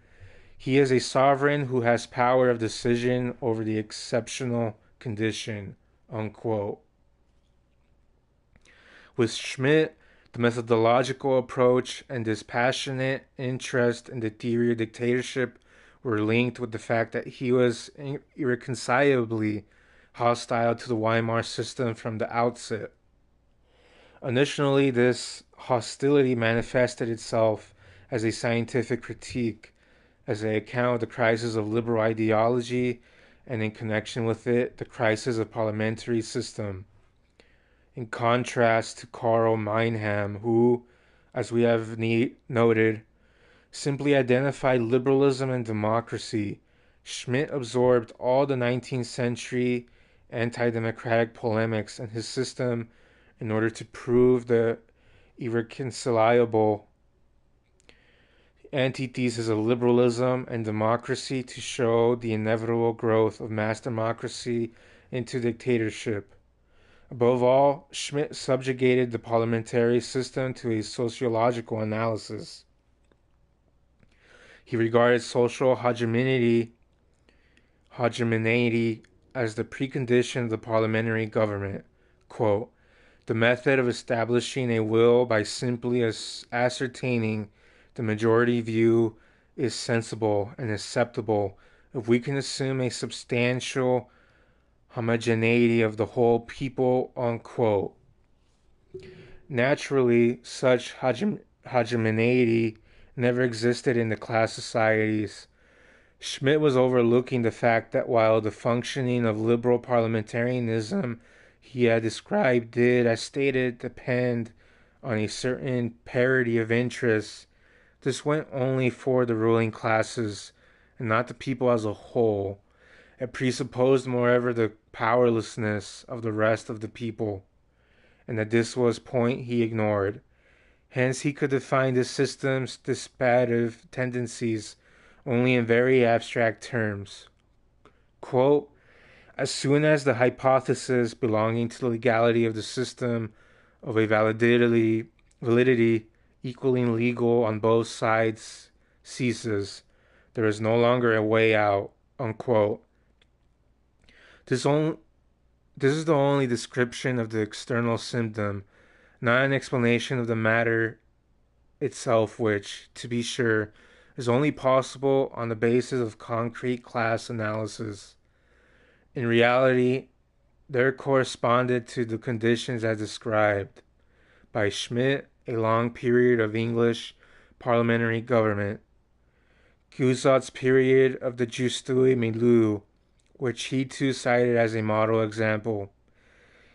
he is a sovereign who has power of decision over the exceptional condition, unquote. With Schmitt, the methodological approach and dispassionate interest in the theory of dictatorship were linked with the fact that he was irreconcilably hostile to the Weimar system from the outset. Initially, this hostility manifested itself as a scientific critique, as an account of the crisis of liberal ideology, and in connection with it, the crisis of parliamentary system. In contrast to Karl Meinham, who, as we have noted, simply identified liberalism and democracy, Schmitt absorbed all the 19th century anti-democratic polemics in his system in order to prove the irreconcilable antithesis of liberalism and democracy, to show the inevitable growth of mass democracy into dictatorship. Above all, Schmitt subjugated the parliamentary system to a sociological analysis. He regarded social hegemonity as the precondition of the parliamentary government. Quote, the method of establishing a will by simply ascertaining the majority view is sensible and acceptable if we can assume a substantial homogeneity of the whole people, unquote. Naturally, such homogeneity never existed in the class societies. Schmitt was overlooking the fact that while the functioning of liberal parliamentarism he had described did, as stated, depend on a certain parity of interests, this went only for the ruling classes and not the people as a whole. It presupposed, moreover, the powerlessness of the rest of the people, and that this was point he ignored. Hence, he could define the system's dissipative tendencies only in very abstract terms. Quote, as soon as the hypothesis belonging to the legality of the system of a validity equaling legal on both sides ceases, there is no longer a way out, unquote. This is the only description of the external symptom, not an explanation of the matter itself, which, to be sure, is only possible on the basis of concrete class analysis. In reality, there corresponded to the conditions as described by Schmitt a long period of English parliamentary government, Guizot's period of the juste milieu, which he too cited as a model example.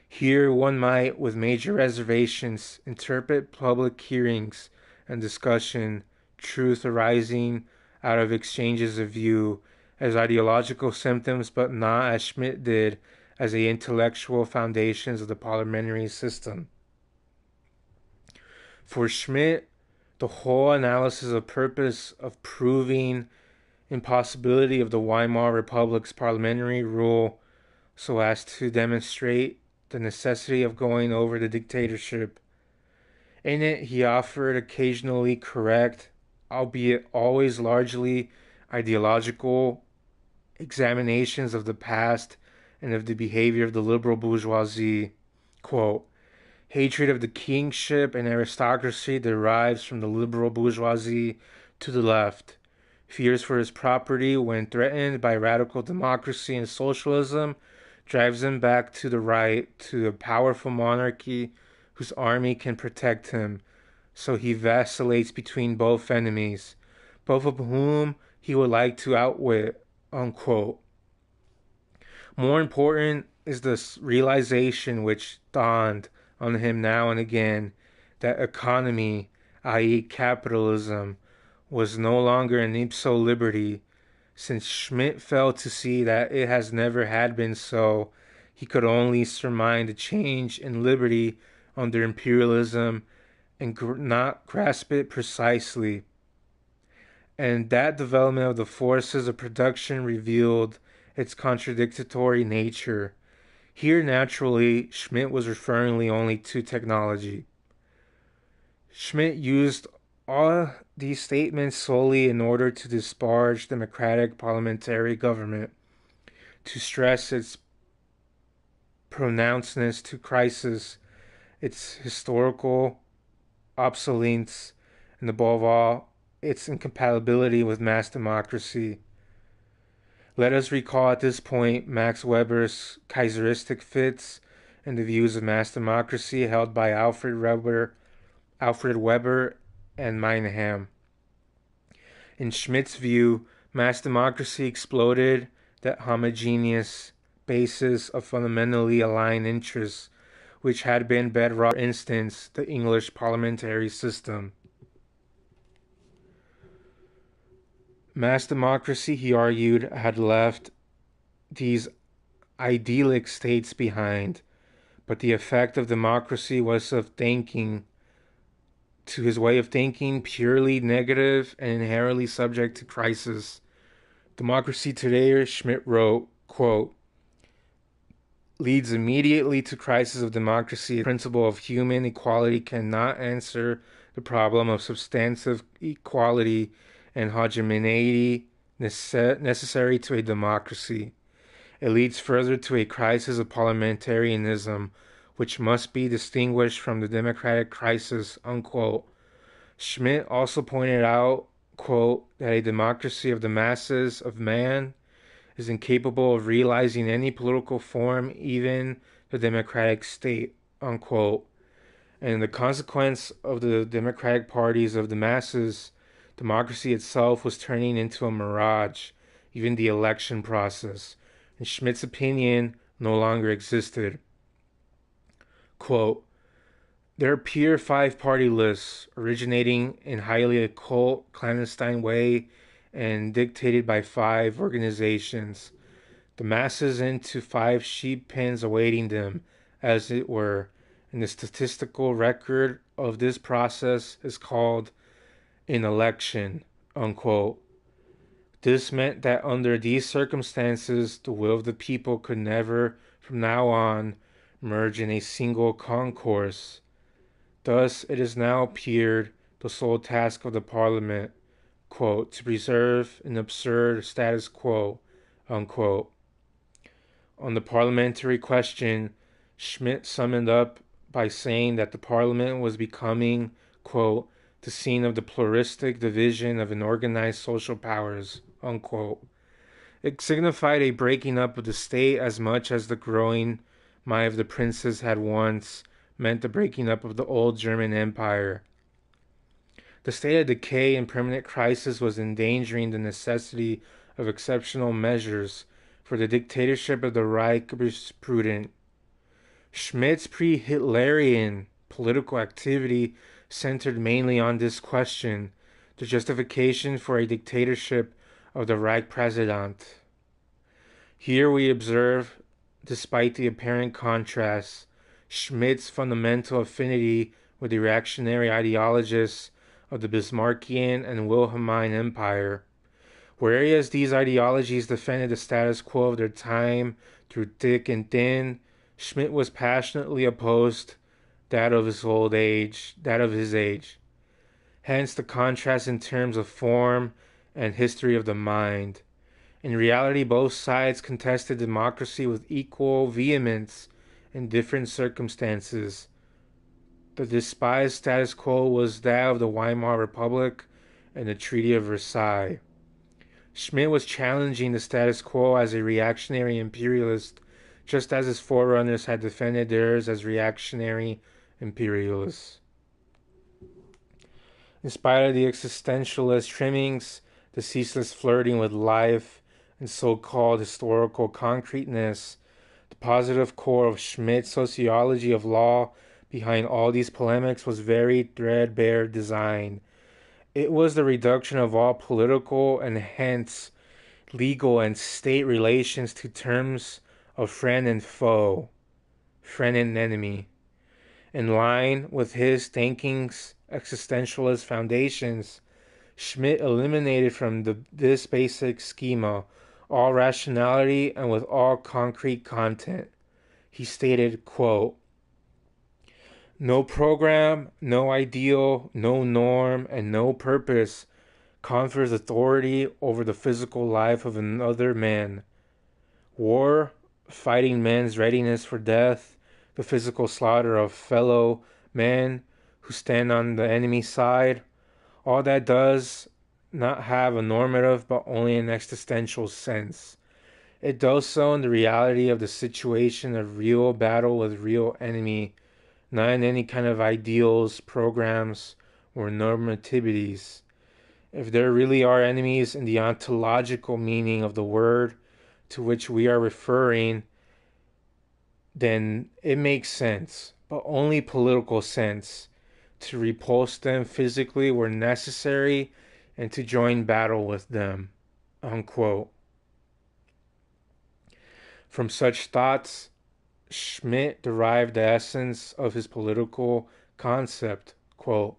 Here one might, with major reservations, interpret public hearings and discussion, truth arising out of exchanges of view, as ideological symptoms, but not, as Schmitt did, as the intellectual foundations of the parliamentary system. For Schmitt, the whole analysis of purpose of proving impossibility of the Weimar Republic's parliamentary rule so as to demonstrate the necessity of going over the dictatorship. In it, he offered occasionally correct, albeit always largely ideological, examinations of the past and of the behavior of the liberal bourgeoisie. Quote, hatred of the kingship and aristocracy derives from the liberal bourgeoisie to the left. Fears for his property when threatened by radical democracy and socialism drives him back to the right, to a powerful monarchy whose army can protect him. So he vacillates between both enemies, both of whom he would like to outwit, unquote. More important is the realization which dawned on him now and again that economy, i.e. capitalism, was no longer an ipso liberty. Since Schmitt failed to see that it has never had been so, he could only surmise the change in liberty under imperialism and not grasp it precisely. And that development of the forces of production revealed its contradictory nature. Here, naturally, Schmitt was referring only to technology. Schmitt used all these statements solely in order to disparage democratic parliamentary government, to stress its pronouncedness to crisis, its historical obsolescence, and above all, its incompatibility with mass democracy. Let us recall at this point Max Weber's Kaiseristic fits and the views of mass democracy held by Alfred Weber and Meinham. In Schmitt's view, mass democracy exploded that homogeneous basis of fundamentally aligned interests, which had been bedrock, for instance, the English parliamentary system. Mass democracy, he argued, had left these idyllic states behind, but the effect of democracy was of thinking, to his way of thinking, purely negative and inherently subject to crisis. Democracy today, Schmitt wrote, quote, leads immediately to crisis of democracy. The principle of human equality cannot answer the problem of substantive equality and homogeneity necessary to a democracy. It leads further to a crisis of parliamentarism, which must be distinguished from the democratic crisis, unquote. Schmitt also pointed out, quote, that a democracy of the masses of man is incapable of realizing any political form, even the democratic state, unquote. And the consequence of the democratic parties of the masses, democracy itself was turning into a mirage, even the election process. In Schmitt's opinion, no longer existed. Quote, there appear 5-party lists originating in highly occult, clandestine way and dictated by 5 organizations. The masses into 5 sheep pens awaiting them, as it were, and the statistical record of this process is called an election, unquote. This meant that under these circumstances, the will of the people could never, from now on, merge in a single concourse. Thus, it has now appeared the sole task of the Parliament, quote, to preserve an absurd status quo, unquote. On the parliamentary question, Schmitt summed up by saying that the Parliament was becoming, quote, the scene of the pluralistic division of an organized social powers, unquote. It signified a breaking up of the state as much as the growing might of the princes had once meant the breaking up of the old German Empire. The state of decay and permanent crisis was endangering the necessity of exceptional measures, for the dictatorship of the Reich was prudent. Schmitt's pre-Hitlerian political activity centered mainly on this question, the justification for a dictatorship of the Reich President. Here we observe, despite the apparent contrast, Schmitt's fundamental affinity with the reactionary ideologists of the Bismarckian and Wilhelmine Empire. Whereas these ideologies defended the status quo of their time through thick and thin, Schmitt was passionately opposed that of his age. Hence the contrast in terms of form and history of the mind. In reality, both sides contested democracy with equal vehemence in different circumstances. The despised status quo was that of the Weimar Republic and the Treaty of Versailles. Schmitt was challenging the status quo as a reactionary imperialist, just as his forerunners had defended theirs as reactionary imperialists. In spite of the existentialist trimmings, the ceaseless flirting with life, and so-called historical concreteness, the positive core of Schmitt's sociology of law behind all these polemics was very threadbare design. It was the reduction of all political and hence legal and state relations to terms of friend and foe, friend and enemy. In line with his thinking's existentialist foundations, Schmitt eliminated from this basic schema all rationality and with all concrete content. he stated, quote, "No program, no ideal, no norm, and no purpose confers authority over the physical life of another man. War, fighting men's readiness for death, the physical slaughter of fellow men who stand on the enemy side, all that does not have a normative but only an existential sense. It does so in the reality of the situation of real battle with real enemy, not in any kind of ideals, programs, or normativities. If there really are enemies in the ontological meaning of the word to which we are referring, then it makes sense, but only political sense, to repulse them physically where necessary and to join battle with them." Unquote. From such thoughts, Schmitt derived the essence of his political concept. Quote,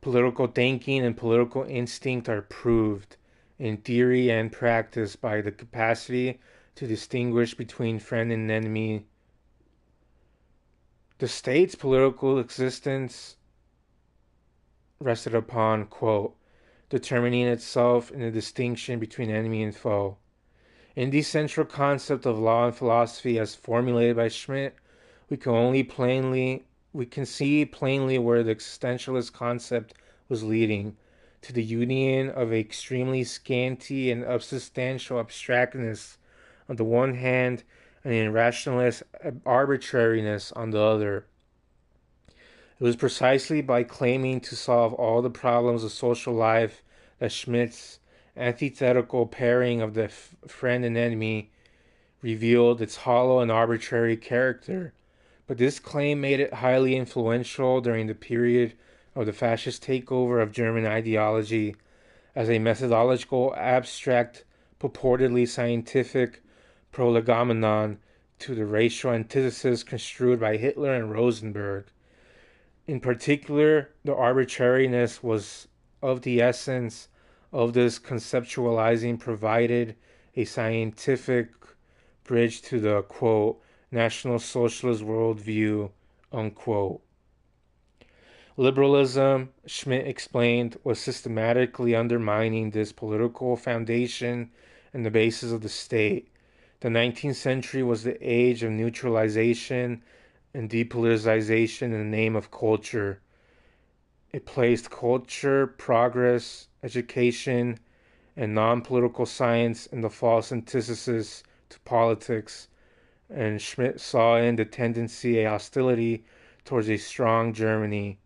"Political thinking and political instinct are proved, in theory and practice, by the capacity to distinguish between friend and enemy. The state's political existence rested upon, quote, determining itself in the distinction between enemy and foe. In the central concept of law and philosophy as formulated by Schmitt, we can see plainly where the existentialist concept was leading, to the union of extremely scanty and substantial abstractness on the one hand and irrationalist arbitrariness on the other. It was precisely by claiming to solve all the problems of social life that Schmitt's antithetical pairing of the friend and enemy revealed its hollow and arbitrary character. But this claim made it highly influential during the period of the fascist takeover of German ideology as a methodological, abstract, purportedly scientific prolegomenon to the racial antithesis construed by Hitler and Rosenberg. In particular, the arbitrariness was of the essence of this conceptualizing provided a scientific bridge to the, quote, National Socialist worldview, unquote. Liberalism, Schmitt explained, was systematically undermining this political foundation and the basis of the state. The 19th century was the age of neutralization and depoliticization in the name of culture. It placed culture, progress, education, and non-political science in the false antithesis to politics, and Schmitt saw in the tendency a hostility towards a strong Germany.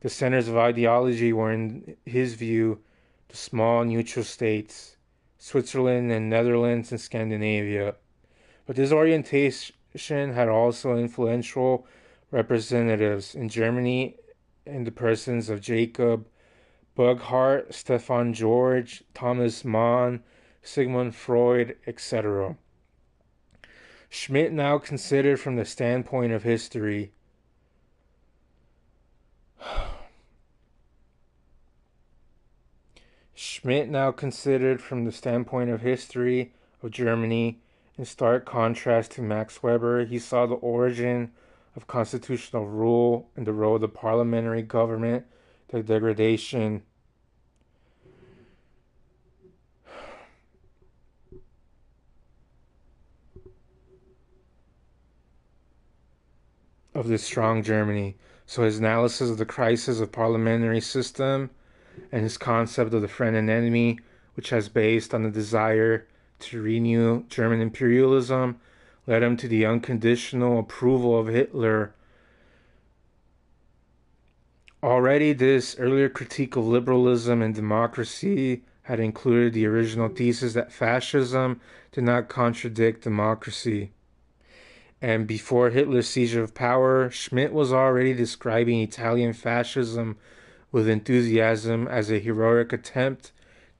The centers of ideology were, in his view, the small neutral states, Switzerland and Netherlands and Scandinavia. But this orientation had also influential representatives in Germany in the persons of Jacob Burckhardt, Stefan George, Thomas Mann, Sigmund Freud, etc. Schmitt now considered from the standpoint of history. Schmitt now considered from the standpoint of history of Germany. In stark contrast to Max Weber, he saw the origin of constitutional rule and the role of the parliamentary government, the degradation of this strong Germany. So his analysis of the crisis of parliamentary system and his concept of the friend and enemy, which has based on the desire to renew German imperialism, led him to the unconditional approval of Hitler. Already this earlier critique of liberalism and democracy had included the original thesis that fascism did not contradict democracy. And before Hitler's seizure of power, Schmitt was already describing Italian fascism with enthusiasm as a heroic attempt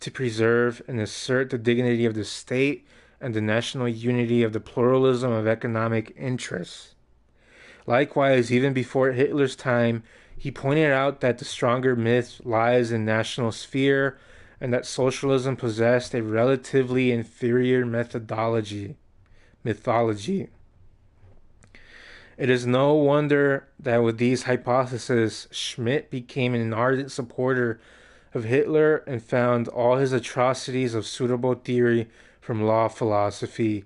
to preserve and assert the dignity of the state and the national unity of the pluralism of economic interests. Likewise, even before Hitler's time, he pointed out that the stronger myth lies in national sphere and that socialism possessed a relatively inferior mythology. It is no wonder that with these hypotheses, Schmidt became an ardent supporter of Hitler and found all his atrocities of suitable theory from law philosophy.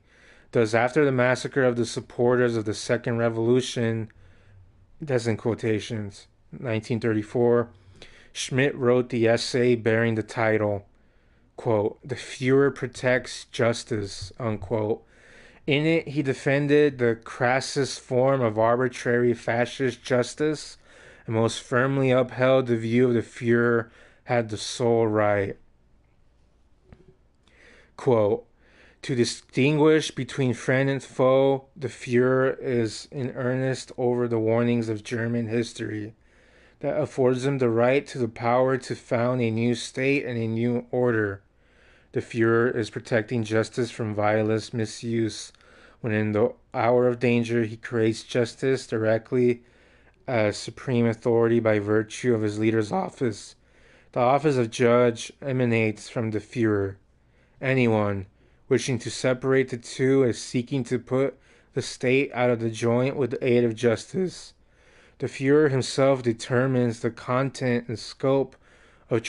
Thus, after the massacre of the supporters of the Second Revolution, that's in quotations, 1934, Schmidt wrote the essay bearing the title, quote, "The Fuhrer Protects Justice," unquote. In it, he defended the crassest form of arbitrary fascist justice and most firmly upheld the view of the Fuhrer had the sole right. Quote, "To distinguish between friend and foe, the Fuhrer is in earnest over the warnings of German history that affords him the right to the power to found a new state and a new order. The Fuhrer is protecting justice from vilest misuse. When in the hour of danger, he creates justice directly as supreme authority by virtue of his leader's office. The office of judge emanates from the Fuhrer. Anyone wishing to separate the two is seeking to put the state out of the joint with the aid of justice. The Fuhrer himself determines the content and scope of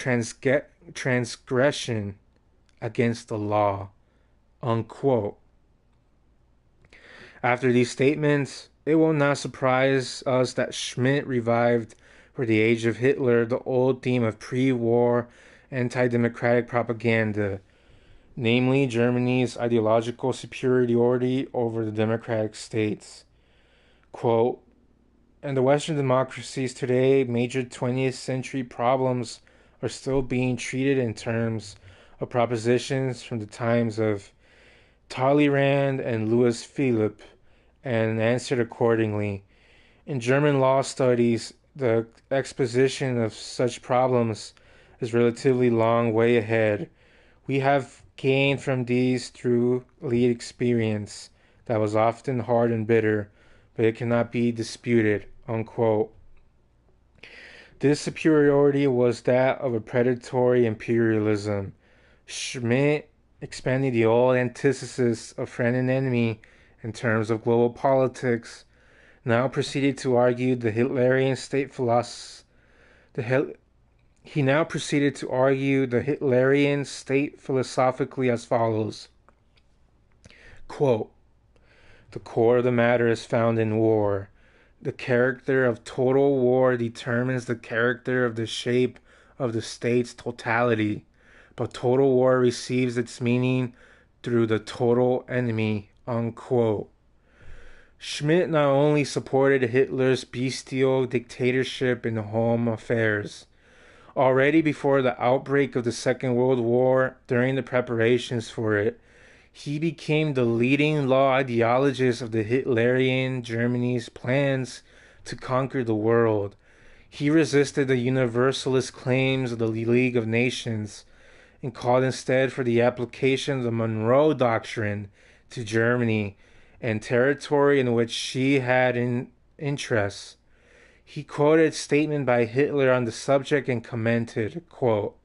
transgression against the law." Unquote. After these statements, it will not surprise us that Schmidt revived for the age of Hitler the old theme of pre-war anti-democratic propaganda, namely Germany's ideological superiority over the democratic states. Quote, "In the Western democracies today, major 20th century problems are still being treated in terms of propositions from the times of Talleyrand and Louis Philippe, and answered accordingly. In German law studies, the exposition of such problems is relatively long way ahead. We have gained from these through lead experience that was often hard and bitter, but it cannot be disputed." Unquote. This superiority was that of a predatory imperialism. Schmidt, expanding the old antithesis of friend and enemy in terms of global politics, now proceeded to argue the Hitlerian state he now proceeded to argue the Hitlerian state philosophically as follows. Quote, "The core of the matter is found in war. The character of total war determines the character of the shape of the state's totality, but total war receives its meaning through the total enemy." Unquote. Schmidt not only supported Hitler's bestial dictatorship in home affairs. Already before the outbreak of the Second World War, during the preparations for it, he became the leading law ideologist of the Hitlerian Germany's plans to conquer the world. He resisted the universalist claims of the League of Nations and called instead for the application of the Monroe Doctrine to Germany and territory in which she had interests. He quoted a statement by Hitler on the subject and commented, quote,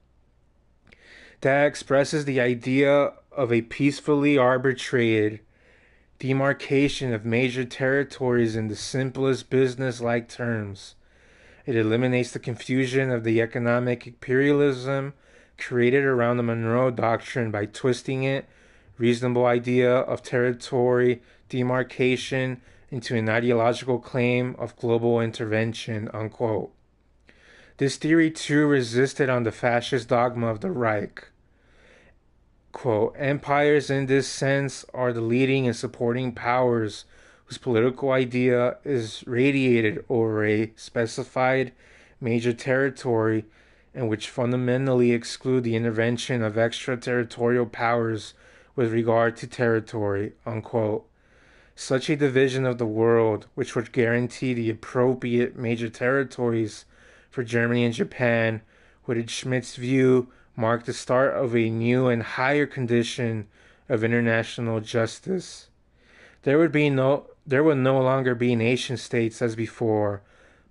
"That expresses the idea of a peacefully arbitrated demarcation of major territories in the simplest business-like terms. It eliminates the confusion of the economic imperialism created around the Monroe Doctrine by twisting it, reasonable idea of territory demarcation, into an ideological claim of global intervention." Unquote. This theory too resisted on the fascist dogma of the Reich. Quote, "Empires in this sense are the leading and supporting powers whose political idea is radiated over a specified major territory and which fundamentally exclude the intervention of extraterritorial powers with regard to territory." Unquote. Such a division of the world, which would guarantee the appropriate major territories for Germany and Japan, would in Schmidt's view mark the start of a new and higher condition of international justice. There would no longer be nation states as before,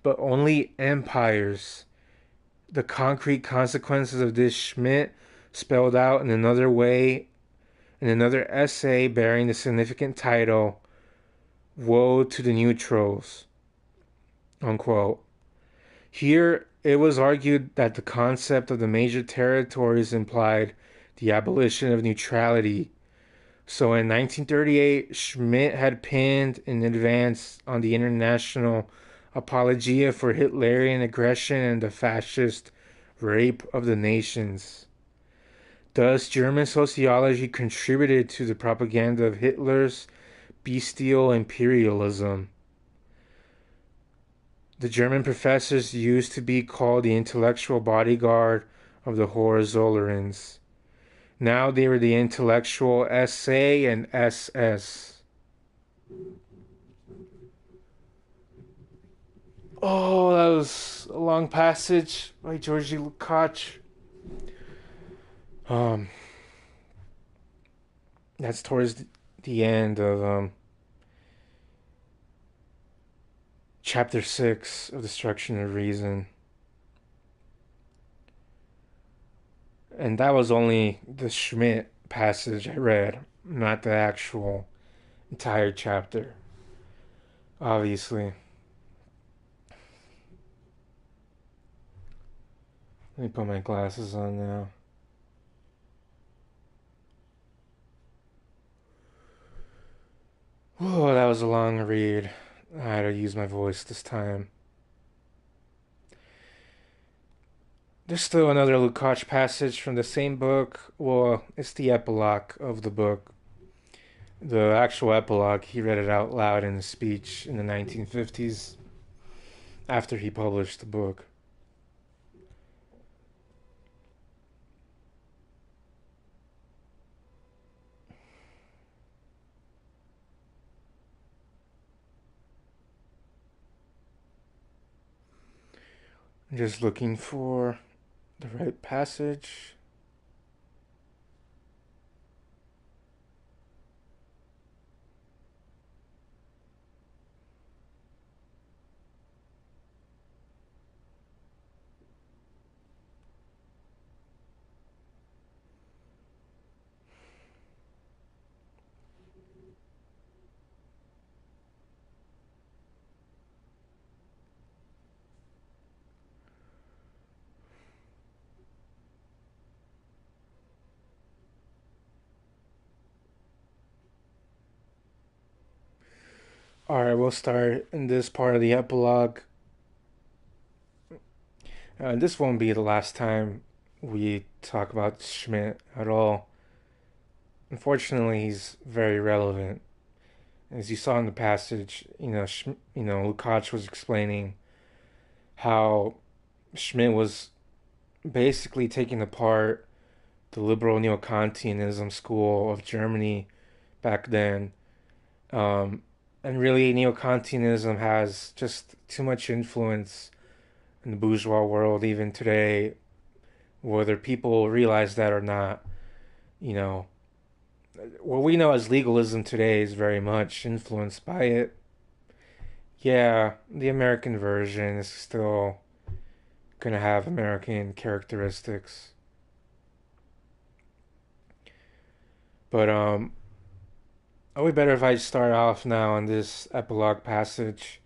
but only empires. The concrete consequences of this Schmidt spelled out in another essay bearing the significant title, woe to the neutrals, unquote. Here, it was argued that the concept of the major territories implied the abolition of neutrality. So in 1938, Schmitt had penned in advance on the International Apologia for Hitlerian Aggression and the Fascist Rape of the Nations. Thus, German sociology contributed to the propaganda of Hitler's bestial imperialism. The German professors used to be called the intellectual bodyguard of the Hohenzollerns. Now they were the intellectual SA and SS. Oh, that was a long passage by Georgi Lukács. Um, that's towards the end of chapter 6 of Destruction of Reason. And that was only the Schmitt passage I read, not the actual entire chapter, obviously. Let me put my glasses on now. Oh, that was a long read. I had to use my voice this time. There's still another Lukács passage from the same book. Well, it's the epilogue of the book. The actual epilogue, he read it out loud in a speech in the 1950s after he published the book. I'm just looking for the right passage. Alright, we'll start in this part of the epilogue. This won't be the last time we talk about Schmitt at all. Unfortunately, he's very relevant. As you saw in the passage, Lukács was explaining how Schmitt was basically taking apart the liberal neo-Kantianism school of Germany back then. Um, and really, neo-Kantianism has just too much influence in the bourgeois world, even today, whether people realize that or not. You know, what we know as legalism today is very much influenced by it. Yeah, the American version is still gonna have American characteristics. But are we better if I start off now on this epilogue passage?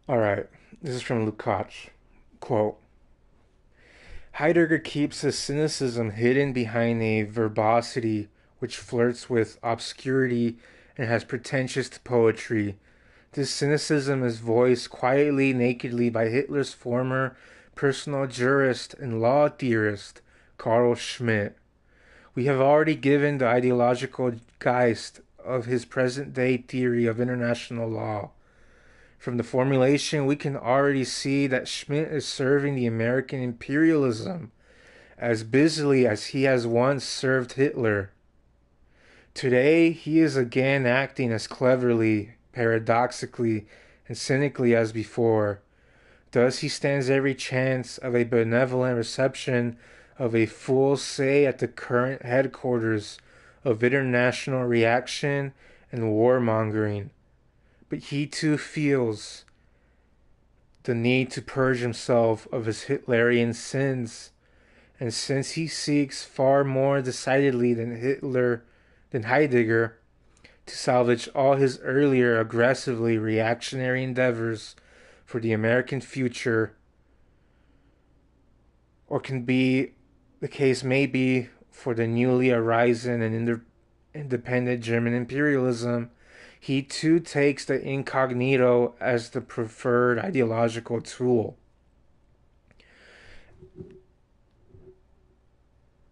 Alright, this is from Lukács. Quote, Heidegger keeps his cynicism hidden behind a verbosity which flirts with obscurity and has pretentious to poetry. This cynicism is voiced quietly, nakedly by Hitler's former personal jurist and law theorist, Carl Schmitt. We have already given the ideological geist of his present-day theory of international law. From the formulation, we can already see that Schmitt is serving the American imperialism as busily as he has once served Hitler. Today, he is again acting as cleverly, paradoxically, and cynically as before. Thus, he stands every chance of a benevolent reception of a full say at the current headquarters of international reaction and warmongering. But he too feels the need to purge himself of his Hitlerian sins and since he seeks far more decidedly than Heidegger, to salvage all his earlier aggressively reactionary endeavors for the American future, or can be the case may be for the newly arisen and independent German imperialism, he too takes the incognito as the preferred ideological tool.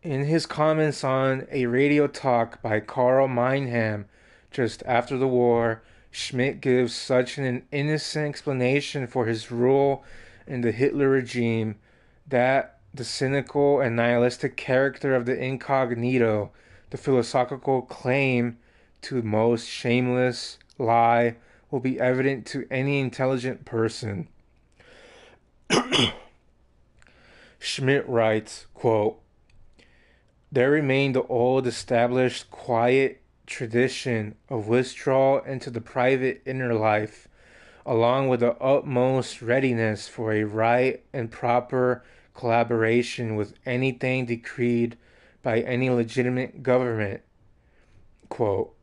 In his comments on a radio talk by Karl Meinheim just after the war, Schmitt gives such an innocent explanation for his role in the Hitler regime that the cynical and nihilistic character of the incognito, the philosophical claim to most shameless lie, will be evident to any intelligent person. Schmitt writes, quote, "There remained the old established quiet tradition of withdrawal into the private inner life, along with the utmost readiness for a right and proper collaboration with anything decreed by any legitimate government." Quote,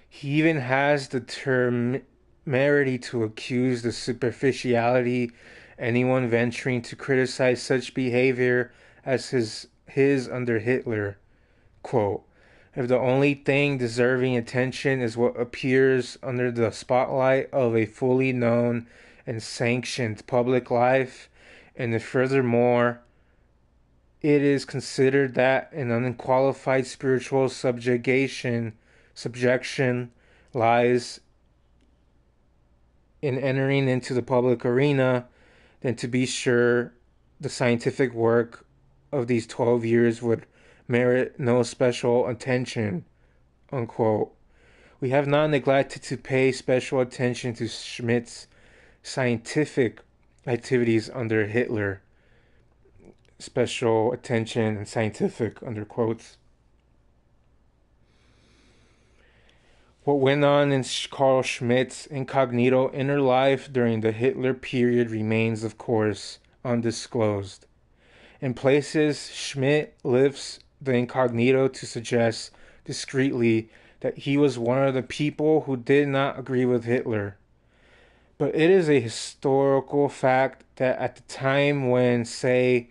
"He even has the temerity to accuse the superficiality anyone venturing to criticize such behavior as his under Hitler. Quote, if the only thing deserving attention is what appears under the spotlight of a fully known and sanctioned public life, and if furthermore it is considered that an unqualified spiritual subjection lies in entering into the public arena, then to be sure the scientific work of these 12 years would merit no special attention." Unquote. We have not neglected to pay special attention to Schmitt's scientific activities under Hitler. Special attention and scientific under quotes. What went on in Carl Schmitt's incognito inner life during the Hitler period remains, of course, undisclosed. In places, Schmitt lifts the incognito to suggest discreetly that he was one of the people who did not agree with Hitler. But it is a historical fact that at the time when, say,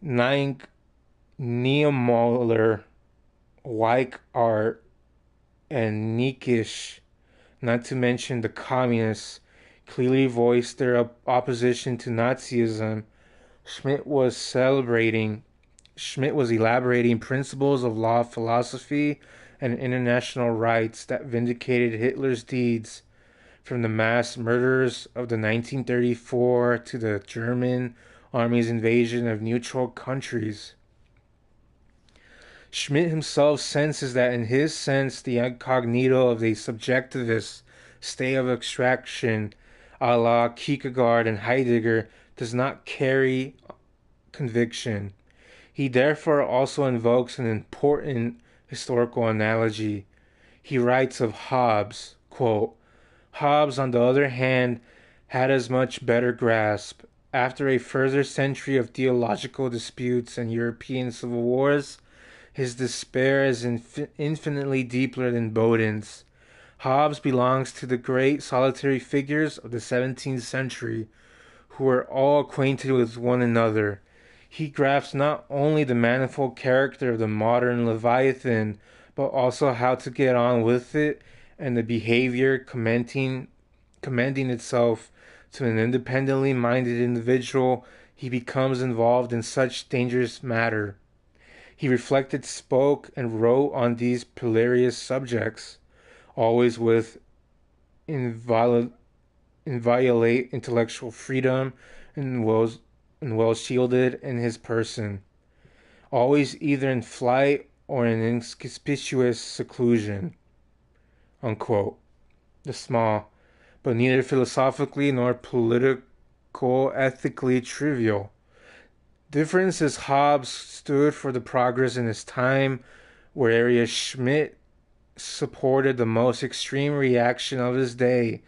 Niemöller, Weikart, and Niekisch, not to mention the communists, clearly voiced their opposition to Nazism, Schmitt was elaborating principles of law philosophy and international rights that vindicated Hitler's deeds, from the mass murders of the 1934 to the German army's invasion of neutral countries. Schmitt himself senses that in his sense the incognito of a subjectivist state of abstraction a la Kierkegaard and Heidegger does not carry conviction. He therefore also invokes an important historical analogy. He writes of Hobbes, quote, "Hobbes, on the other hand, had as much better grasp. After a further century of theological disputes and European civil wars, his despair is infinitely deeper than Boden's. Hobbes belongs to the great solitary figures of the 17th century, who were all acquainted with one another. He grasps not only the manifold character of the modern Leviathan, but also how to get on with it, and the behavior commending itself to an independently minded individual, he becomes involved in such dangerous matter. He reflected, spoke, and wrote on these precarious subjects, always with inviolate intellectual freedom and well shielded in his person, always either in flight or in inconspicuous seclusion." Unquote. The small, but neither philosophically nor political ethically trivial difference is Hobbes stood for the progress in his time, whereas Schmitt supported the most extreme reaction of his day.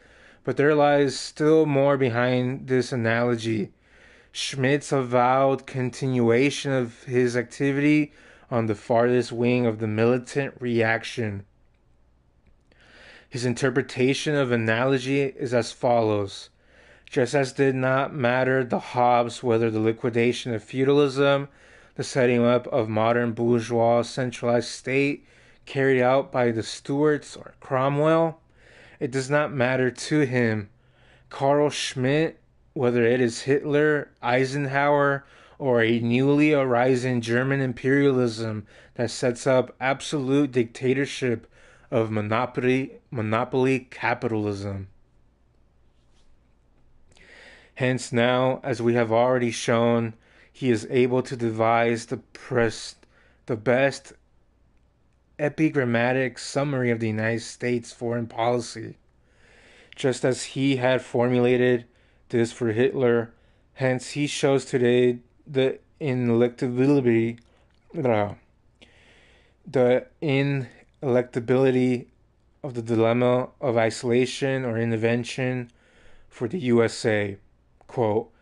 But there lies still more behind this analogy. Schmidt's avowed continuation of his activity on the farthest wing of the militant reaction. His interpretation of analogy is as follows. Just as did not matter to Hobbes whether the liquidation of feudalism, the setting up of modern bourgeois centralized state carried out by the Stuarts or Cromwell, it does not matter to him, Carl Schmitt, whether it is Hitler, Eisenhower, or a newly arising German imperialism that sets up absolute dictatorship of monopoly capitalism. Hence now, as we have already shown, he is able to devise the best epigrammatic summary of the United States foreign policy, just as he had formulated this for Hitler. Hence, he shows today the inelectability of the dilemma of isolation or intervention for the USA. Quote,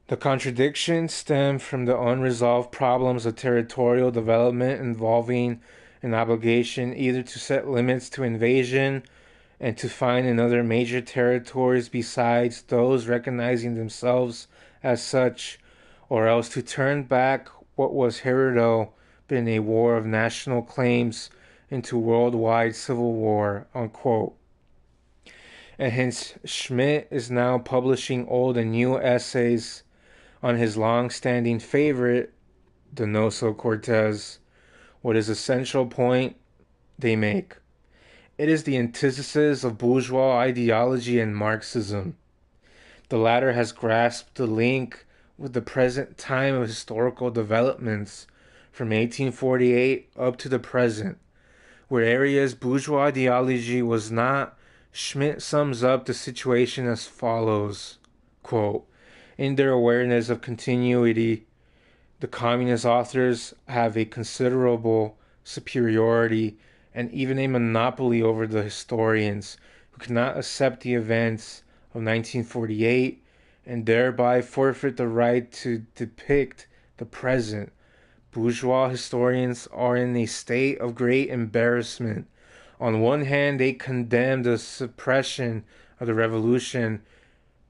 the contradictions stem from the unresolved problems of territorial development involving an obligation either to set limits to invasion and to find in other major territories besides those recognizing themselves as such, or else to turn back what was hitherto been a war of national claims into worldwide civil war, unquote. And hence Schmitt is now publishing old and new essays on his long-standing favorite, Donoso-Cortez. What is essential point they make? It is the antithesis of bourgeois ideology and Marxism. The latter has grasped the link with the present time of historical developments from 1848 up to the present, where areas bourgeois ideology was not. Schmitt sums up the situation as follows, quote, in their awareness of continuity, the communist authors have a considerable superiority and even a monopoly over the historians who cannot accept the events of 1948 and thereby forfeit the right to depict the present. Bourgeois historians are in a state of great embarrassment. On one hand, they condemn the suppression of the revolution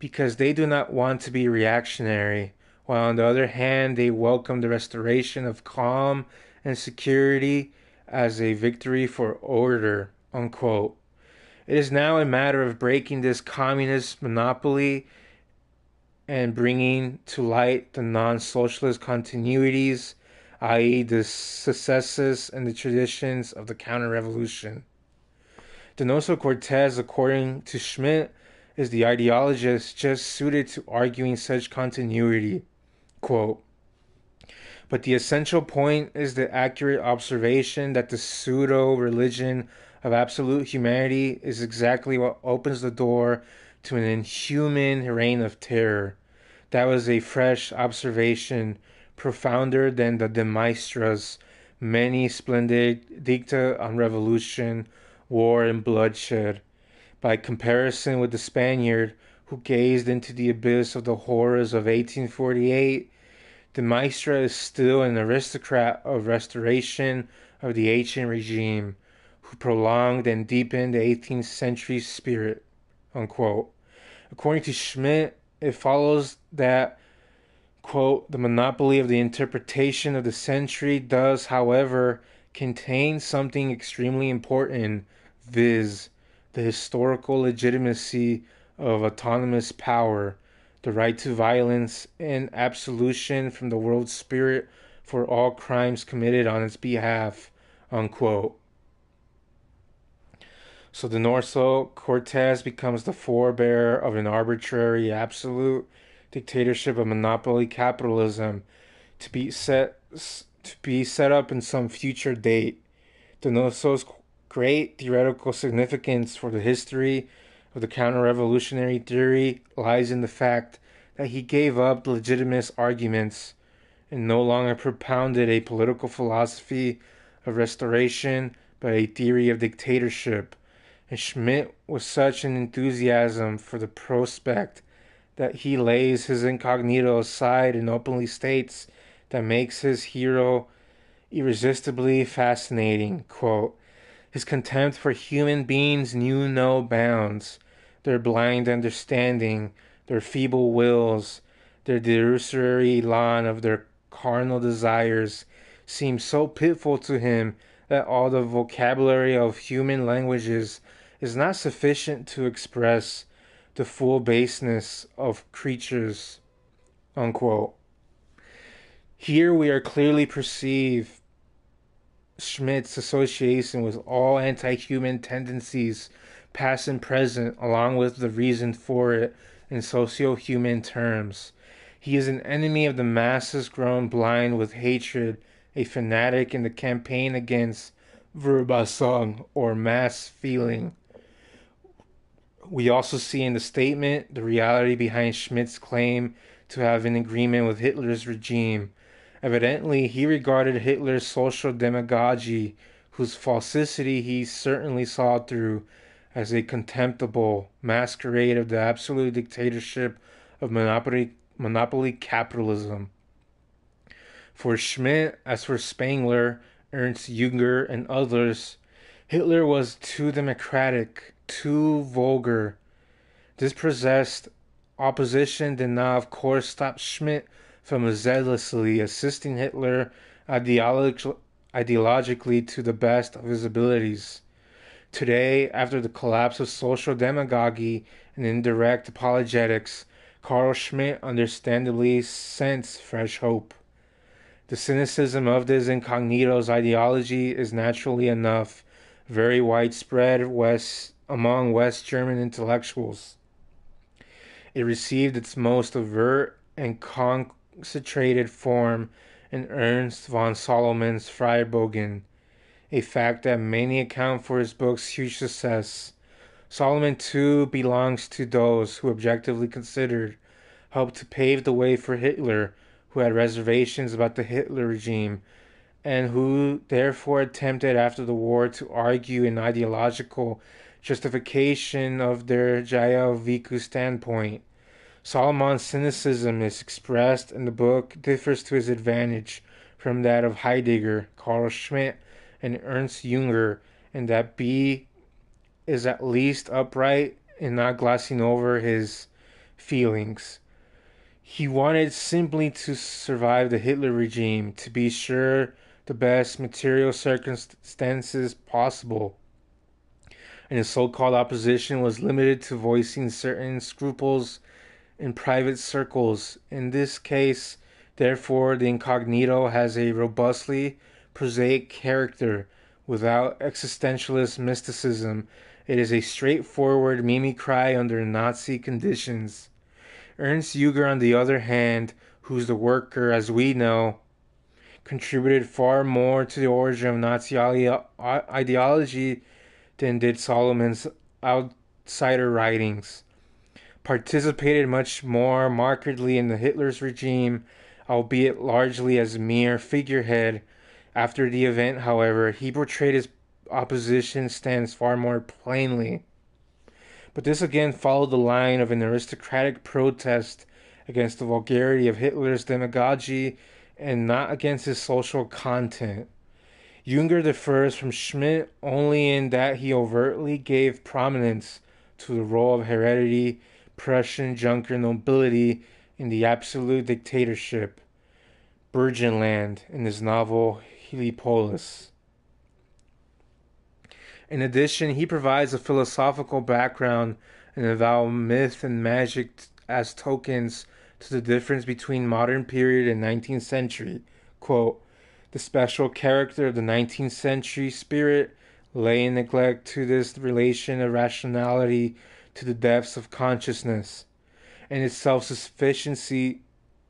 because they do not want to be reactionary, while on the other hand, they welcome the restoration of calm and security as a victory for order, unquote. It is now a matter of breaking this communist monopoly and bringing to light the non-socialist continuities, i.e. the successes and the traditions of the counter-revolution. Donoso-Cortez, according to Schmitt, is the ideologist just suited to arguing such continuity. Quote, but the essential point is the accurate observation that the pseudo-religion of absolute humanity is exactly what opens the door to an inhuman reign of terror. That was a fresh observation, profounder than the De Maestra's many splendid dicta on revolution, war, and bloodshed. By comparison with the Spaniard, who gazed into the abyss of the horrors of 1848, De Maistre is still an aristocrat of restoration of the ancient regime, who prolonged and deepened the 18th century spirit, unquote. According to Schmitt, it follows that, quote, the monopoly of the interpretation of the century does, however, contain something extremely important, viz., the historical legitimacy of autonomous power, the right to violence, and absolution from the world spirit for all crimes committed on its behalf, unquote. So Donoso-Cortez becomes the forebearer of an arbitrary, absolute dictatorship of monopoly capitalism to be set up in some future date. Donoso's great theoretical significance for the history of the counter-revolutionary theory lies in the fact that he gave up legitimist arguments and no longer propounded a political philosophy of restoration but a theory of dictatorship. And Schmitt was such an enthusiasm for the prospect that he lays his incognito aside and openly states that makes his hero irresistibly fascinating. Quote, his contempt for human beings knew no bounds. Their blind understanding, their feeble wills, their desultory lawn of their carnal desires seemed so pitiful to him that all the vocabulary of human languages is not sufficient to express the full baseness of creatures. Unquote. Here we are clearly perceive Schmidt's association with all anti-human tendencies, past and present, along with the reason for it in socio-human terms. He is an enemy of the masses grown blind with hatred, a fanatic in the campaign against Verbassung, or mass feeling. We also see in the statement the reality behind Schmidt's claim to have an agreement with Hitler's regime. Evidently, he regarded Hitler's social demagogy, whose falsity he certainly saw through, as a contemptible masquerade of the absolute dictatorship of monopoly capitalism. For Schmidt, as for Spengler, Ernst Jünger, and others, Hitler was too democratic, too vulgar. This possessed opposition did not, of course, stop Schmidt from zealously assisting Hitler ideologically to the best of his abilities. Today, after the collapse of social demagogy and indirect apologetics, Carl Schmitt understandably sensed fresh hope. The cynicism of this incognito's ideology is naturally enough very widespread among West German intellectuals. It received its most overt and concentrated form in Ernst von Salomon's Freibogen, a fact that many account for his book's huge success. Solomon, too, belongs to those who, objectively considered, helped to pave the way for Hitler, who had reservations about the Hitler regime, and who therefore attempted after the war to argue an ideological justification of their Jaya Viku standpoint. Solomon's cynicism is expressed in the book differs to his advantage from that of Heidegger, Carl Schmitt, and Ernst Jünger, in that B is at least upright and not glossing over his feelings. He wanted simply to survive the Hitler regime, to be sure the best material circumstances possible, and his so-called opposition was limited to voicing certain scruples in private circles. In this case, therefore, the incognito has a robustly prosaic character without existentialist mysticism. It is a straightforward mimicry under Nazi conditions. Ernst Jünger, on the other hand, who's the worker, as we know, contributed far more to the origin of Nazi ideology than did Solomon's outsider writings, participated much more markedly in the Hitler's regime, albeit largely as mere figurehead. After the event, however, he portrayed his opposition stance far more plainly. But this again followed the line of an aristocratic protest against the vulgarity of Hitler's demagogy and not against his social content. Jünger differs from Schmitt only in that he overtly gave prominence to the role of heredity, Prussian Junker nobility in the absolute dictatorship, Burgenland, in his novel Heliopolis. In addition, he provides a philosophical background and avows myth and magic as tokens to the difference between modern period and 19th century. Quote, the special character of the 19th century spirit lay in neglect to this relation of rationality to the depths of consciousness. In its self-sufficiency,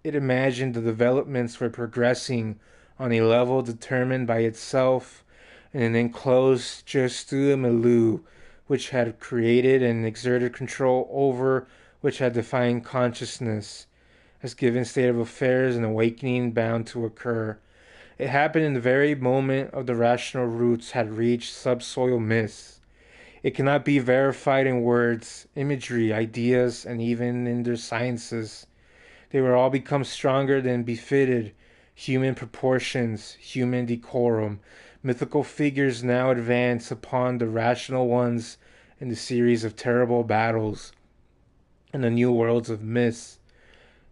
it imagined the developments were progressing on a level determined by itself in an enclosed juste milieu, which had created and exerted control over, which had defined consciousness as given state of affairs and awakening bound to occur. It happened in the very moment of the rational roots had reached subsoil myths. It cannot be verified in words, imagery, ideas, and even in their sciences. They will all become stronger than befitted human proportions, human decorum. Mythical figures now advance upon the rational ones in the series of terrible battles in the new worlds of myths.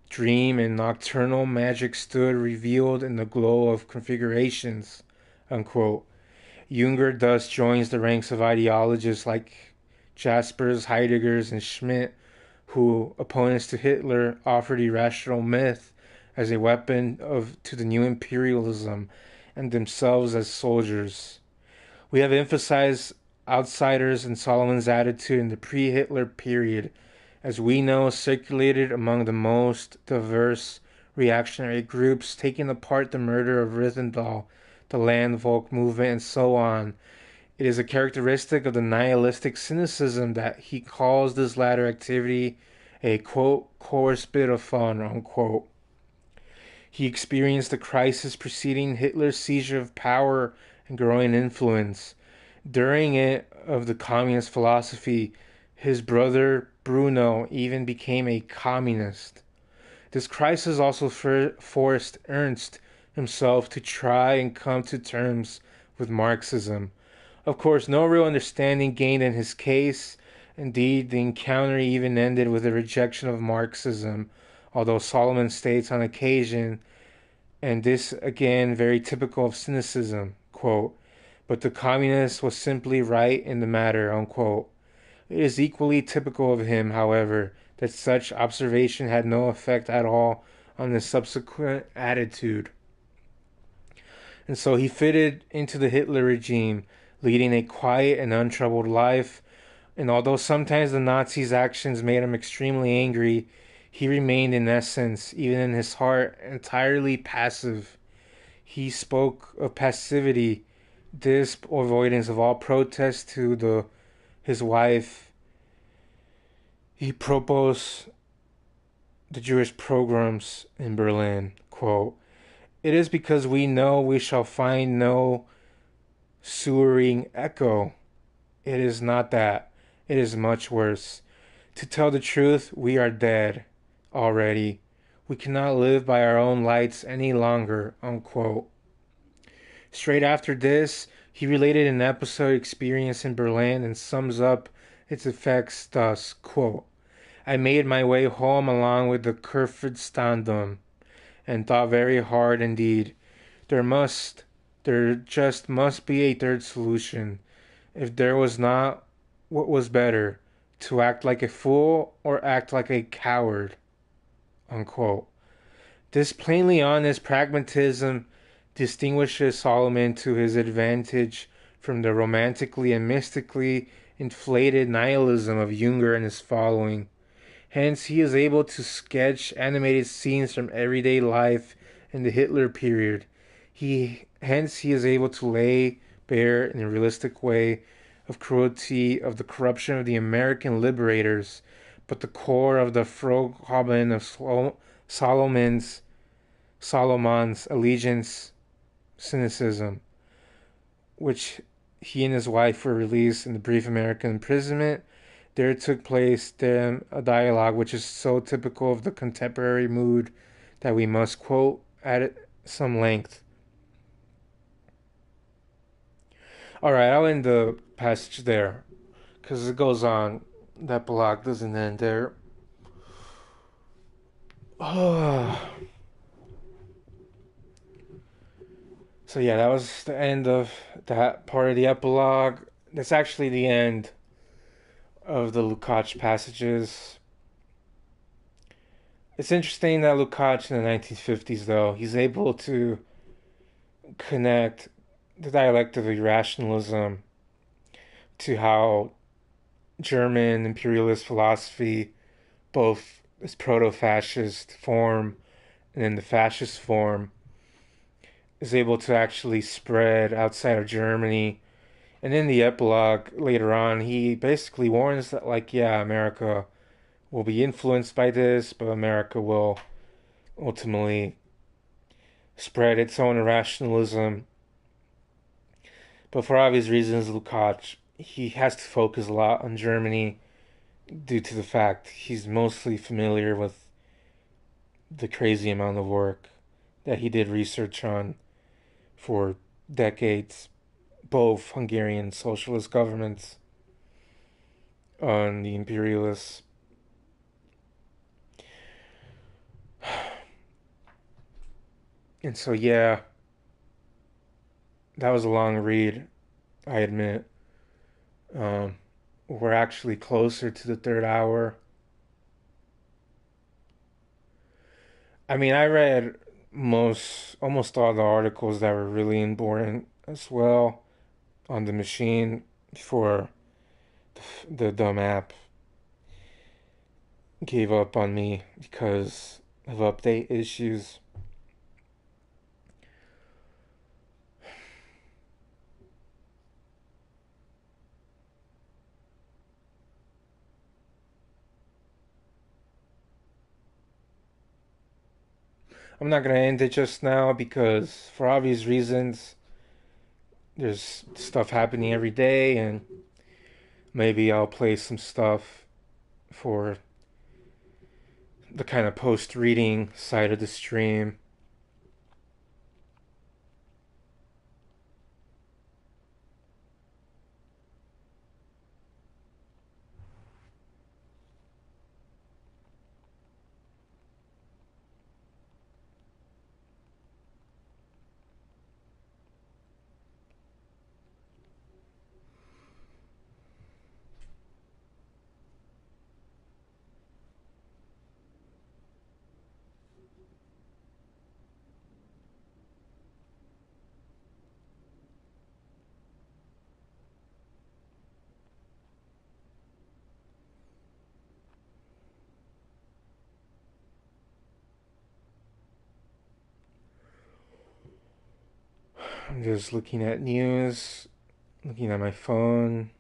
Dream and nocturnal magic stood revealed in the glow of configurations. Unquote. Junger thus joins the ranks of ideologists like Jaspers, Heideggers, and Schmidt, who, opponents to Hitler, offered irrational myth as a weapon to the new imperialism and themselves as soldiers. We have emphasized outsiders and Solomon's attitude in the pre-Hitler period, as we know circulated among the most diverse reactionary groups, taking apart the murder of Rithendal, the Landvolk movement, and so on. It is a characteristic of the nihilistic cynicism that he calls this latter activity a, quote, coarse bit of fun, unquote. He experienced the crisis preceding Hitler's seizure of power and growing influence. During it, of the communist philosophy, his brother Bruno even became a communist. This crisis also forced Ernst himself to try and come to terms with Marxism. Of course, no real understanding gained in his case. Indeed, the encounter even ended with a rejection of Marxism, although Solomon states on occasion, and this again very typical of cynicism, quote, but the communist was simply right in the matter, unquote. It is equally typical of him, however, that such observation had no effect at all on his subsequent attitude. And so he fitted into the Hitler regime, leading a quiet and untroubled life. And although sometimes the Nazis' actions made him extremely angry, he remained in essence, even in his heart, entirely passive. He spoke of passivity, this avoidance of all protest to his wife. He proposed the Jewish pogroms in Berlin, quote, it is because we know we shall find no sewering echo. It is not that. It is much worse. To tell the truth, we are dead already. We cannot live by our own lights any longer, unquote. Straight after this, he related an episode experienced in Berlin and sums up its effects thus, quote, I made my way home along with the Kurfürstentum and thought very hard indeed. There just must be a third solution. If there was not, what was better, to act like a fool or act like a coward? Unquote. This plainly honest pragmatism distinguishes Solomon to his advantage from the romantically and mystically inflated nihilism of Junger and his following. Hence, he is able to sketch animated scenes from everyday life in the Hitler period. Hence, he is able to lay bare in a realistic way of cruelty, of the corruption of the American liberators, but the core of the Frohhaben of Solomon's allegiance, cynicism, which he and his wife were released in the brief American imprisonment. There took place then a dialogue which is so typical of the contemporary mood that we must quote at some length. Alright, I'll end the passage there because it goes on. That epilogue doesn't end there. So yeah, that was the end of that part of the epilogue. That's actually the end of the Lukács passages. It's interesting that Lukács in the 1950s, though, he's able to connect the dialect of irrationalism to how German imperialist philosophy, both its proto-fascist form and then the fascist form, is able to actually spread outside of Germany. And in the epilogue later on, he basically warns that, like, yeah, America will be influenced by this, but America will ultimately spread its own irrationalism. But for obvious reasons, Lukács, he has to focus a lot on Germany due to the fact he's mostly familiar with the crazy amount of work that he did research on for decades, both Hungarian socialist governments and the imperialists. And so, yeah, that was a long read, I admit. Um, we're actually closer to the third hour. I mean, I read almost all the articles that were really important as well on the machine before the dumb app gave up on me because of update issues. I'm not gonna end it just now because, for obvious reasons, there's stuff happening every day, and maybe I'll play some stuff for the kind of post reading side of the stream. I'm just looking at news, looking at my phone.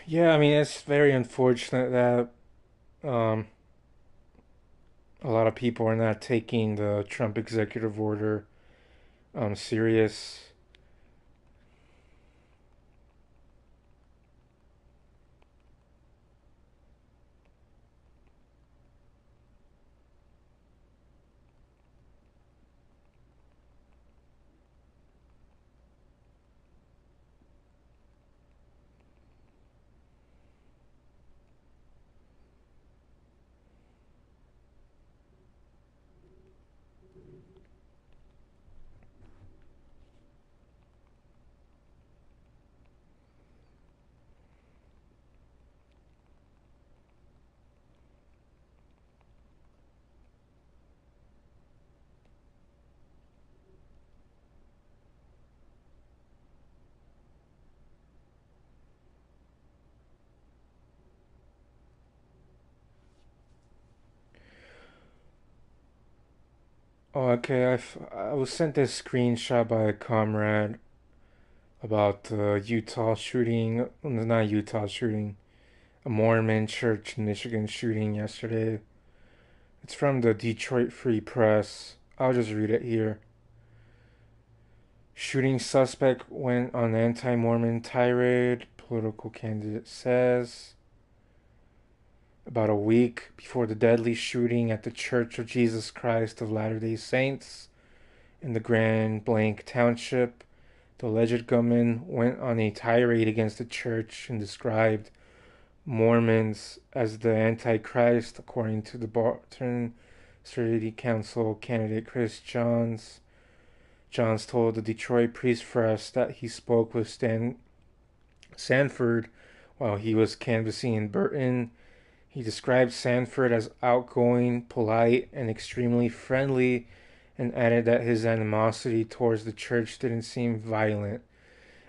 Yeah, I mean, it's very unfortunate that a lot of people are not taking the Trump executive order serious. Oh, okay. I was sent this screenshot by a comrade about the Utah shooting. Not Utah shooting. A Mormon church in Michigan shooting yesterday. It's from the Detroit Free Press. I'll just read it here. Shooting suspect went on anti-Mormon tirade. Political candidate says. About a week before the deadly shooting at the Church of Jesus Christ of Latter-day Saints in the Grand Blanc Township, the alleged gunman went on a tirade against the church and described Mormons as the Antichrist, according to the Barton City Council candidate Chris Johns. Johns told the Detroit Priest Press that he spoke with Sanford while he was canvassing in Burton. He described Sanford as outgoing, polite, and extremely friendly, and added that his animosity towards the church didn't seem violent.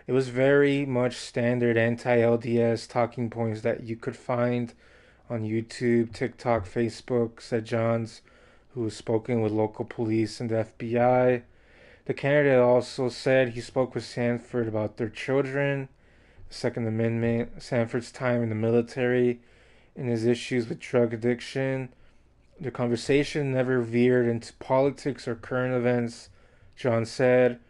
It was very much standard anti-LDS talking points that you could find on YouTube, TikTok, Facebook, said Johns, who was spoken with local police and the FBI. The candidate also said he spoke with Sanford about their children, the Second Amendment, Sanford's time in the military, and his issues with drug addiction. The conversation never veered into politics or current events, John said.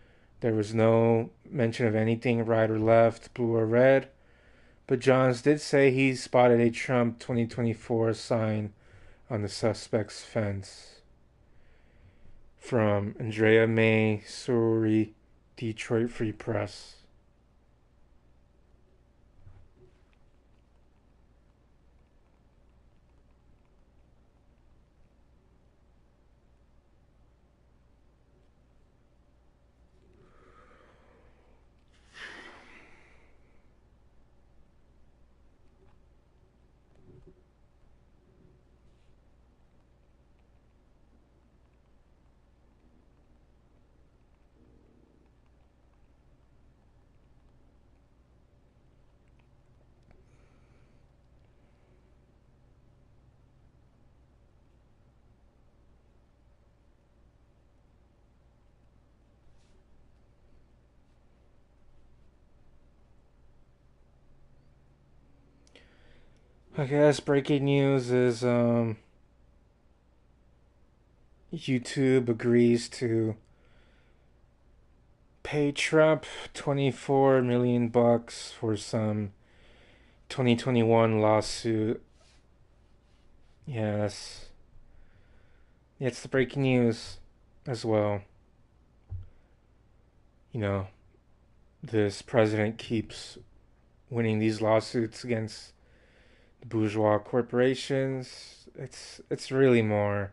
There was no mention of anything right or left, blue or red. But Johns did say he spotted a Trump 2024 sign on the suspect's fence. From Andrea May Suri, Detroit Free Press. I guess breaking news is YouTube agrees to pay Trump 24 million bucks for some 2021 lawsuit. Yes, it's the breaking news as well. You know, this president keeps winning these lawsuits against the bourgeois corporations. It's really more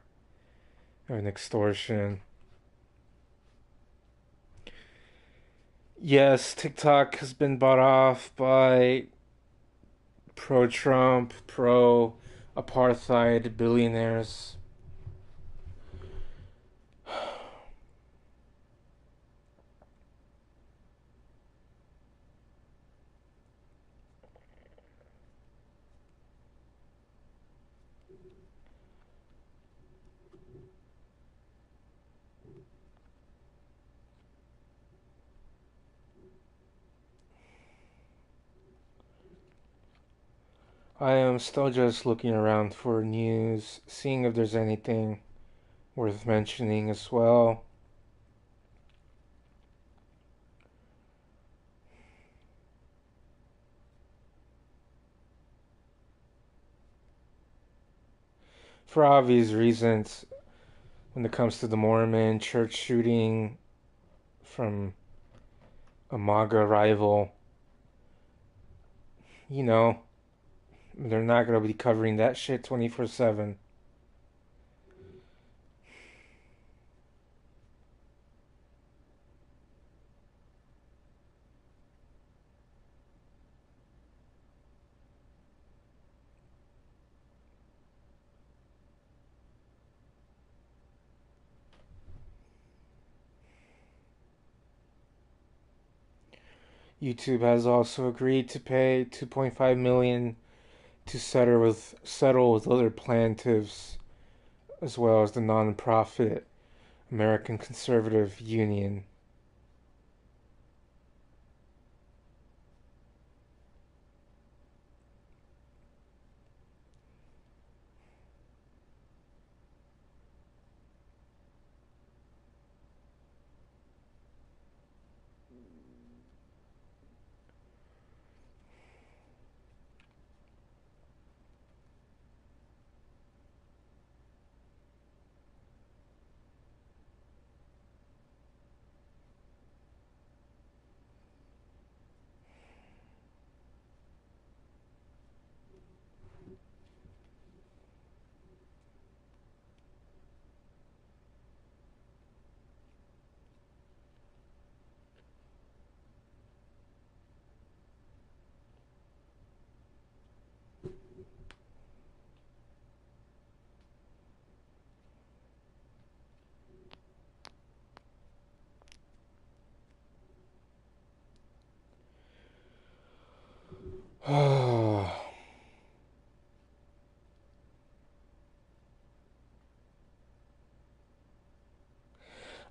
of an extortion. Yes, TikTok has been bought off by pro-Trump, pro-apartheid billionaires. I am still just looking around for news, seeing if there's anything worth mentioning as well. For obvious reasons, when it comes to the Mormon church shooting from a MAGA rival, you know, they're not going to be covering that shit 24/7. YouTube has also agreed to pay 2.5 million to settle with other plaintiffs as well as the nonprofit American Conservative Union.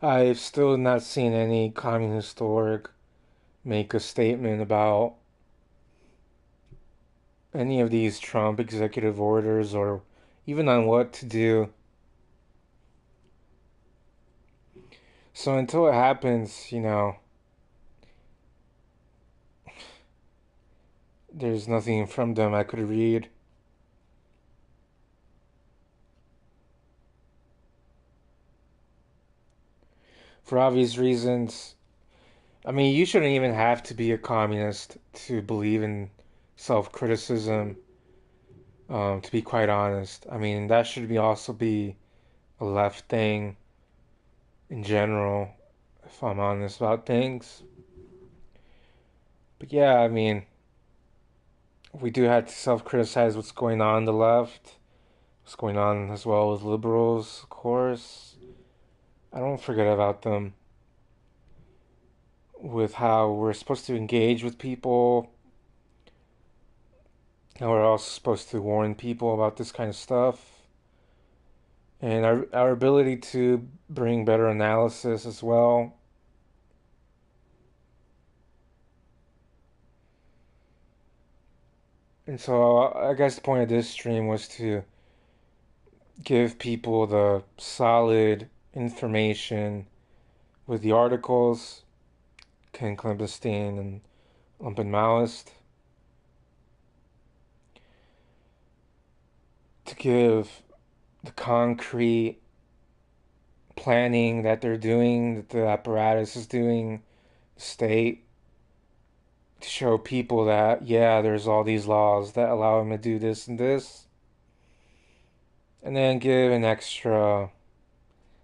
I've still not seen any communist org make a statement about any of these Trump executive orders or even on what to do. So until it happens, there's nothing from them I could read. For obvious reasons. I mean, you shouldn't even have to be a communist to believe in self-criticism, to be quite honest. I mean, that should be also be a left thing in general, if I'm honest about things. But yeah, I mean, we do have to self-criticize what's going on the left, what's going on as well with liberals, of course. I don't forget about them. With how we're supposed to engage with people, how we're also supposed to warn people about this kind of stuff, and our ability to bring better analysis as well. And so I guess the point of this stream was to give people the solid information with the articles, Ken Clempenstein and Lumpen Maoist, to give the concrete planning that they're doing, that the apparatus is doing, the state, to show people that, yeah, there's all these laws that allow them to do this and this. And then give an extra,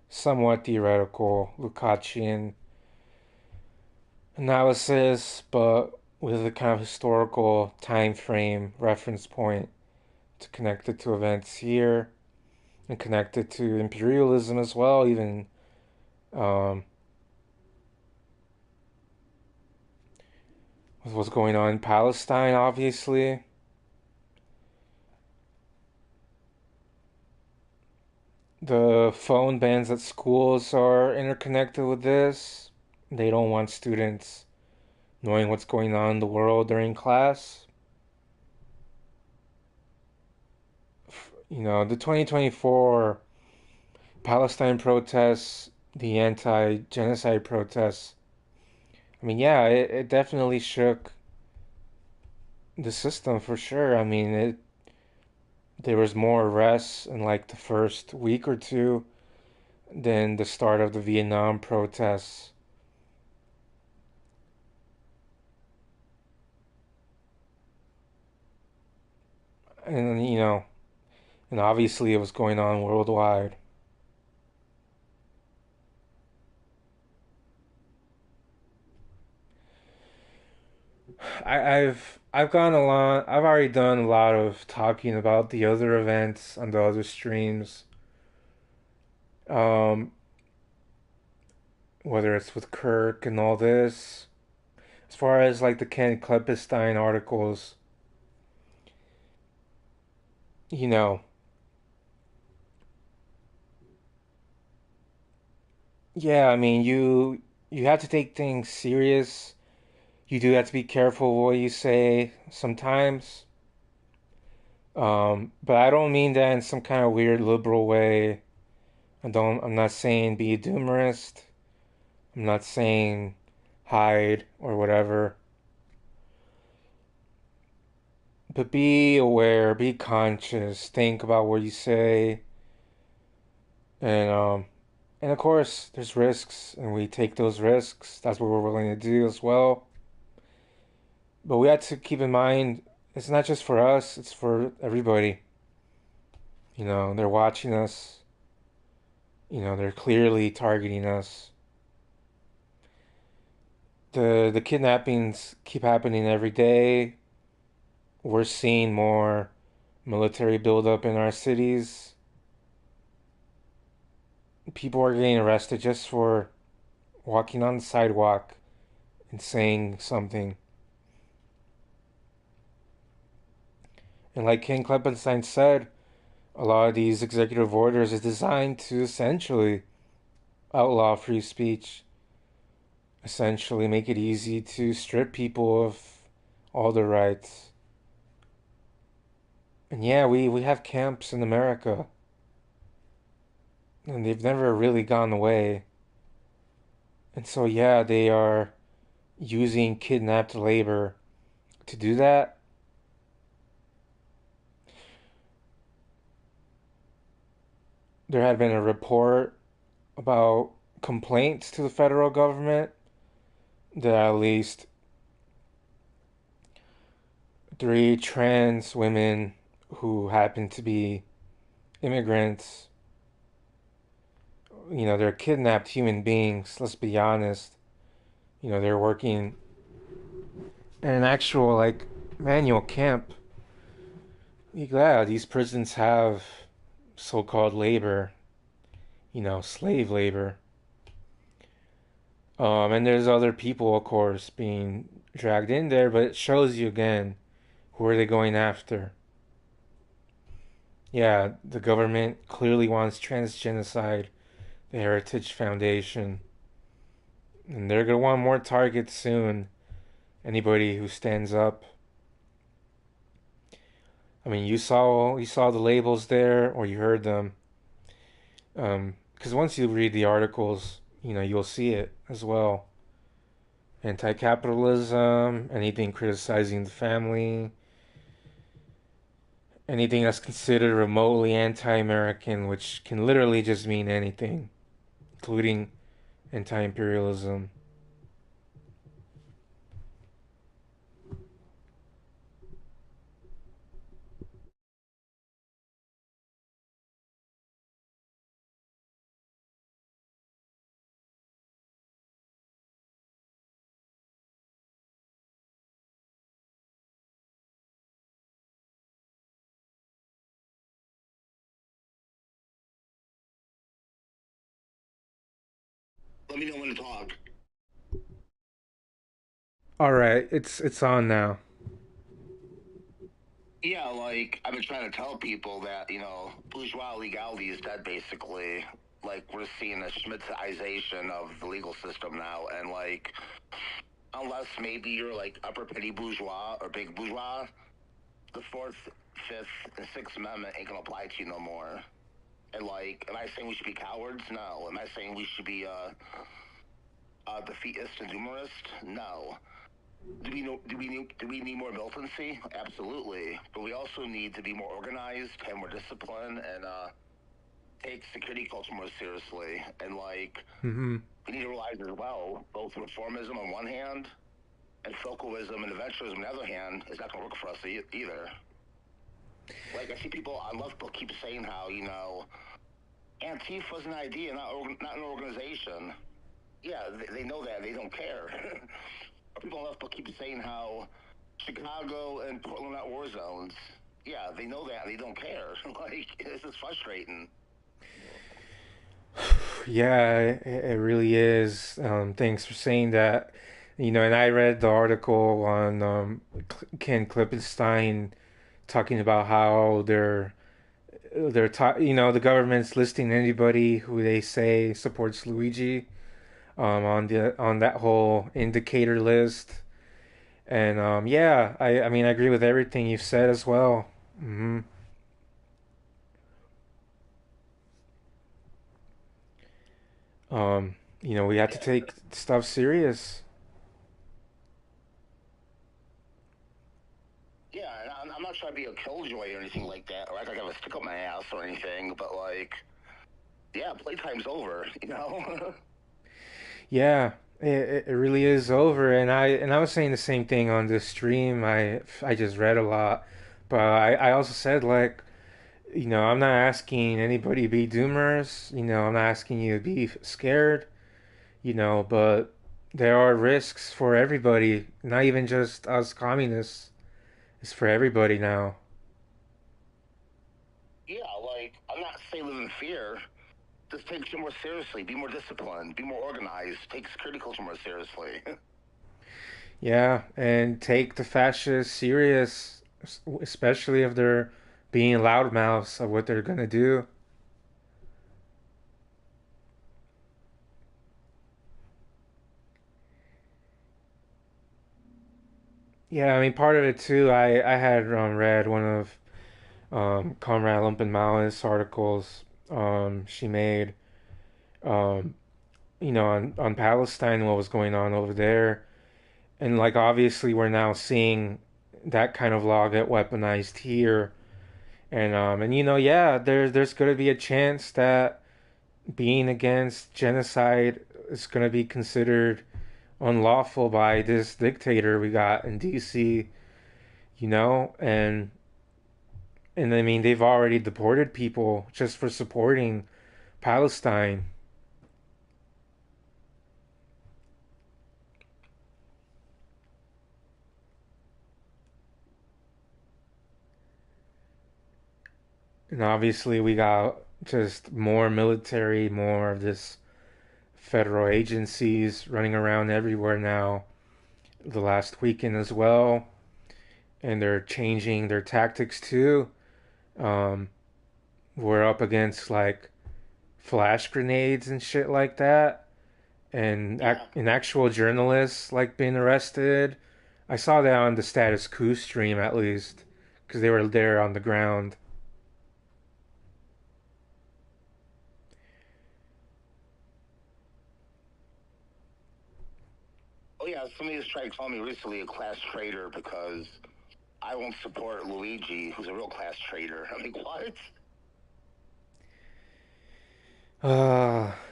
somewhat theoretical Lukácsian analysis, but with a kind of historical time frame reference point to connect it to events here and connect it to imperialism as well, even um, with what's going on in Palestine, obviously. The phone bans at schools are interconnected with this. They don't want students knowing what's going on in the world during class. The 2024 Palestine protests, the anti-genocide protests, I mean, yeah, it definitely shook the system for sure. I mean, there was more arrests in like the first week or two than the start of the Vietnam protests. And, and obviously it was going on worldwide. I've gone a lot. I've already done a lot of talking about the other events on the other streams. Um, whether it's with Kirk and all this. As far as like the Ken Kleppenstein articles, you know, Yeah, I mean, you have to take things serious. You do have to be careful what you say sometimes. But I don't mean that in some kind of weird liberal way. I'm not saying be a doomerist. I'm not saying hide or whatever. But be aware, be conscious, think about what you say, and and of course, there's risks, and we take those risks. That's what we're willing to do as well. But we have to keep in mind, it's not just for us; it's for everybody. They're watching us. They're clearly targeting us. The kidnappings keep happening every day. We're seeing more military buildup in our cities. People are getting arrested just for walking on the sidewalk and saying something. And like Ken Klippenstein said, a lot of these executive orders is designed to essentially outlaw free speech, essentially make it easy to strip people of all their rights. And yeah, we have camps in America, and they've never really gone away. And so, yeah, they are using kidnapped labor to do that. There had been a report about complaints to the federal government that at least three trans women who happen to be immigrants, they're kidnapped human beings, let's be honest. They're working in an actual, like, manual camp. Yeah, these prisons have so called labor, slave labor. And there's other people, of course, being dragged in there, but it shows you again who are they going after. Yeah, the government clearly wants transgenocide, the Heritage Foundation, and they're gonna want more targets soon. Anybody who stands up. I mean, you saw the labels there, or you heard them. Because once you read the articles, you'll see it as well. Anti-capitalism, anything criticizing the family, anything that's considered remotely anti-American, which can literally just mean anything, including anti-imperialism. Let me know when to talk. All right, it's on now. Yeah, like I've been trying to tell people that bourgeois legality is dead. Basically, like we're seeing a schmittianism of the legal system now, and like unless maybe you're like upper petty bourgeois or big bourgeois, the fourth, fifth, and sixth amendment ain't gonna apply to you no more. And like, am I saying we should be cowards? No. Am I saying we should be defeatist and doomerist? No. Do we need more militancy? Absolutely, but we also need to be more organized, have more discipline, and take security culture more seriously. And like, Mm-hmm. we need to realize as well, both reformism on one hand and folkalism and adventurism on the other hand is not going to work for us either. Like, I see people on left book keep saying how Antifa is an idea, not an organization. Yeah, they know that, they don't care. People on left book keep saying how Chicago and Portland are not war zones. Yeah, they know that, and they don't care. Like, this is frustrating. Yeah, it really is. Thanks for saying that. And I read the article on Ken Klippenstein talking about how the government's listing anybody who they say supports Luigi on that whole indicator list. And yeah, I mean I agree with everything you've said as well. hmm we have to Yeah, take stuff serious. yeah, and I'm not trying to be a killjoy or anything like that, or act like I have a stick up my ass or anything, but like, yeah, playtime's over, you know? Yeah, it really is over. And I was saying the same thing on this stream. I just read a lot, but I also said like, I'm not asking anybody to be doomers. I'm not asking you to be scared. But there are risks for everybody, not even just us communists. It's for everybody now. Yeah, like, I'm not saying live in fear. Just take shit more seriously. Be more disciplined. Be more organized. Take security culture more seriously. Yeah, and take the fascists serious, especially if they're being loudmouths of what they're gonna do. Yeah, I mean, part of it too. I had read one of Comrade Lumpenmauer's articles she made, um, on Palestine, what was going on over there, and like obviously we're now seeing that kind of law get weaponized here, and yeah, there's going to be a chance that being against genocide is going to be considered unlawful by this dictator we got in DC, and I mean they've already deported people just for supporting Palestine. And obviously we got just more military, more of this federal agencies running around everywhere now the last weekend as well. And they're changing their tactics too. Um, we're up against like flash grenades and shit like that. And Yeah. actual journalists like being arrested. I saw that on the Status Quo stream at least, because they were there on the ground. Oh yeah, somebody was trying to call me recently a class traitor because I won't support Luigi, who's a real class traitor. I'm like, what?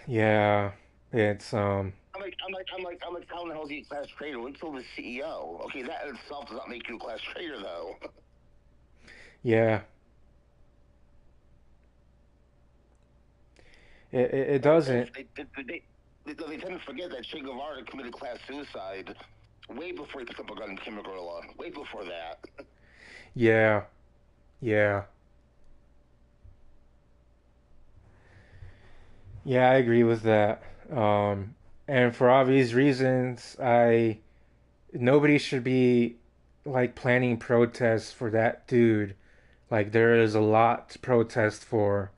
Yeah, it's How in the hell is he a class traitor? Wait till the CEO. Okay, that in itself does not make you a class traitor, though. yeah, it Like doesn't. they tend to forget that Che Guevara committed class suicide way before he picked up a gun and became a guerrilla. Way before that. Yeah, yeah, yeah. I agree with that. And for obvious reasons, I nobody should be like planning protests for that dude. Like there is a lot to protest for.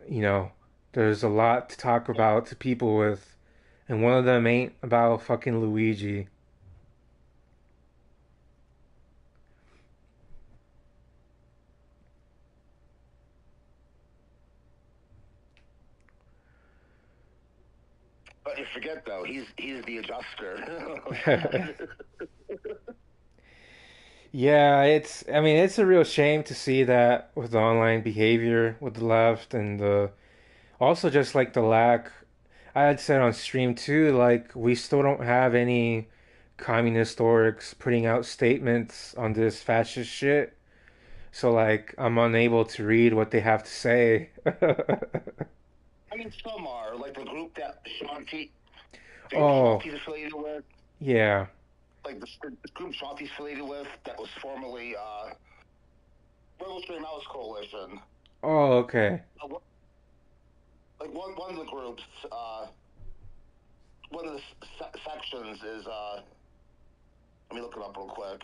You know, there's a lot to talk Yeah. about to people with, and one of them ain't about fucking Luigi. But you forget though, he's the adjuster. Yeah, I mean, it's a real shame to see that with the online behavior with the left and also just like the lack. I had said on stream too, like we still don't have any communist orgs putting out statements on this fascist shit. So like I'm unable to read what they have to say. I mean, some are like the group that the group Oh, Shanti's affiliated with, yeah. like the group Shanti's affiliated with, that was formerly Revolutionary Mouse Coalition. Oh, okay. Uh, like one of the groups, one of the sections is let me look it up real quick.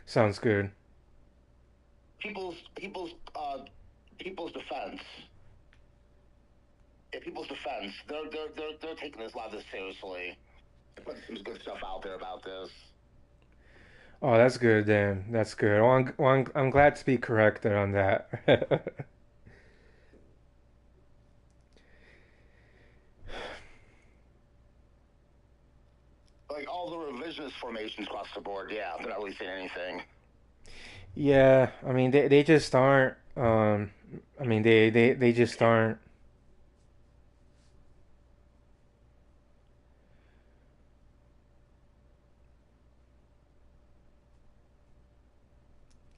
Sounds good. People's People's Defense. Yeah, People's Defense. They're taking this a lot of this seriously. They're putting some good stuff out there about this. Oh, that's good then. That's good. I'm glad to be corrected on that. Like all the revisionist formations across the board, yeah, they're not really saying anything. Yeah, I mean they just aren't. I mean they just aren't.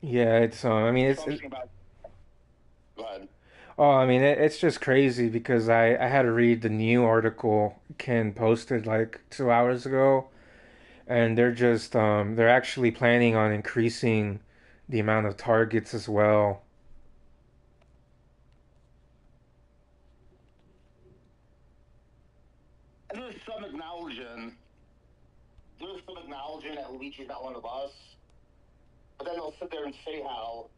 Yeah, it's I mean Something about. Go ahead. oh, I mean it's just crazy because I had to read the new article Ken posted like 2 hours ago, and they're actually planning on increasing the amount of targets as well. And there's some acknowledging that Luigi's not one of us, but then they'll sit there and say how,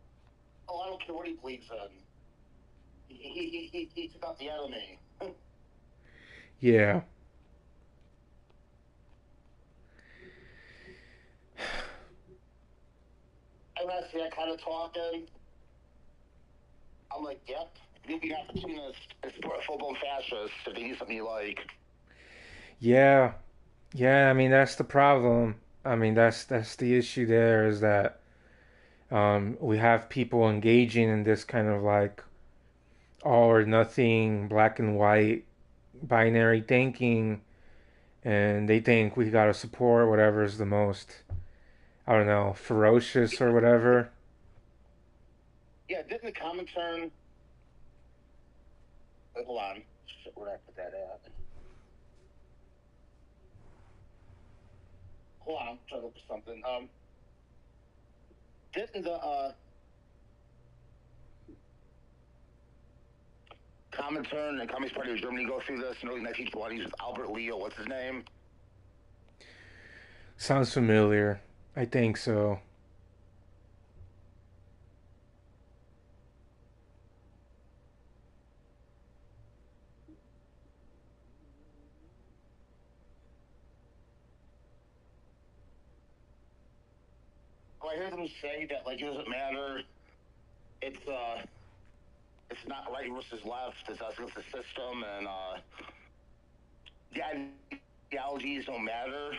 oh, I don't care what he believes in. He took out the enemy. Yeah. And when I see that kind of talking, I'm like, yep, you'll be an opportunist and support a full-blown fascist if they need something you like. Yeah. Yeah, I mean that's the problem. I mean that's the issue there is that we have people engaging in this kind of like all or nothing, black and white, binary thinking, and they think we gotta support whatever is the most, I don't know, ferocious or whatever. Yeah, didn't the Comintern... Wait, hold on. Shit, where did I put that at? Hold on, I'm trying to look for something. Didn't the Comintern and Communist Party of Germany go through this in the early 1920s with Albert Leo, what's his name? Sounds familiar. I think so. Well, I hear them say that, like, it doesn't matter. It's, it's not right versus left. It's us against the system, and, the ideologies don't matter.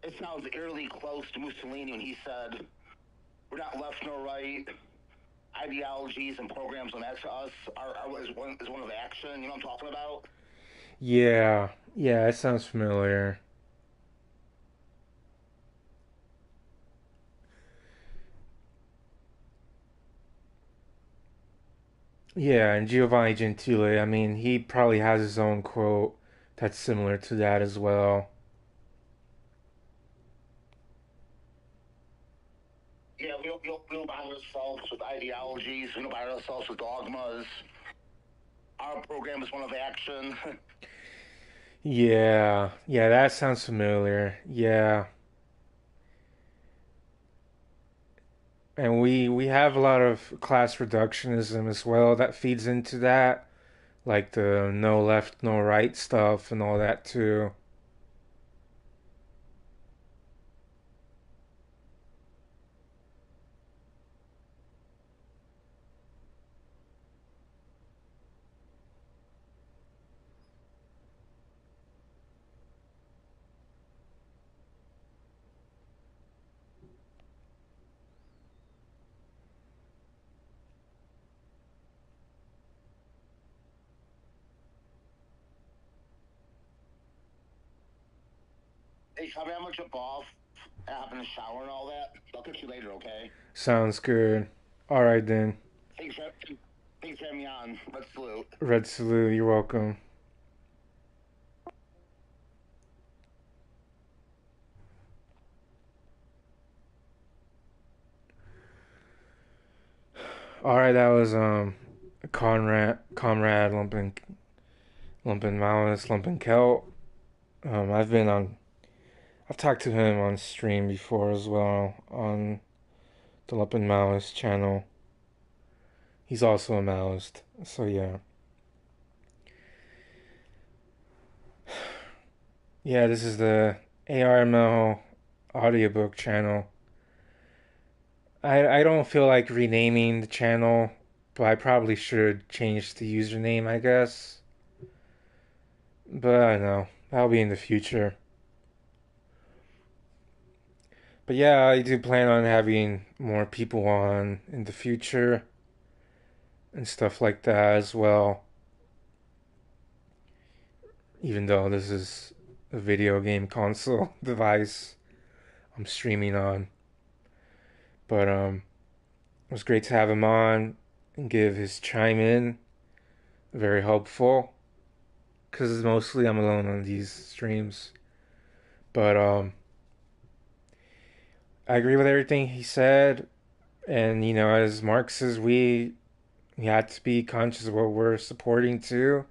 It sounds eerily close to Mussolini when he said, we're not left nor right. Ideologies and programs don't matter to us. Is one of action. You know what I'm talking about? Yeah. Yeah, it sounds familiar. Yeah, and Giovanni Gentile, I mean, he probably has his own quote that's similar to that as well. Yeah, we don't bother ourselves with ideologies. We don't bother ourselves with dogmas. Our program is one of action. Yeah, yeah, that sounds familiar. Yeah, and we have a lot of class reductionism as well that feeds into that, like the no left, no right stuff and all that too. Hey, Tommy, I'm gonna jump off. I hop in the shower and all that. I'll catch you later, okay? Sounds good. All right then. Thanks for, thanks for having me on. Let's salute. Red salute. You're welcome. All right, that was Conrad Lumpin Maoist Lumpin Celt. I've been on. I've talked to him on stream before as well on the Lumpin Maoist channel. He's also a Maoist. So yeah. Yeah, this is the ARML audiobook channel. I don't feel like renaming the channel, but I probably should change the username, I guess. But I don't know. That'll be in the future. But yeah, I do plan on having more people on in the future and stuff like that as well. Even though this is a video game console device I'm streaming on. But it was great to have him on and give his chime in. Very helpful. Because mostly I'm alone on these streams. But I agree with everything he said. And, as Marxists, we have to be conscious of what we're supporting too.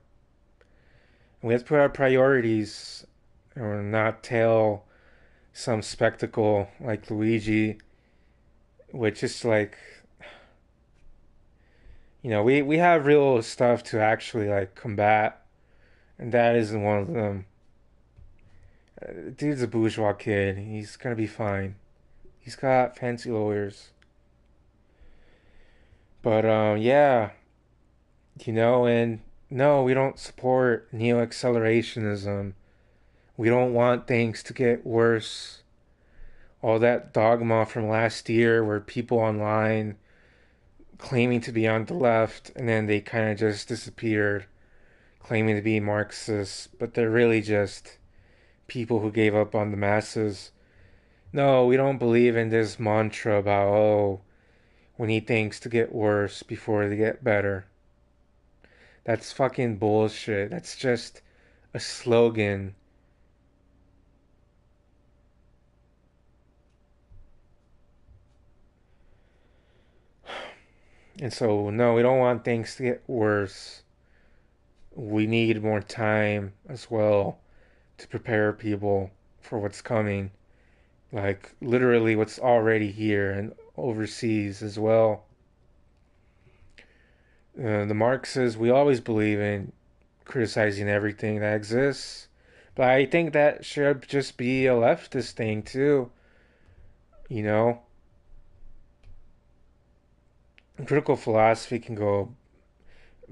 And we have to put our priorities or not tell some spectacle like Luigi, which is like, we have real stuff to actually like combat, and that isn't one of them. Dude's a bourgeois kid. He's gonna be fine. He's got fancy lawyers. But yeah, and no, we don't support neo accelerationism. We don't want things to get worse. All that dogma from last year where people online claiming to be on the left and then they kind of just disappeared, claiming to be Marxists, but they're really just people who gave up on the masses. No, we don't believe in this mantra about, oh, we need things to get worse before they get better. That's fucking bullshit. That's just a slogan. And so, no, we don't want things to get worse. We need more time as well to prepare people for what's coming. Like, literally, what's already here and overseas as well. The Marxists, we always believe in criticizing everything that exists. But I think that should just be a leftist thing, too. You know? Critical philosophy can go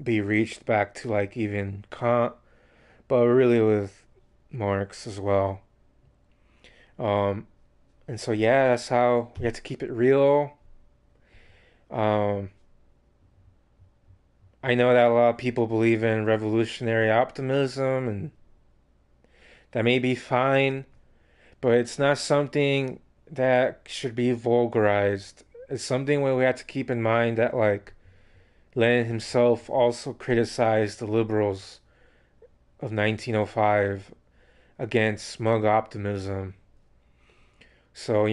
be reached back to, like, even Kant, but really with Marx as well. Um, and so, yeah, that's how we have to keep it real. Um, I know that a lot of people believe in revolutionary optimism, and that may be fine, but it's not something that should be vulgarized. It's something where we have to keep in mind that, like, Lenin himself also criticized the liberals of 1905 against smug optimism. So,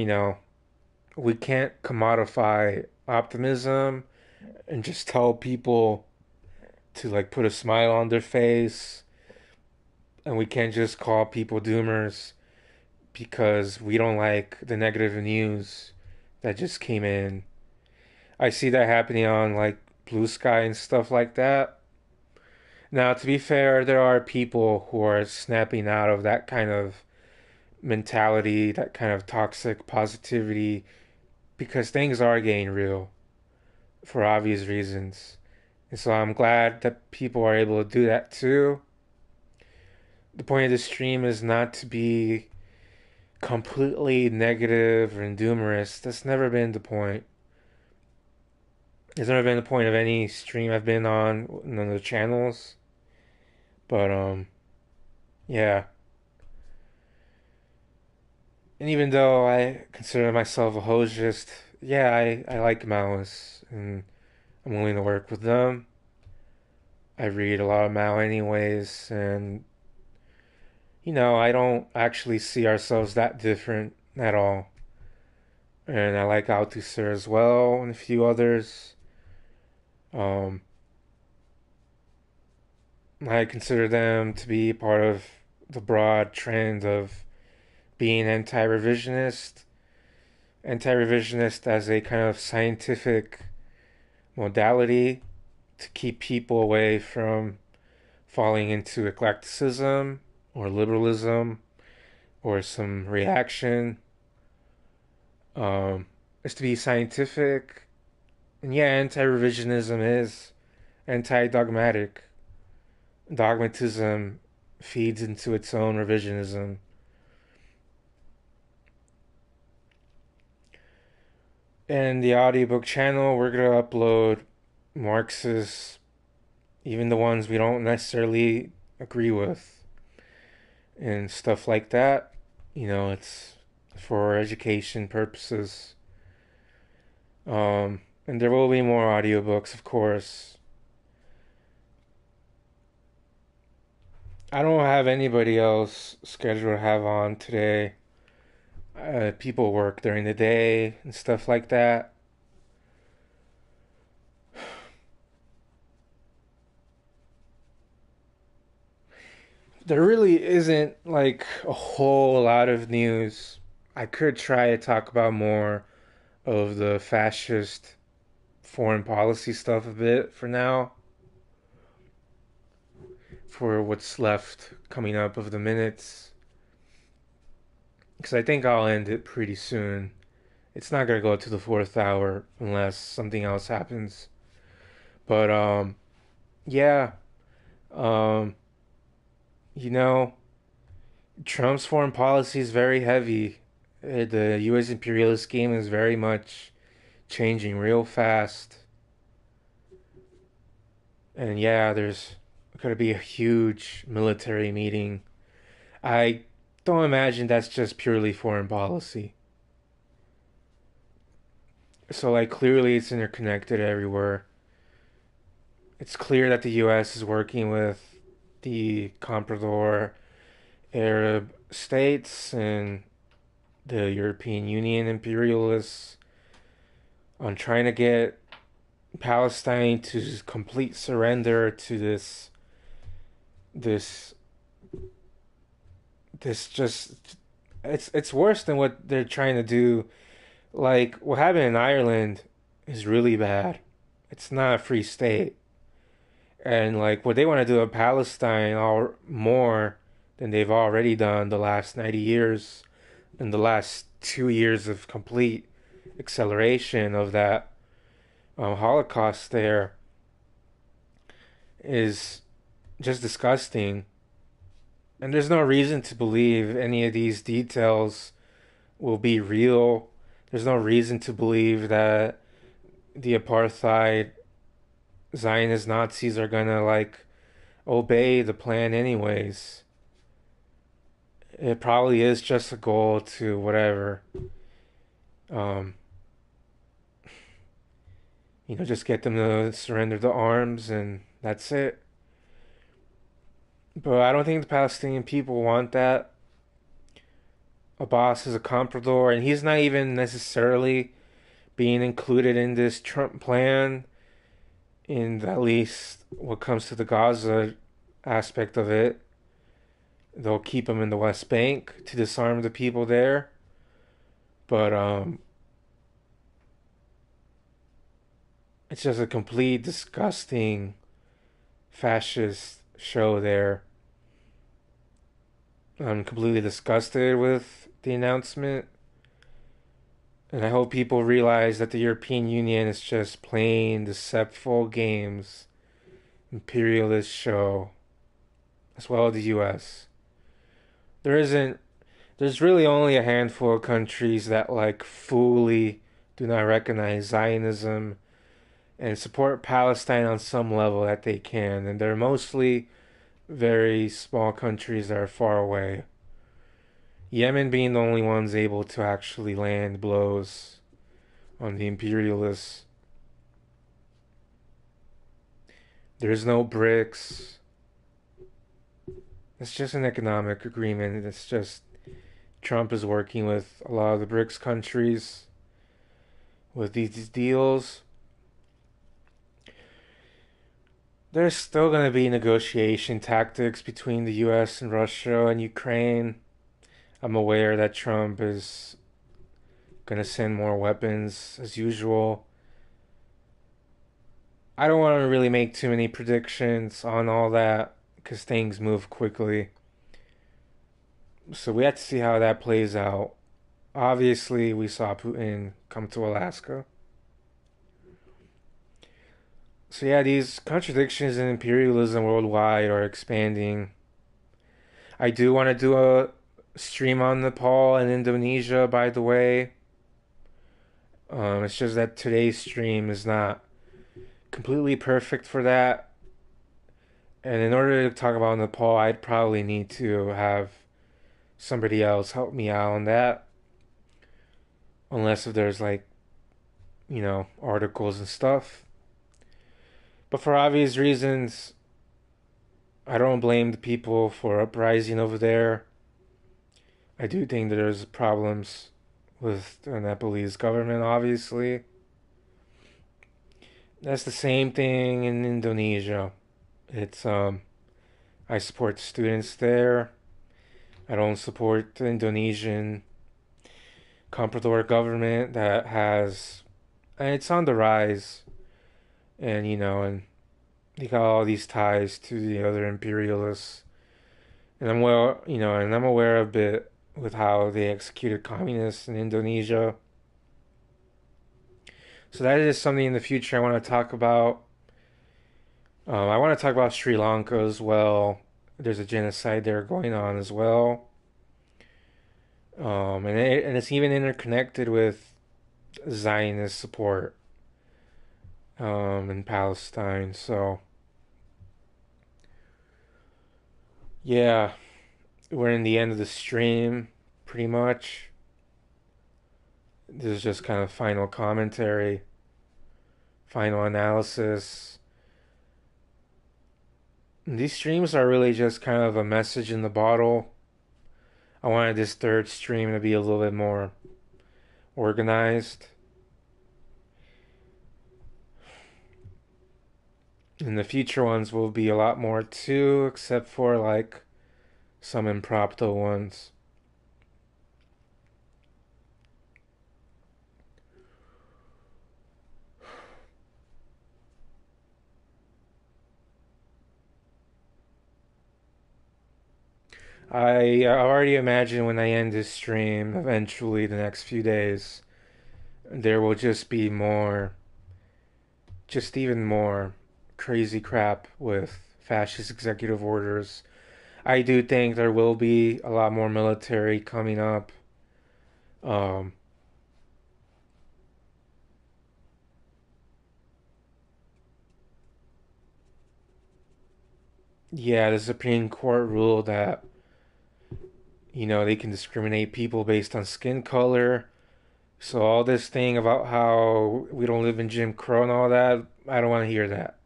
we can't commodify optimism and just tell people to, like, put a smile on their face, and we can't just call people doomers because we don't like the negative news that just came in. I see that happening on like Blue Sky and stuff like that. Now, to be fair, there are people who are snapping out of that kind of mentality, that kind of toxic positivity, because things are getting real for obvious reasons. And so I'm glad that people are able to do that too. The point of this stream is not to be completely negative and doomerous. That's never been the point. It's never been the point of any stream I've been on the channels. But yeah. And even though I consider myself a hojist, yeah, I like Maoists and I'm willing to work with them. I read a lot of Mao anyways, and I don't actually see ourselves that different at all. And I like Althusser as well and a few others. Um, I consider them to be part of the broad trend of being anti-revisionist as a kind of scientific modality to keep people away from falling into eclecticism or liberalism or some reaction. Um, is to be scientific. And yeah, anti revisionism is anti dogmatic. Dogmatism feeds into its own revisionism. And the audiobook channel, we're going to upload Marxist, even the ones we don't necessarily agree with, and stuff like that. It's for education purposes. And there will be more audiobooks, of course. I don't have anybody else scheduled to have on today. People work during the day and stuff like that. There really isn't like a whole lot of news. I could try to talk about more of the fascist foreign policy stuff a bit for now, for what's left coming up of the minutes, because I think I'll end it pretty soon. It's not gonna go to the fourth hour unless something else happens. But yeah, um, you know, Trump's foreign policy is very heavy. The U.S. imperialist game is very much changing real fast. And yeah, there's going to be a huge military meeting. I don't imagine that's just purely foreign policy. So, like, clearly it's interconnected everywhere. It's clear that the U.S. is working with the Comprador Arab states and the European Union imperialists on trying to get Palestine to complete surrender to this this just it's worse than what they're trying to do. Like what happened in Ireland is really bad. It's not a free state. And like what they want to do in Palestine are more than they've already done the last 90 years and the last 2 years of complete acceleration of that Holocaust there is just disgusting. And there's no reason to believe any of these details will be real. There's no reason to believe that the apartheid Zionist Nazis are gonna like obey the plan anyways. It probably is just a goal to whatever. Um, just get them to surrender the arms and that's it. But I don't think the Palestinian people want that. Abbas is a comprador, and he's not even necessarily being included in this Trump plan, in at least what comes to the Gaza aspect of it. They'll keep him in the West Bank to disarm the people there. But it's just a complete disgusting fascist show there. I'm completely disgusted with the announcement. And I hope people realize that the European Union is just playing deceptive games, imperialist show, as well as the US. There isn't, there's really only a handful of countries that like fully do not recognize Zionism and support Palestine on some level that they can. And they're mostly very small countries that are far away. Yemen being the only ones able to actually land blows on the imperialists. There's no BRICS. It's just an economic agreement. It's just Trump is working with a lot of the BRICS countries with these deals. There's still going to be negotiation tactics between the US and Russia and Ukraine. I'm aware that Trump is going to send more weapons as usual. I don't want to really make too many predictions on all that because things move quickly. So we have to see how that plays out. Obviously, we saw Putin come to Alaska. So yeah, these contradictions in imperialism worldwide are expanding. I do want to do a stream on Nepal and Indonesia, by the way. It's just that today's stream is not completely perfect for that. And in order to talk about Nepal, I'd probably need to have somebody else help me out on that. Unless if there's like, articles and stuff. But for obvious reasons, I don't blame the people for uprising over there. I do think that there's problems with the Nepalese government, obviously. That's the same thing in Indonesia. It's I support students there. I don't support the Indonesian comprador government that has, and it's on the rise, and and they got all these ties to the other imperialists, and and I'm aware a bit with how they executed communists in Indonesia. So that is something in the future I want to talk about. I want to talk about Sri Lanka as well. There's a genocide there going on as well. And it's even interconnected with Zionist support in Palestine. So yeah, we're in the end of the stream, pretty much. This is just kind of final commentary, final analysis. These streams are really just kind of a message in the bottle. I wanted this third stream to be a little bit more organized. And the future ones will be a lot more too, except for like some impromptu ones. I already imagine when I end this stream, eventually the next few days, there will just be more, just even more crazy crap with fascist executive orders. I do think there will be a lot more military coming up. Um, yeah, the Supreme Court ruled that, they can discriminate people based on skin color. So all this thing about how we don't live in Jim Crow and all that, I don't want to hear that.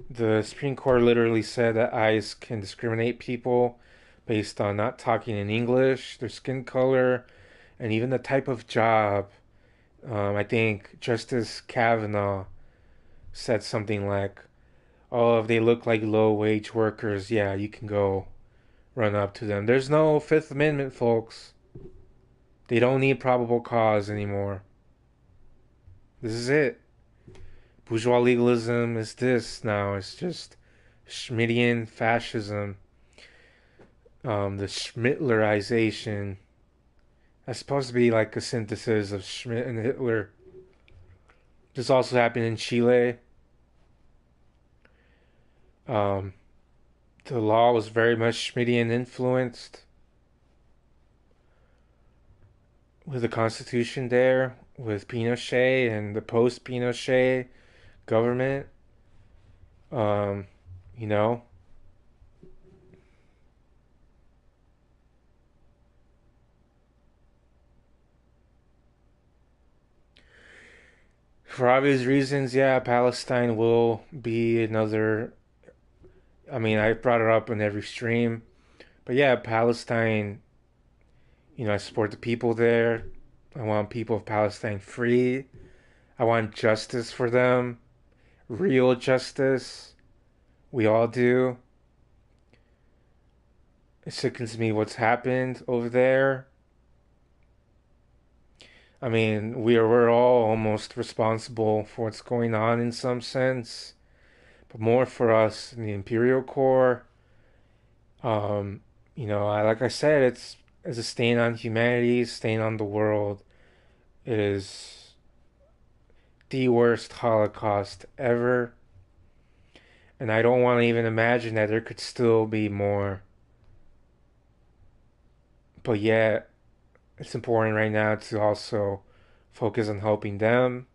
The Supreme Court literally said that ICE can discriminate people based on not talking in English, their skin color, and even the type of job. I think Justice Kavanaugh said something like, "Oh, if they look like low-wage workers, yeah, you can go run up to them." There's no Fifth Amendment, folks. They don't need probable cause anymore. This is it. Bourgeois legalism is this now. It's just Schmittian fascism. The Schmittlerization. That's supposed to be like a synthesis of Schmitt and Hitler. This also happened in Chile. Um, the law was very much Schmittian influenced with the constitution there, with Pinochet and the post Pinochet government. Um, you know, for obvious reasons, yeah, Palestine will be another. I mean, I brought it up in every stream, but yeah, Palestine. I support the people there. I want people of Palestine free. I want justice for them, real justice. We all do. It sickens me what's happened over there. I mean, we're all almost responsible for what's going on in some sense, but more for us in the Imperial Core. Um, like I said, it's a stain on humanity, stain on the world. It is the worst Holocaust ever, and I don't want to even imagine that there could still be more. But yet, it's important right now to also focus on helping them,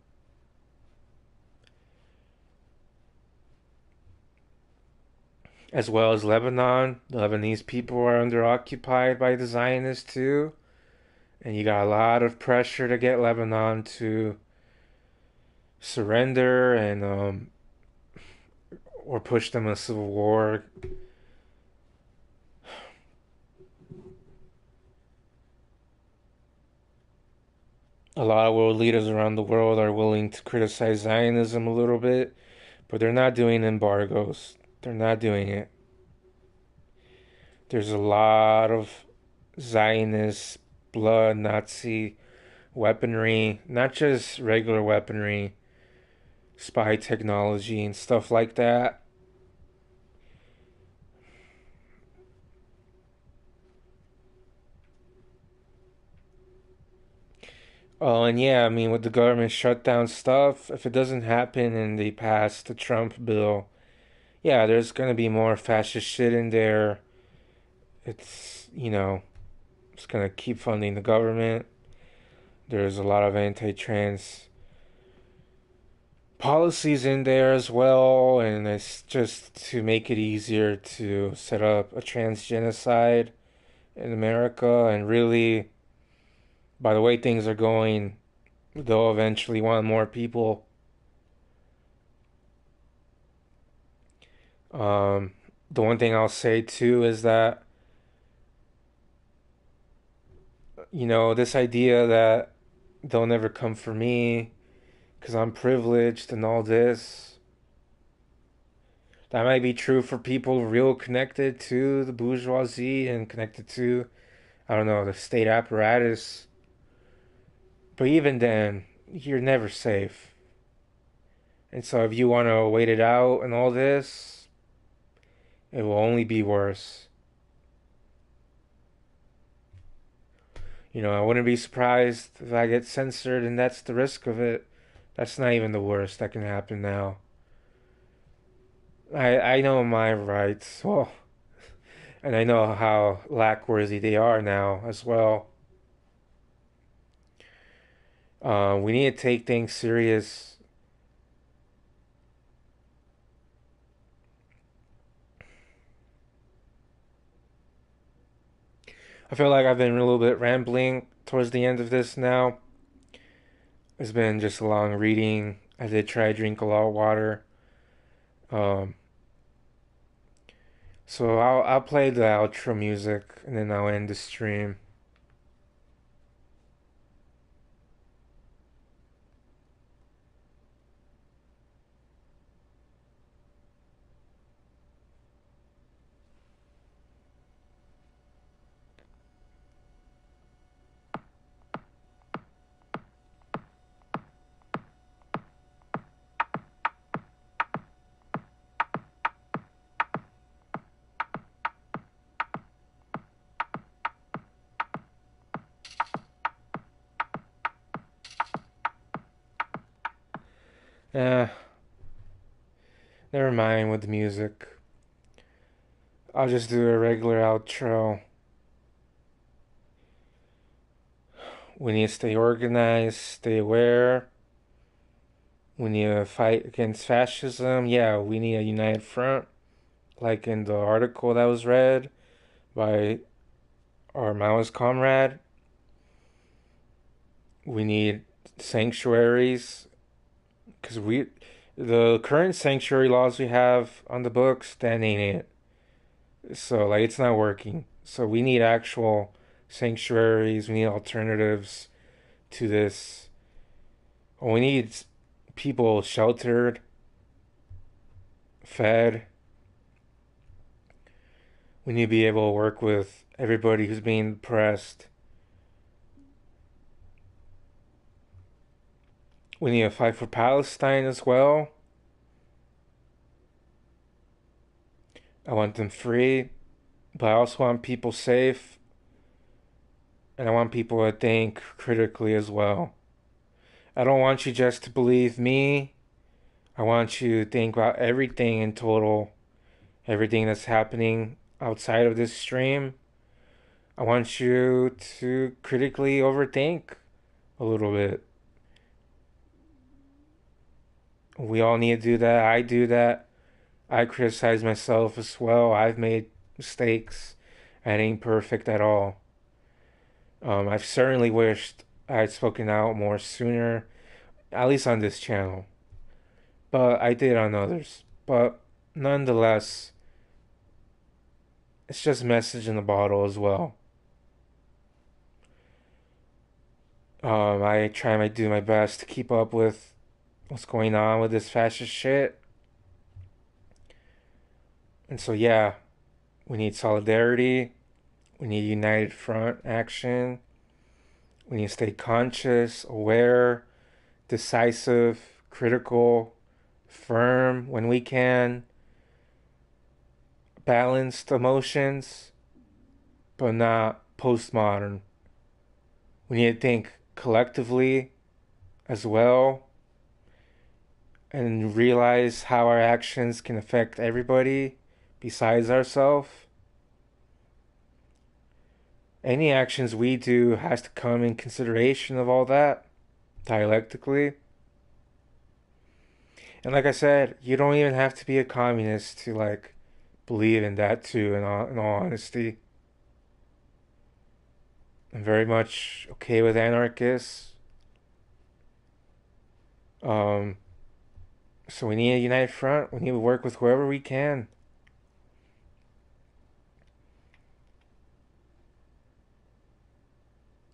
as well as Lebanon. The Lebanese people are under occupied by the Zionists too, and you got a lot of pressure to get Lebanon to surrender and or push them in a civil war. A lot of world leaders around the world are willing to criticize Zionism a little bit, but they're not doing embargoes. They're not doing it. There's a lot of Zionist blood Nazi weaponry, not just regular weaponry, spy technology and stuff like that. Oh, and yeah, I mean, with the government shutdown stuff, if it doesn't happen and they pass the Trump bill, yeah, there's gonna be more fascist shit in there. It's it's gonna keep funding the government. There's a lot of anti-trans policies in there as well, and it's just to make it easier to set up a trans genocide in America. And really, by the way things are going, they'll eventually want more people. Um, the one thing I'll say too is that, this idea that they'll never come for me because I'm privileged and all this, that might be true for people real connected to the bourgeoisie and connected to, I don't know, the state apparatus. But even then, you're never safe. And so if you want to wait it out and all this, it will only be worse. I wouldn't be surprised if I get censored, and that's the risk of it. That's not even the worst that can happen now. I know my rights, well, and I know how lackworthy they are now as well. We need to take things serious. I feel like I've been a little bit rambling towards the end of this now. It's been just a long reading. I did try to drink a lot of water. Um, so I'll play the outro music and then I'll end the stream. Eh, never mind with the music. I'll just do a regular outro. We need to stay organized, stay aware. We need to fight against fascism. Yeah, we need a united front, like in the article that was read by our Maoist comrade. We need sanctuaries because the current sanctuary laws we have on the books, that ain't it. So like it's not working. So we need actual sanctuaries. We need alternatives to this. We need people sheltered, fed. We need to be able to work with everybody who's being oppressed. We need to fight for Palestine as well. I want them free, but I also want people safe, and I want people to think critically as well. I don't want you just to believe me. I want you to think about everything in total, everything that's happening outside of this stream. I want you to critically overthink a little bit. We all need to do that. I do that. I criticize myself as well. I've made mistakes. I ain't perfect at all. I've certainly wished I'd spoken out more sooner, at least on this channel. But I did on others. But nonetheless, it's just a message in the bottle as well. I try to do my best to keep up with what's going on with this fascist shit. And so, yeah, we need solidarity. We need united front action. We need to stay conscious, aware, decisive, critical, firm when we can, balanced emotions, but not postmodern. We need to think collectively as well and realize how our actions can affect everybody besides ourselves. Any actions we do has to come in consideration of all that dialectically. And like I said, you don't even have to be a communist to like believe in that too, in all honesty. I'm very much okay with anarchists. So we need a united front. We need to work with whoever we can.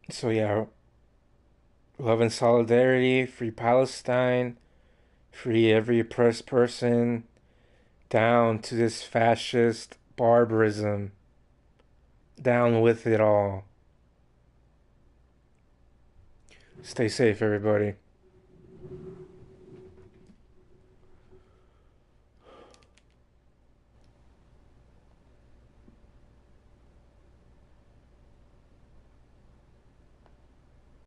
So yeah, love and solidarity, free Palestine, free every oppressed person, down to this fascist barbarism, down with it all. Stay safe, everybody.